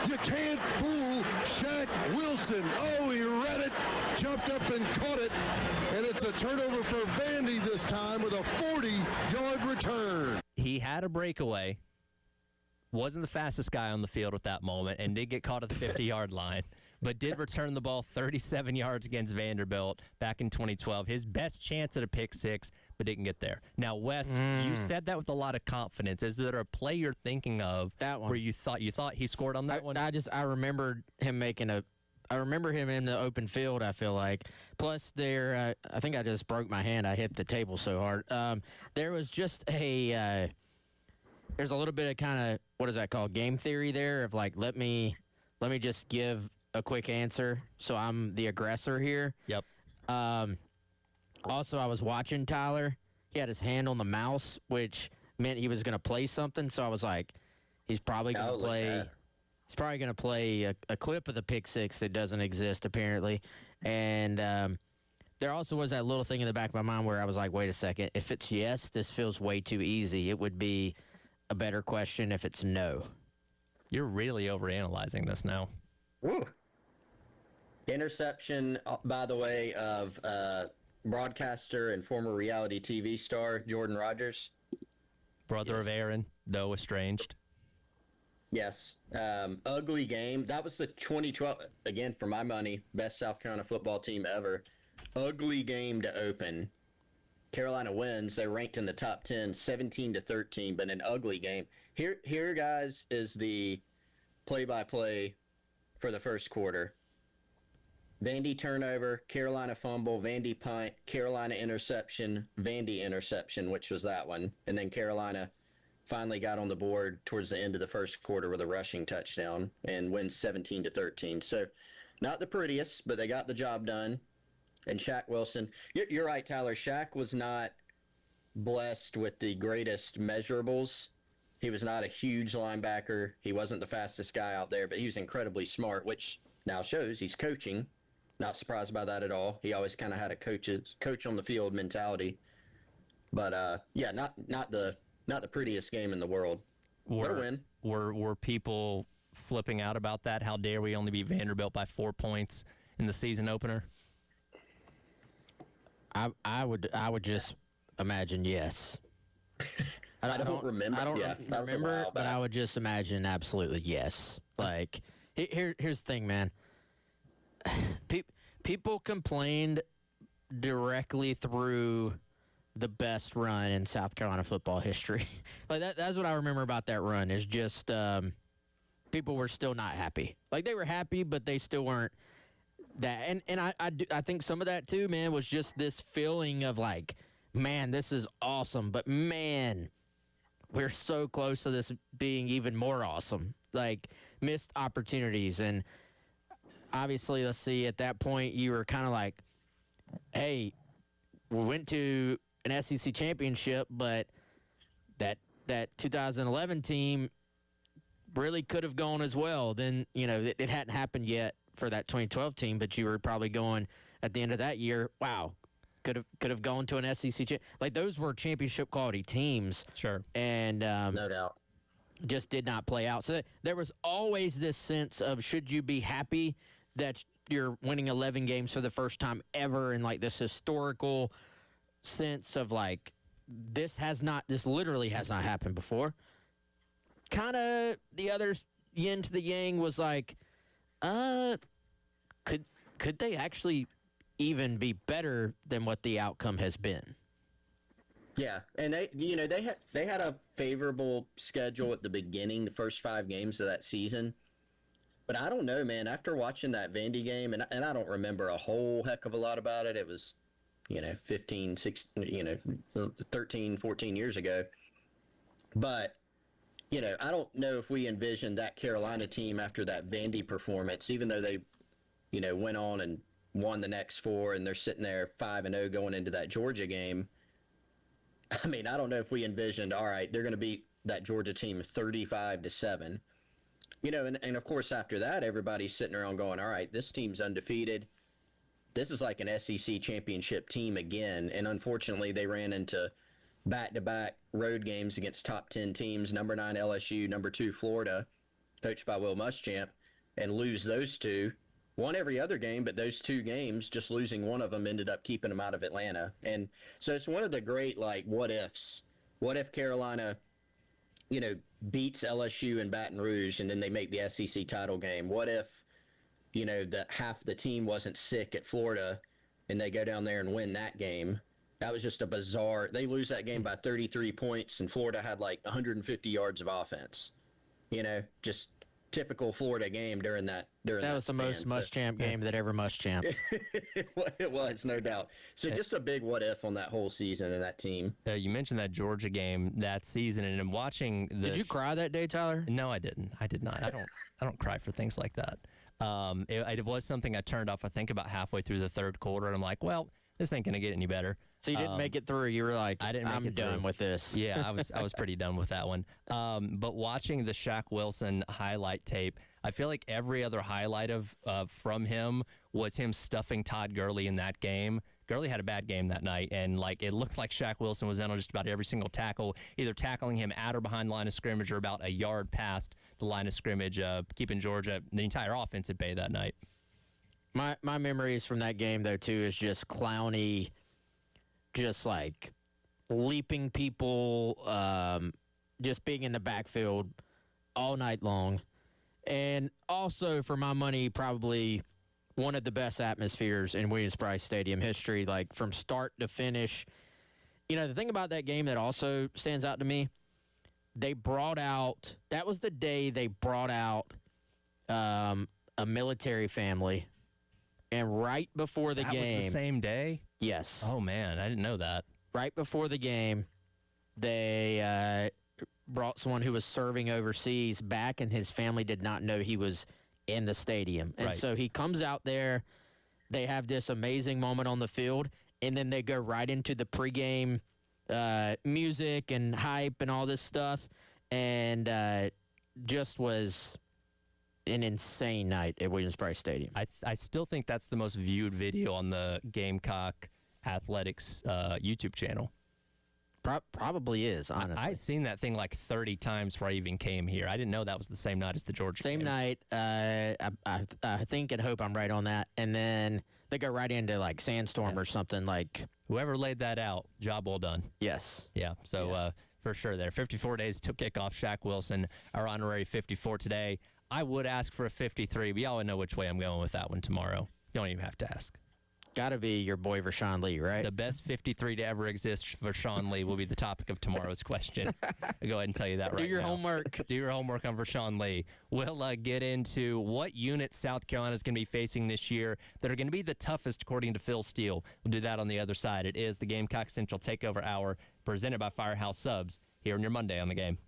You can't fool Shaq Wilson. Oh, he read it, jumped up and caught it, and it's a turnover for Vandy this time with a 40-yard return. He had a breakaway, wasn't the fastest guy on the field at that moment, and did get caught at the 50-yard line, but did return the ball 37 yards against Vanderbilt back in 2012. His best chance at a pick six, but didn't get there. Now, Wes, you said that with a lot of confidence. Is there a play you're thinking of that one where you thought he scored on that one? I remembered him I remember him in the open field, I feel like. Plus, I think I just broke my hand. I hit the table so hard. There was just there's a little bit of kind of, what is that called, game theory there of like, let me just give a quick answer so I'm the aggressor here. Yep. Also, I was watching Tyler. He had his hand on the mouse, which meant he was going to play something. So I was like, he's probably going to play. He's probably going to play a clip of the pick six that doesn't exist apparently. And there also was that little thing in the back of my mind where I was like, wait a second. If it's yes, this feels way too easy. It would be a better question if it's no. You're really overanalyzing this now. Woo. Interception, by the way, of broadcaster and former reality TV star Jordan Rogers. Brother of Aaron, though estranged. Yes. Ugly game. That was the 2012, again, for my money, best South Carolina football team ever. Ugly game to open. Carolina wins. They're ranked in the top 10, 17-13, but an ugly game. Here, guys, is the play-by-play for the first quarter. Vandy turnover, Carolina fumble, Vandy punt, Carolina interception, Vandy interception, which was that one. And then Carolina finally got on the board towards the end of the first quarter with a rushing touchdown and wins 17-13. So not the prettiest, but they got the job done. And Shaq Wilson, you're right, Tyler. Shaq was not blessed with the greatest measurables. He was not a huge linebacker. He wasn't the fastest guy out there, but he was incredibly smart, which now shows he's coaching. Not surprised by that at all. He always kind of had a coach on the field mentality. But yeah, not the prettiest game in the world. What a win. Were people flipping out about that? How dare we only beat Vanderbilt by 4 points in the season opener? I would just imagine yes. I don't remember. I don't remember, but I would just imagine absolutely yes. Like, here's the thing, man. People complained directly through the best run in South Carolina football history. Like that's what I remember about that run is just people were still not happy. Like they were happy, but they still weren't that. And I think some of that too, man, was just this feeling of like, man, this is awesome, but man, we're so close to this being even more awesome. Like missed opportunities. And obviously, let's see, at that point, you were kind of like, hey, we went to an SEC championship, but that 2011 team really could have gone as well. Then, you know, it hadn't happened yet for that 2012 team, but you were probably going at the end of that year, wow, could have gone to an SEC like those were championship quality teams. Sure. And no doubt. Just did not play out. So there was always this sense of should you be happy that you're winning 11 games for the first time ever in like this historical sense of like this literally has not happened before. Kind of the other yin to the yang was like, could they actually even be better than what the outcome has been? Yeah, and they had a favorable schedule at the beginning, the first 5 games of that season. But I don't know, man. After watching that Vandy game, and I don't remember a whole heck of a lot about it. It was, 15, 16, 13, 14 years ago. But, I don't know if we envisioned that Carolina team after that Vandy performance, even though they, went on and won the next 4, and they're sitting there 5-0 going into that Georgia game. I mean, I don't know if we envisioned, all right, they're going to beat that Georgia team 35-7. And of course, after that, everybody's sitting around going, all right, this team's undefeated. This is like an SEC championship team again. And unfortunately, they ran into back-to-back road games against top 10 teams, number 9 LSU, number 2 Florida, coached by Will Muschamp, and lose those 2. Won every other game, but those 2 games, just losing one of them ended up keeping them out of Atlanta. And so it's one of the great, what ifs. What if Carolina, beats LSU in Baton Rouge and then they make the SEC title game? What if, that half the team wasn't sick at Florida and they go down there and win that game? That was just a bizarre. They lose that game by 33 points and Florida had 150 yards of offense. Just typical Florida game during that. That was the most Muschamp game that ever Muschamp. It was, no doubt. So just a big what if on that whole season and that team. You mentioned that Georgia game that season, and in watching the. Did you cry that day, Tyler? No, I didn't. I did not. I don't cry for things like that. It was something I turned off. I think about halfway through the third quarter, and I'm like, well, this ain't gonna get any better. So you didn't make it through. You were like, I'm done with this. Yeah, I was pretty done with that one. But watching the Shaq Wilson highlight tape, I feel like every other highlight from him was him stuffing Todd Gurley in that game. Gurley had a bad game that night, and it looked like Shaq Wilson was in on just about every single tackle, either tackling him at or behind the line of scrimmage or about a yard past the line of scrimmage, keeping Georgia, the entire offense at bay that night. My memories from that game, though, too, is just Clowney, just leaping people, just being in the backfield all night long. And also, for my money, probably one of the best atmospheres in Williams-Brice Stadium history, from start to finish. The thing about that game that also stands out to me, that was the day they brought out a military family. And right before the game. Was the same day? Yes. Oh, man, I didn't know that. Right before the game, they brought someone who was serving overseas back, and his family did not know he was in the stadium. And so he comes out there. They have this amazing moment on the field, and then they go right into the pregame music and hype and all this stuff. And just was an insane night at Williams-Brice Stadium. I still think that's the most viewed video on the Gamecock Athletics YouTube channel. Probably is, honestly. I had seen that thing 30 times before I even came here. I didn't know that was the same night as the Georgia game. Same night. I think and hope I'm right on that. And then they go right into Sandstorm or something Whoever laid that out, job well done. Yes. Yeah. So for sure there. 54 days to kick off. Shaq Wilson, our honorary 54 today. I would ask for a 53, but y'all know which way I'm going with that one tomorrow. You don't even have to ask. Got to be your boy Rashawn Lee, right? The best 53 to ever exist for Rashawn Lee will be the topic of tomorrow's question. I'll go ahead and tell you that right now. Do your homework. Do your homework on Rashawn Lee. We'll get into what units South Carolina is going to be facing this year that are going to be the toughest, according to Phil Steele. We'll do that on the other side. It is the Gamecock Central Takeover Hour presented by Firehouse Subs here on your Monday on the Game.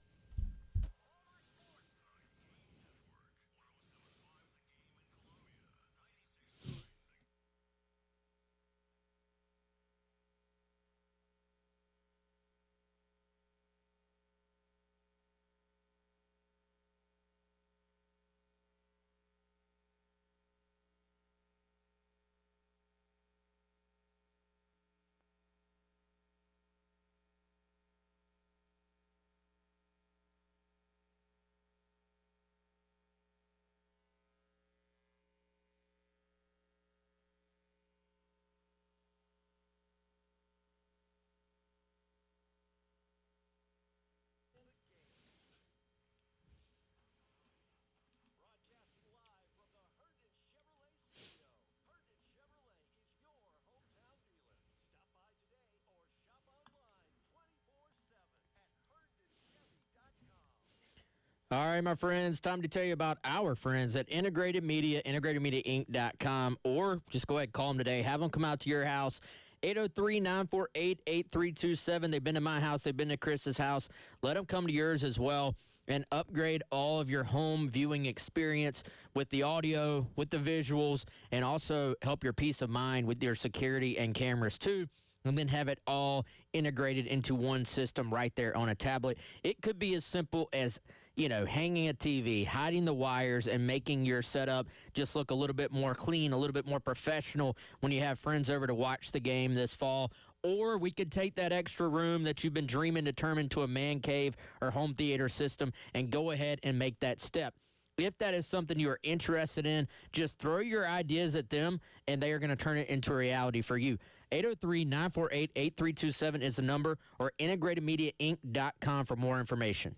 All right, my friends, time to tell you about our friends at Integrated Media, integratedmediainc.com, or just go ahead and call them today. Have them come out to your house, 803-948-8327. They've been to my house. They've been to Chris's house. Let them come to yours as well and upgrade all of your home viewing experience with the audio, with the visuals, and also help your peace of mind with your security and cameras, too. And then have it all integrated into one system right there on a tablet. It could be as simple as, hanging a TV, hiding the wires, and making your setup just look a little bit more clean, a little bit more professional when you have friends over to watch the game this fall. Or we could take that extra room that you've been dreaming to turn into a man cave or home theater system and go ahead and make that step. If that is something you are interested in, just throw your ideas at them, and they are going to turn it into a reality for you. 803-948-8327 is the number, or integratedmediainc.com for more information.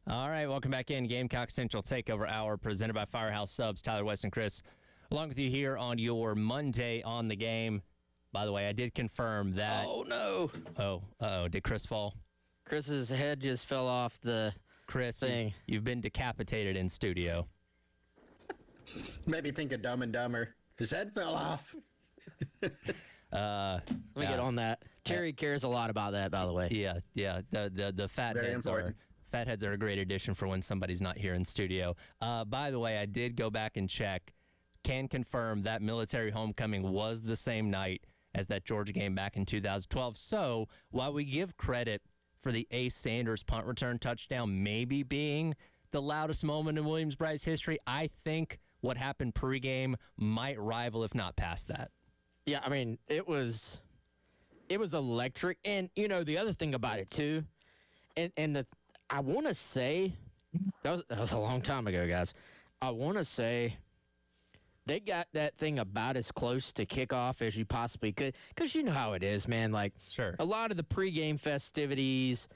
All right, welcome back in. Gamecock Central Takeover Hour presented by Firehouse Subs. Tyler, West, and Chris, along with you here on your Monday on the game. By the way, I did confirm that. Oh, no. Oh, did Chris fall? Chris's head just fell off the thing. You've been decapitated in studio. Maybe think of Dumb and Dumber. His head fell off. Let me get on that. Terry cares a lot about that, by the way. Yeah. The fat Very heads important. Fatheads are a great addition for when somebody's not here in studio. By the way, I did go back and check. can confirm that military homecoming was the same night as that Georgia game back in 2012. So while we give credit for the Ace Sanders punt return touchdown maybe being the loudest moment in Williams-Brice history, I think what happened pregame might rival, if not past that. Yeah, I mean, it was electric. And, you know, the other thing about it, too, I want to say, that was a long time ago, guys. I want to say they got that thing about as close to kickoff as you possibly could, because you know how it is, man. Like, sure, a lot of the pregame festivities,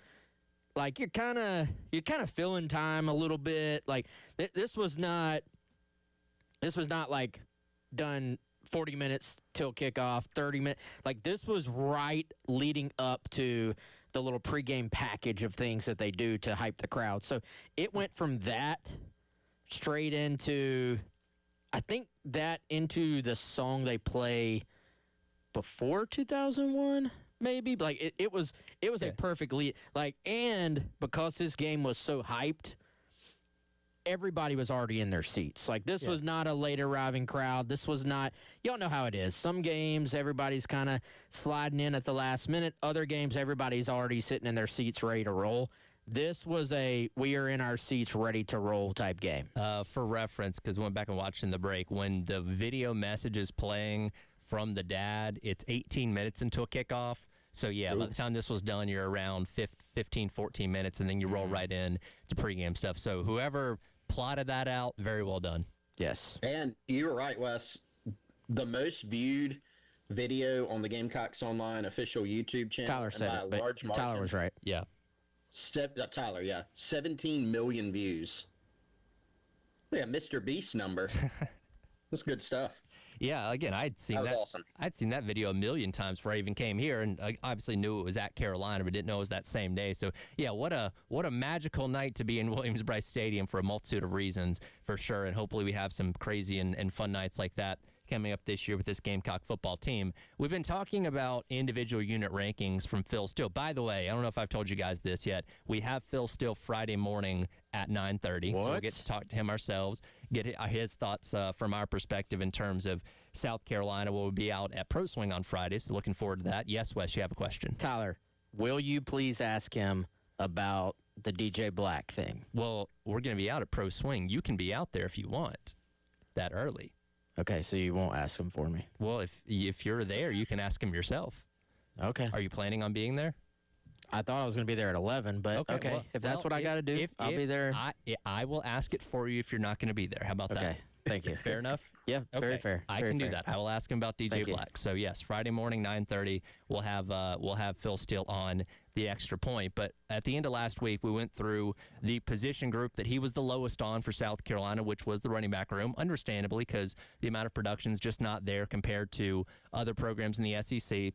like you're kind of filling time a little bit. Like this was not like done 40 minutes till kickoff, 30 minutes. Like this was right leading up to the little pregame package of things that they do to hype the crowd. So it went from that straight into, I think, that into the song they play before 2001, maybe. Like it was a perfect lead. Like, and because this game was so hyped, everybody was already in their seats. Like this was not a late arriving crowd. This was not, y'all know how it is. Some games everybody's kind of sliding in at the last minute. Other games everybody's already sitting in their seats ready to roll. This was a we are in our seats ready to roll type game. For reference, because we went back and watched in the break, when the video message is playing from the dad, it's 18 minutes until kickoff. So, yeah, by the time this was done, you're around 15, 14 minutes, and then you roll right in to pregame stuff. So whoever plotted that out, very well done. Yes. And you were right, Wes. The most viewed video on the Gamecocks Online official YouTube channel. Tyler said it, but large Tyler margin, was right. Yeah. Tyler, yeah. 17 million views. Yeah, Mr. Beast number. That's good stuff. Yeah, again, I'd seen that. Awesome. I'd seen that video a million times before I even came here, and I obviously knew it was at Carolina, but didn't know it was that same day. So, yeah, what a magical night to be in Williams-Brice Stadium for a multitude of reasons, for sure. And hopefully we have some crazy and fun nights like that coming up this year with this Gamecock football team. We've been talking about individual unit rankings from Phil Steele. By the way, I don't know if I've told you guys this yet. We have Phil Steele Friday morning at 9:30, so we'll get to talk to him ourselves, get his thoughts from our perspective in terms of South Carolina. We'll be out at Pro Swing on Friday, so looking forward to that. Yes, Wes, you have a question. Tyler, will you please ask him about the DJ Black thing? Well, we're going to be out at Pro Swing. You can be out there if you want that early. Okay, so you won't ask him for me. Well, if you're there, you can ask him yourself. Okay. Are you planning on being there? I thought I was going to be there at 11, but okay. Well, if that's what I got to do, I'll be there. I will ask it for you if you're not going to be there. How about that? Okay. Thank you. Fair enough? Yeah, very fair. I very can fair. do that. I will ask him about DJ Black. So, yes, Friday morning, 9:30, we'll have Phil Steele on the Extra Point. But at the end of last week, we went through the position group that he was the lowest on for South Carolina, which was the running back room, understandably, because the amount of production is just not there compared to other programs in the SEC.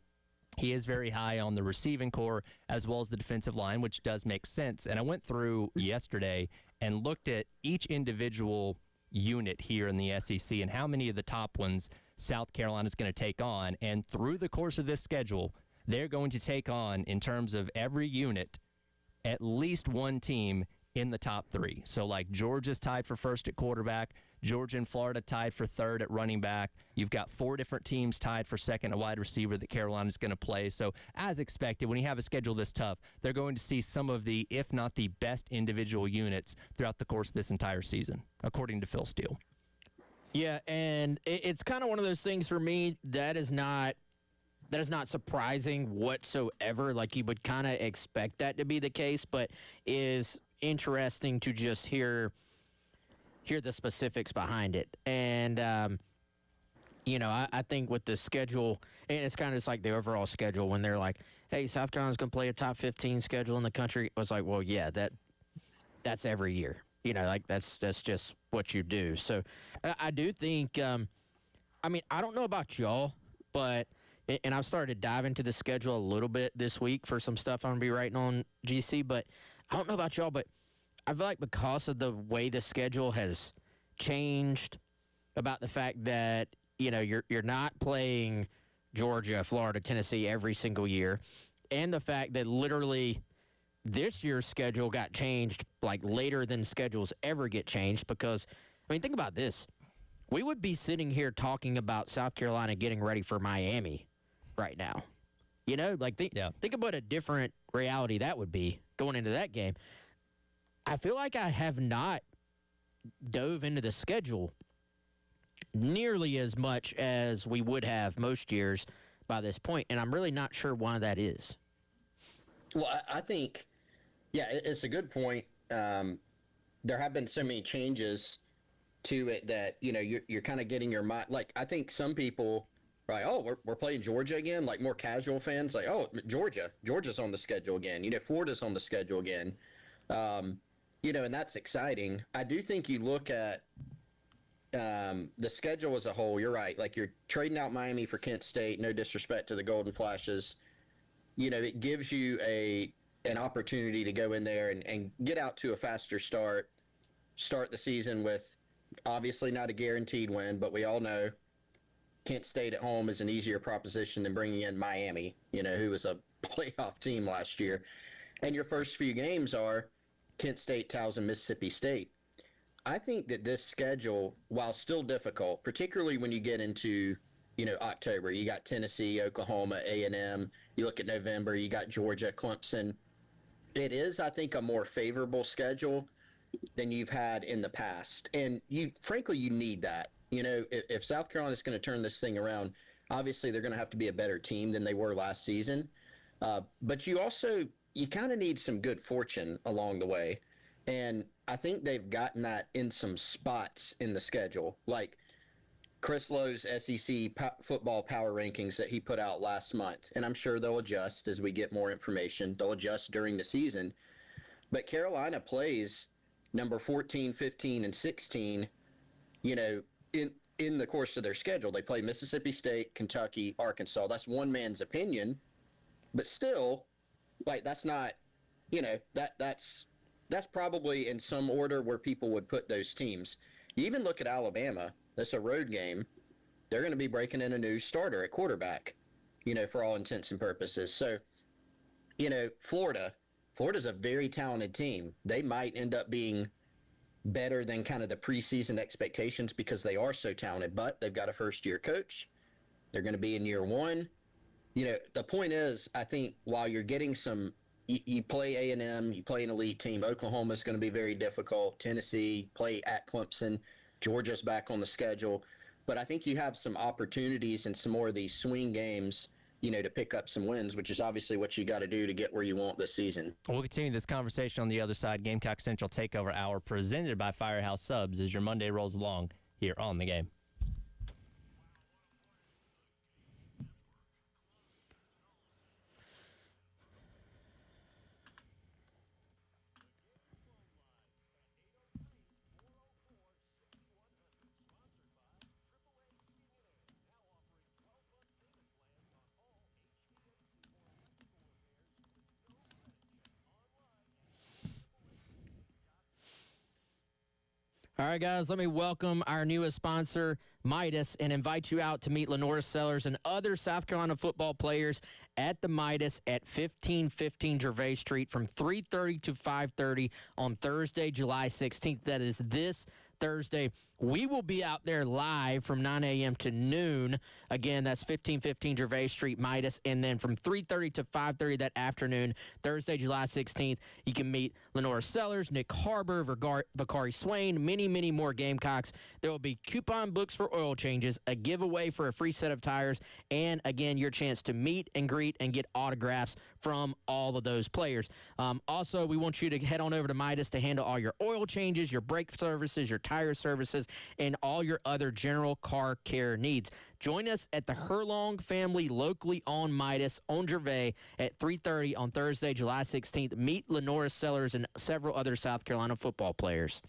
He is very high on the receiving core as well as the defensive line, which does make sense. And I went through yesterday and looked at each individual unit here in the SEC and how many of the top ones South Carolina is going to take on. And through the course of this schedule, they're going to take on, in terms of every unit, at least one team in the top three. So, like, Georgia's tied for first at quarterback. Georgia and Florida tied for third at running back. You've got four different teams tied for second at wide receiver that Carolina's going to play. So, as expected, when you have a schedule this tough, they're going to see some of the, if not the best individual units throughout the course of this entire season, according to Phil Steele. Yeah, and it's kind of one of those things for me that is not surprising whatsoever. Like, you would kind of expect that to be the case, but is interesting to just hear the specifics behind it. And, I think with the schedule, and it's kind of just like the overall schedule when they're like, hey, South Carolina's going to play a top 15 schedule in the country. It was like, well, yeah, that's every year. Like that's just what you do. So I do think, I don't know about y'all, but, and I've started to dive into the schedule a little bit this week for some stuff I'm going to be writing on GC, but I don't know about y'all, but I feel like because of the way the schedule has changed, about the fact that, you're not playing Georgia, Florida, Tennessee every single year, and the fact that literally this year's schedule got changed like later than schedules ever get changed, because, think about this. we would be sitting here talking about South Carolina getting ready for Miami right now. You know, like think about a different reality that would be going into that game. I feel like I have not dove into the schedule nearly as much as we would have most years by this point, and I'm really not sure why that is. Well, I think, it's a good point. There have been so many changes to it that, you're kind of getting your mind. Like, I think some people are like, oh, we're playing Georgia again. Like, more casual fans, like, oh, Georgia's on the schedule again. Florida's on the schedule again. And that's exciting. I do think you look at the schedule as a whole, you're right. Like, you're trading out Miami for Kent State, no disrespect to the Golden Flashes. It gives you an opportunity to go in there and get out to a faster start the season with obviously not a guaranteed win, but we all know Kent State at home is an easier proposition than bringing in Miami, who was a playoff team last year. And your first few games are Kent State, Towson, Mississippi State. I think that this schedule, while still difficult, particularly when you get into, October, you got Tennessee, Oklahoma, A&M. You look at November, you got Georgia, Clemson. It is, I think, a more favorable schedule than you've had in the past. And frankly, you need that. If South Carolina is going to turn this thing around, obviously they're going to have to be a better team than they were last season. But you kind of need some good fortune along the way. And I think they've gotten that in some spots in the schedule. Like Chris Lowe's SEC football power rankings that he put out last month. And I'm sure they'll adjust as we get more information. They'll adjust during the season. But Carolina plays number 14, 15, and 16, in the course of their schedule. They play Mississippi State, Kentucky, Arkansas. That's one man's opinion. But still, like, that's not, that's probably in some order where people would put those teams. You even look at Alabama. That's a road game. They're going to be breaking in a new starter at quarterback, for all intents and purposes. So, Florida's a very talented team. They might end up being better than kind of the preseason expectations because they are so talented, but they've got a first-year coach. They're going to be in year one. The point is, I think while you're getting you play A&M, you play an elite team. Oklahoma's going to be very difficult. Tennessee, play at Clemson. Georgia's back on the schedule. But I think you have some opportunities in some more of these swing games, to pick up some wins, which is obviously what you got to do to get where you want this season. We'll continue this conversation on the other side. Gamecock Central Takeover Hour presented by Firehouse Subs as your Monday rolls along here on The Game. All right, guys, let me welcome our newest sponsor, Midas, and invite you out to meet Lenora Sellers and other South Carolina football players at the Midas at 1515 Gervais Street from 3:30 to 5:30 on Thursday, July 16th. That is this Thursday. We will be out there live from 9 a.m. to noon. Again, that's 1515 Gervais Street, Midas. And then from 3:30 to 5:30 that afternoon, Thursday, July 16th, you can meet Lenora Sellers, Nick Harbor, Vakari Swain, many, many more Gamecocks. There will be coupon books for oil changes, a giveaway for a free set of tires, and, again, your chance to meet and greet and get autographs from all of those players. Also, we want you to head on over to Midas to handle all your oil changes, your brake services, your tire services, and all your other general car care needs. Join us at the Herlong family locally on Midas on Gervais at 3:30 on Thursday, July 16th. Meet Lenora Sellers and several other South Carolina football players.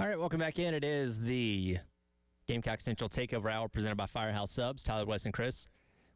All right, welcome back in. It is the Gamecock Central Takeover Hour presented by Firehouse Subs. Tyler, Wes, and Chris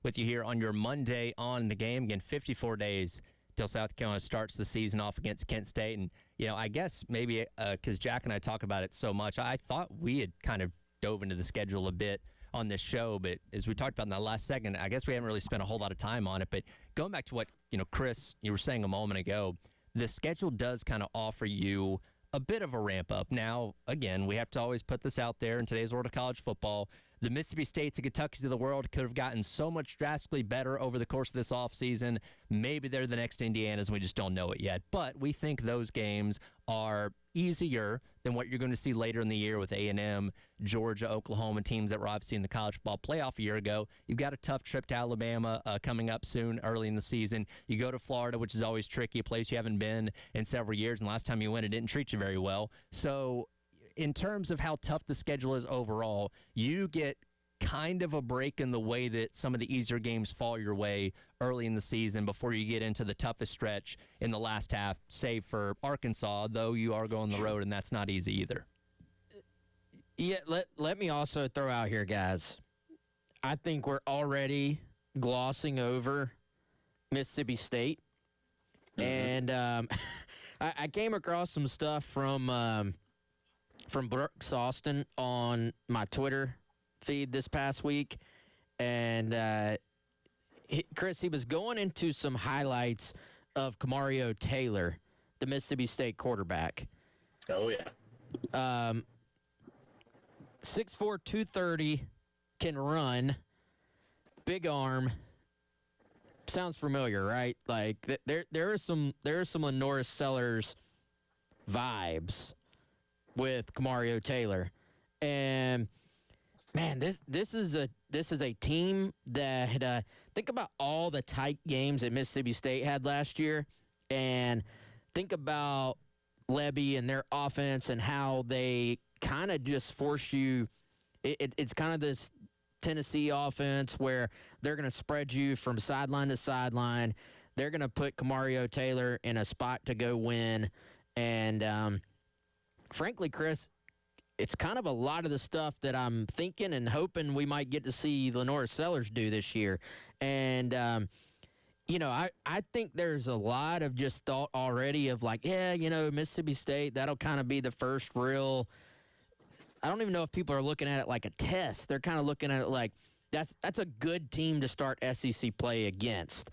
with you here on your Monday on the game. Again, 54 days till South Carolina starts the season off against Kent State. And, I guess maybe because Jack and I talk about it so much, I thought we had kind of dove into the schedule a bit on this show. But as we talked about in that last segment, I guess we haven't really spent a whole lot of time on it. But going back to what, Chris, you were saying a moment ago, the schedule does kind of offer you a bit of a ramp up. Now, again, we have to always put this out there in today's world of college football. The Mississippi States and Kentuckys of the world could have gotten so much drastically better over the course of this offseason. Maybe they're the next Indianas, and we just don't know it yet. But we think those games are easier than what you're going to see later in the year with A&M, Georgia, Oklahoma, teams that were obviously in the college football playoff a year ago. You've got a tough trip to Alabama coming up soon, early in the season. You go to Florida, which is always tricky, a place you haven't been in several years, and last time you went, it didn't treat you very well. So in terms of how tough the schedule is overall, you get kind of a break in the way that some of the easier games fall your way early in the season before you get into the toughest stretch in the last half, save for Arkansas, though you are going the road, and that's not easy either. Yeah, let me also throw out here, guys. I think we're already glossing over Mississippi State. Mm-hmm. And I came across some stuff from Brooks Austin on my Twitter feed this past week, and Chris, he was going into some highlights of Kamario Taylor, the Mississippi State quarterback. Oh yeah. 6'4", 230, can run, big arm. Sounds familiar, right? Like there are some Lenora Sellers vibes with Kamario Taylor, and man, this is a team that think about all the tight games that Mississippi State had last year, and think about Lebby and their offense and how they kind of just force you. It's kind of this Tennessee offense where they're going to spread you from sideline to sideline. They're going to put Kamario Taylor in a spot to go win, and frankly, Chris, it's kind of a lot of the stuff that I'm thinking and hoping we might get to see Lenora Sellers do this year. And, I think there's a lot of just thought already of like, Mississippi State, that'll kind of be the first real – I don't even know if people are looking at it like a test. They're kind of looking at it like that's a good team to start SEC play against.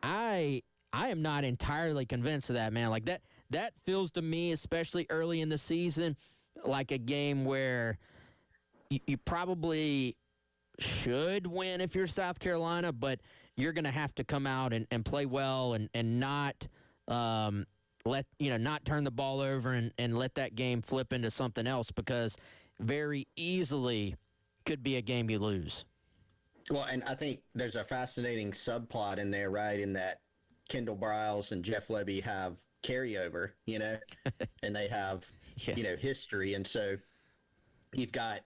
I am not entirely convinced of that, man. Like that feels to me, especially early in the season, like a game where you probably should win if you're South Carolina, but you're going to have to come out and play well and not not turn the ball over and let that game flip into something else, because very easily could be a game you lose. Well, and I think there's a fascinating subplot in there, right, in that Kendall Briles and Jeff Lebby have carryover, and they have, history. And so you've got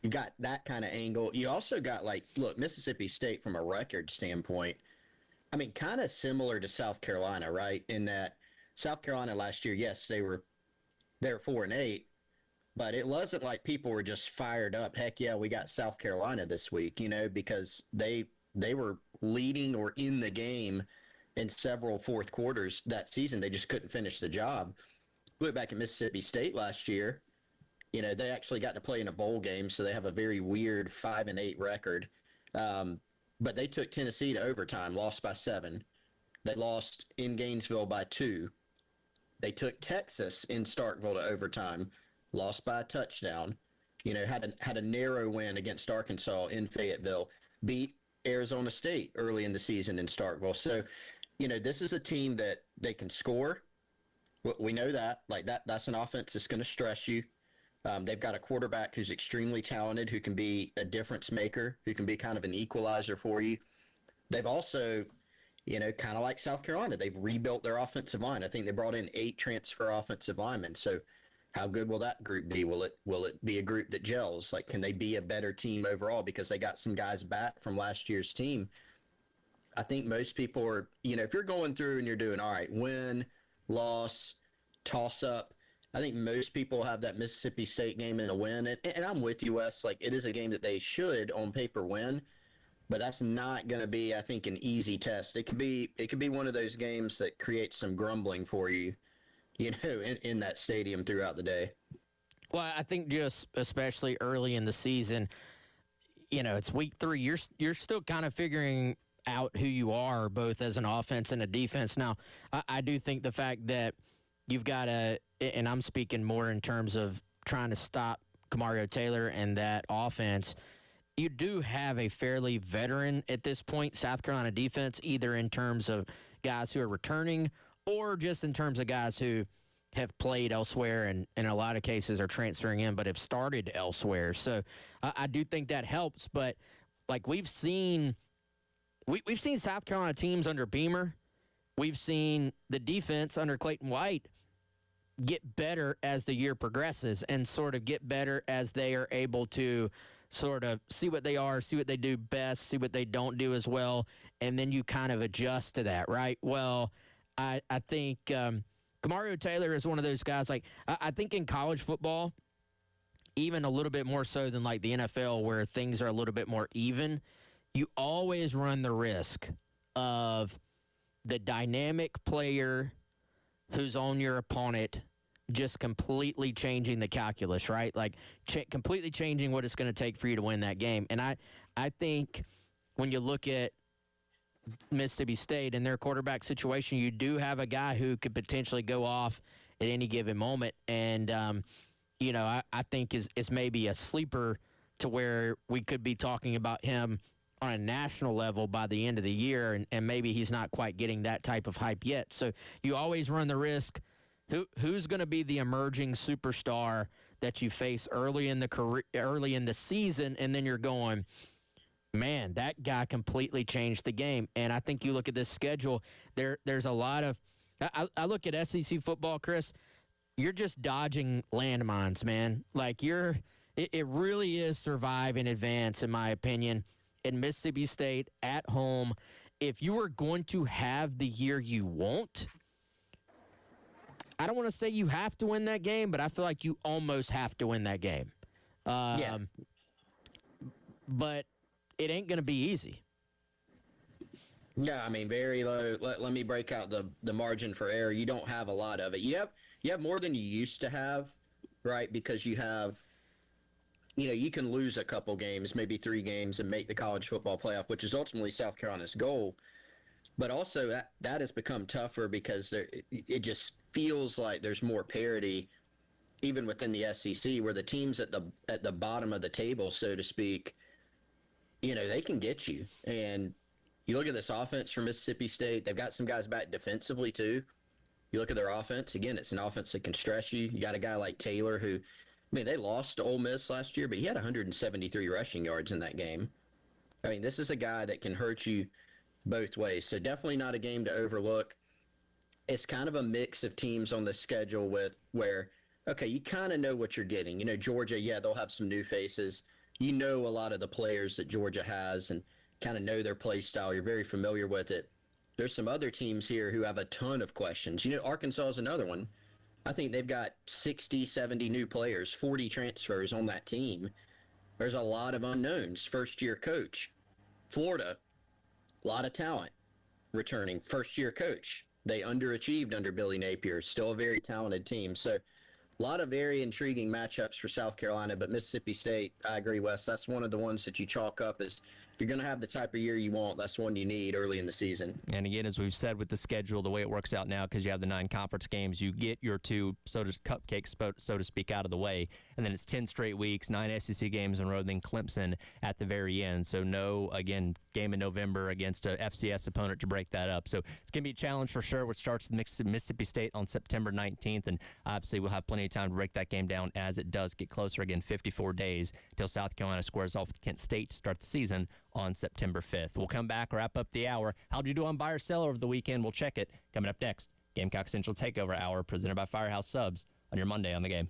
that kind of angle. You also got, look, Mississippi State from a record standpoint, I mean, kind of similar to South Carolina, right, in that South Carolina last year, yes, they were 4-8, but it wasn't like people were just fired up. Heck yeah, we got South Carolina this week, because they were leading or in the game in several fourth quarters that season. They just couldn't finish the job. Look back at Mississippi State last year. They actually got to play in a bowl game, so they have a very weird 5-8 record. But they took Tennessee to overtime, lost by 7. They lost in Gainesville by 2. They took Texas in Starkville to overtime, lost by a touchdown. Had a narrow win against Arkansas in Fayetteville, beat Arizona State early in the season in Starkville. So, this is a team that they can score. We know that. That's an offense that's going to stress you. They've got a quarterback who's extremely talented, who can be a difference maker, who can be kind of an equalizer for you. They've also, kind of like South Carolina, they've rebuilt their offensive line. I think they brought in 8 transfer offensive linemen. So how good will that group be? Will it be a group that gels? Can they be a better team overall because they got some guys back from last year's team? I think most people are, if you're going through and you're doing, all right, win, loss, toss up, I think most people have that Mississippi State game in a win, and I'm with you, Wes. Like, it is a game that they should, on paper, win, but that's not going to be, I think, an easy test. It could be one of those games that creates some grumbling for you, in that stadium throughout the day. Well, I think just especially early in the season, it's week 3. You're still kind of figuring out who you are, both as an offense and a defense. Now, I do think the fact that you've got to, and I'm speaking more in terms of trying to stop Kamario Taylor and that offense, you do have a fairly veteran at this point South Carolina defense, either in terms of guys who are returning or just in terms of guys who have played elsewhere and in a lot of cases are transferring in but have started elsewhere. So I do think that helps. But like we've seen South Carolina teams under Beamer. We've seen the defense under Clayton White get better as the year progresses and sort of get better as they are able to sort of see what they are, see what they do best, see what they don't do as well, and then you kind of adjust to that, right? Well, I think Kamario Taylor is one of those guys. Like, I think in college football, even a little bit more so than like the NFL where things are a little bit more even, you always run the risk of the dynamic player who's on your opponent just completely changing the calculus, right? Like completely changing what it's going to take for you to win that game. And I think when you look at Mississippi State and their quarterback situation, you do have a guy who could potentially go off at any given moment. And, I think is maybe a sleeper to where we could be talking about him on a national level by the end of the year, and maybe he's not quite getting that type of hype yet. So you always run the risk. Who's going to be the emerging superstar that you face early in the season, and then you're going, man, that guy completely changed the game. And I think you look at this schedule, there's a lot of I look at SEC football, Chris, you're just dodging landmines, man. Like it really is survive in advance, in my opinion. In Mississippi State at home, if you are going to have the year you want, I don't want to say you have to win that game, but I feel like you almost have to win that game. Yeah. But it ain't going to be easy. Yeah, I mean, very low. Let me break out the margin for error. You don't have a lot of it. You have more than you used to have, right? Because you have, you can lose a couple games, maybe 3 games, and make the college football playoff, which is ultimately South Carolina's goal. But also that has become tougher because it just feels like there's more parity, even within the SEC, where the teams at the bottom of the table, so to speak, they can get you. And you look at this offense from Mississippi State; they've got some guys back defensively too. You look at their offense; again, it's an offense that can stress you. You got a guy like Taylor who, they lost to Ole Miss last year, but he had 173 rushing yards in that game. I mean, this is a guy that can hurt you both ways. So definitely not a game to overlook. It's kind of a mix of teams on the schedule where, okay, you kind of know what you're getting. Georgia, yeah, they'll have some new faces. A lot of the players that Georgia has and kind of know their play style. You're very familiar with it. There's some other teams here who have a ton of questions. Arkansas is another one. I think they've got 60, 70 new players, 40 transfers on that team. There's a lot of unknowns. First-year coach. Florida, a lot of talent returning. First-year coach. They underachieved under Billy Napier. Still a very talented team. So a lot of very intriguing matchups for South Carolina, but Mississippi State, I agree, Wes, that's one of the ones that you chalk up as if you're going to have the type of year you want, that's one you need early in the season. And again, as we've said with the schedule, the way it works out now, because you have the 9 conference games, you get your 2 cupcakes, so to speak, out of the way. And then it's 10 straight weeks, 9 SEC games in a row, then Clemson at the very end. So no, again, game in November against a FCS opponent to break that up. So it's going to be a challenge for sure, which starts with Mississippi State on September 19th. And obviously we'll have plenty of time to break that game down as it does get closer. Again, 54 days till South Carolina squares off with Kent State to start the season on September 5th. We'll come back, wrap up the hour. How do you do on buy or sell over the weekend? We'll check it. Coming up next, Gamecock Central Takeover Hour presented by Firehouse Subs on your Monday on the Game.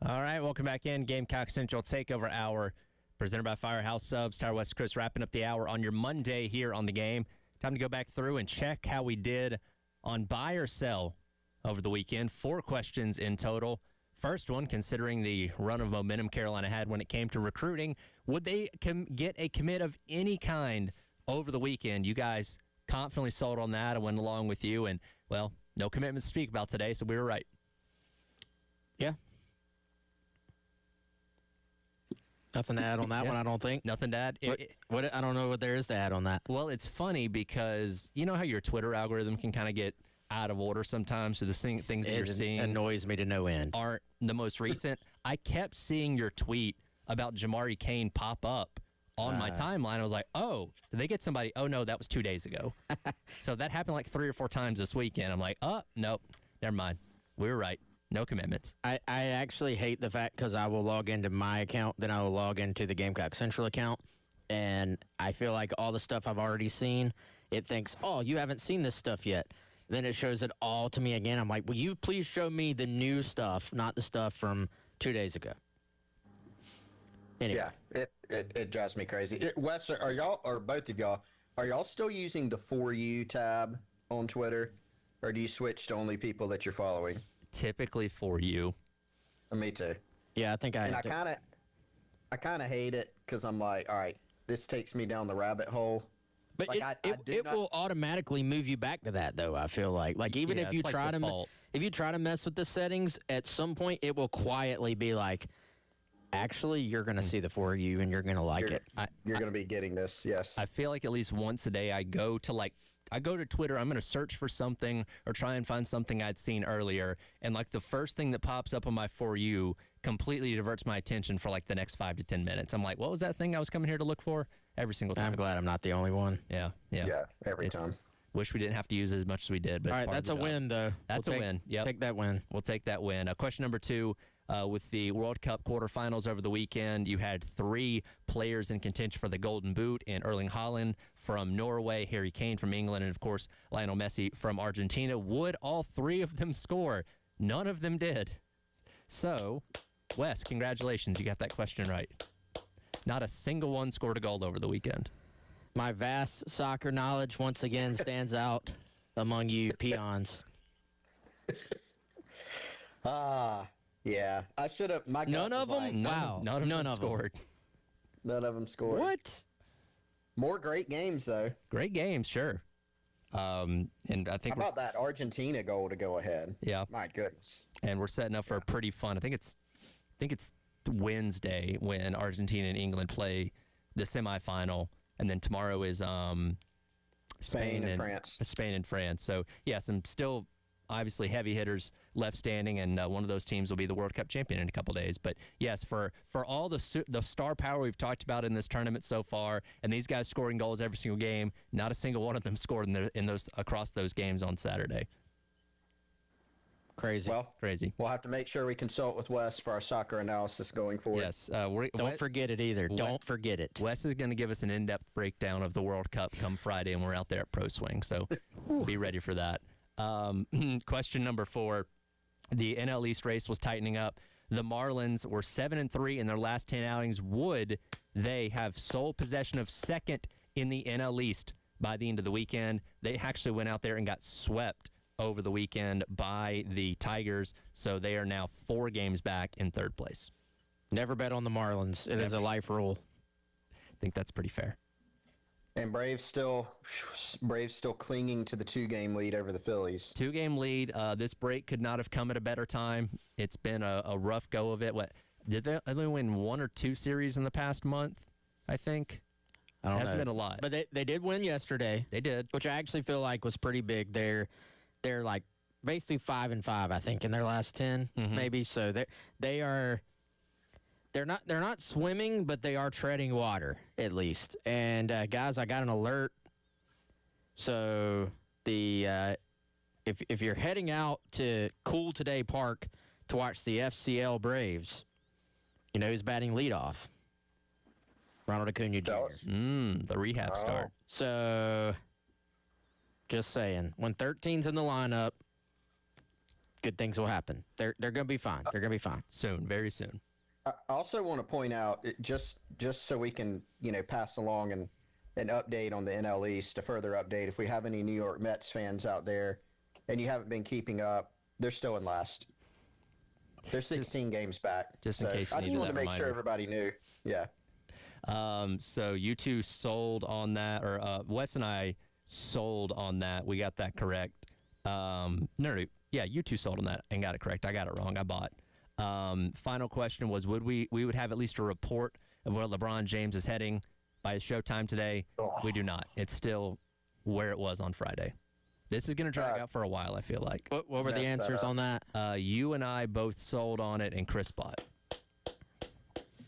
All right, welcome back in. Gamecock Central Takeover Hour, presented by Firehouse Subs. Tyler West, Chris, wrapping up the hour on your Monday here on the game. Time to go back through and check how we did on buy or sell over the weekend. 4 questions in total. First one, considering the run of momentum Carolina had when it came to recruiting, would they get a commit of any kind over the weekend? You guys confidently sold on that. I went along with you, and, well, no commitment to speak about today, so we were right. Yeah. Nothing to add on that one, I don't think. Nothing to add. What I don't know what there is to add on that. Well, it's funny because you know how your Twitter algorithm can kind of get out of order sometimes, so the things that you're seeing annoys me to no end. Aren't the most recent. I kept seeing your tweet about Jamari Kane pop up on my timeline. I was like, oh, did they get somebody? Oh, no, that was 2 days ago. So that happened like 3 or 4 times this weekend. I'm like, oh, nope, never mind. We were right. No commitments. I actually hate the fact because I will log into my account, then I will log into the Gamecock Central account, and I feel like all the stuff I've already seen, it thinks, oh, you haven't seen this stuff yet. Then it shows it all to me again. I'm like, will you please show me the new stuff, not the stuff from 2 days ago? Anyway. Yeah, it drives me crazy. Wes, are y'all, or both of y'all, are y'all still using the For You tab on Twitter, or do you switch to only people that you're following? Typically For You. Me too. Yeah, I think I. And I kind of hate it because I'm like, all right, this takes me down the rabbit hole. But like, it will automatically move you back to that, though. I feel like even if you try to mess with the settings, at some point it will quietly be like, actually, you're going to see the For You and you're going to like it. You're going to be getting this. Yes. I feel like at least once a day I go to Twitter, I'm going to search for something or try and find something I'd seen earlier, and like the first thing that pops up on my For You completely diverts my attention for like the next 5 to 10 minutes. I'm like, what was that thing I was coming here to look for? Every single time. I'm glad I'm not the only one. Yeah. Every time. Wish we didn't have to use it as much as we did. But all right, that's a win, though. That's a win. Yep. Take that win. We'll take that win. Question number 2. With the World Cup quarterfinals over the weekend, you had 3 players in contention for the Golden Boot in Erling Haaland from Norway, Harry Kane from England, and, of course, Lionel Messi from Argentina. Would all 3 of them score? None of them did. So, Wes, congratulations. You got that question right. Not a single one scored a goal over the weekend. My vast soccer knowledge once again stands out among you peons. Yeah. I should have. None of them? Wow. None of them scored. None of them scored. What? More great games, though. Great games, sure. And I think how about that Argentina goal to go ahead? Yeah. My goodness. And we're setting up for a pretty fun. I think it's Wednesday when Argentina and England play the semifinal, and then tomorrow is Spain and France. Spain and France. So yeah, some still obviously heavy hitters left standing, and one of those teams will be the World Cup champion in a couple days. But yes, for all the star power we've talked about in this tournament so far, and these guys scoring goals every single game, not a single one of them scored in those across those games on Saturday. Crazy. Well, crazy. We'll have to make sure we consult with Wes for our soccer analysis going forward. Yes. Don't forget it either. Don't forget it. Wes is going to give us an in-depth breakdown of the World Cup come Friday, and we're out there at Pro Swing, so be ready for that. Question number 4. The NL East race was tightening up. The Marlins were 7-3 in their last 10 outings. Would they have sole possession of second in the NL East by the end of the weekend? They actually went out there and got swept over the weekend by the Tigers, so they are now 4 games back in 3rd place. Never bet on the Marlins. It is a life rule. I think that's pretty fair. And Braves still clinging to the 2-game lead over the Phillies. 2-game lead. This break could not have come at a better time. It's been a rough go of it. What did they only win 1 or 2 series in the past month? I think. I don't know. Hasn't been a lot. But they did win yesterday. They did, which I actually feel like was pretty big. They're like basically 5-5, I think, in their last 10, maybe. So they're not swimming, but they are treading water at least. And guys, I got an alert. So if you're heading out to Cool Today Park to watch the FCL Braves, you know who's batting leadoff? Ronald Acuna Jr. The rehab start. So. Just saying. When 13's in the lineup, good things will happen. They're going to be fine. They're going to be fine soon, very soon. I also want to point out, just so we can, pass along an update on the NL East, a further update. If we have any New York Mets fans out there and you haven't been keeping up, they're still in last. They're 16 games back. Just in case you I just needed wanted to that make sure reminder. everybody knew. Yeah. So you two sold on that, or Wes and I sold on that. We got that correct. No, yeah, you two sold on that and got it correct. I got it wrong. I bought. Final question was, we would have at least a report of where LeBron James is heading by his showtime today? We do not. It's still where it was on Friday. This is going to drag out for a while, I feel like. What were the answers on that? You and I both sold on it, and Chris bought.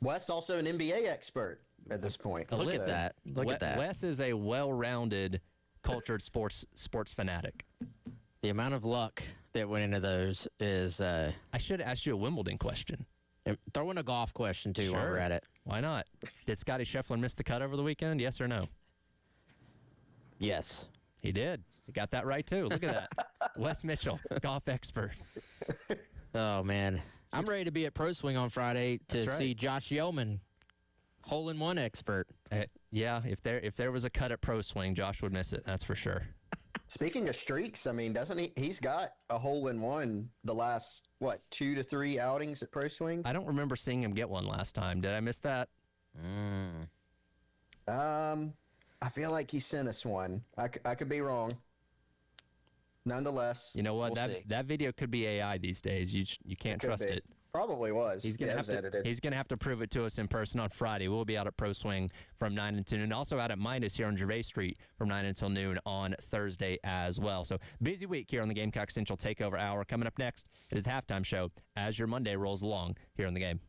Wes also an NBA expert at this point. Look at that. Look at that. Wes is a well-rounded, cultured sports fanatic. The amount of luck that went into those is... I should ask you a Wimbledon question. Throw in a golf question, too, while we're at it. Why not? Did Scotty Scheffler miss the cut over the weekend? Yes or no? Yes. He did. He got that right, too. Look at that. Wes Mitchell, golf expert. Oh, man. I'm ready to be at Pro Swing on Friday to see Josh Yeoman, hole-in-one expert. Yeah, if there was a cut at Pro Swing, Josh would miss it. That's for sure. Speaking of streaks, I mean, doesn't he? He's got a hole-in-one the last, 2 to 3 outings at Pro Swing? I don't remember seeing him get one last time. Did I miss that? I feel like he sent us one. I could be wrong. Nonetheless, you know what? We'll see. That video could be AI these days. You can't trust it. Probably was. He's gonna have to prove it to us in person on Friday. We'll be out at Pro Swing from 9 until noon. Also out at Midas here on Gervais Street from 9 until noon on Thursday as well. So busy week here on the Gamecock Central Takeover Hour. Coming up next, it is the halftime show as your Monday rolls along here on the Game.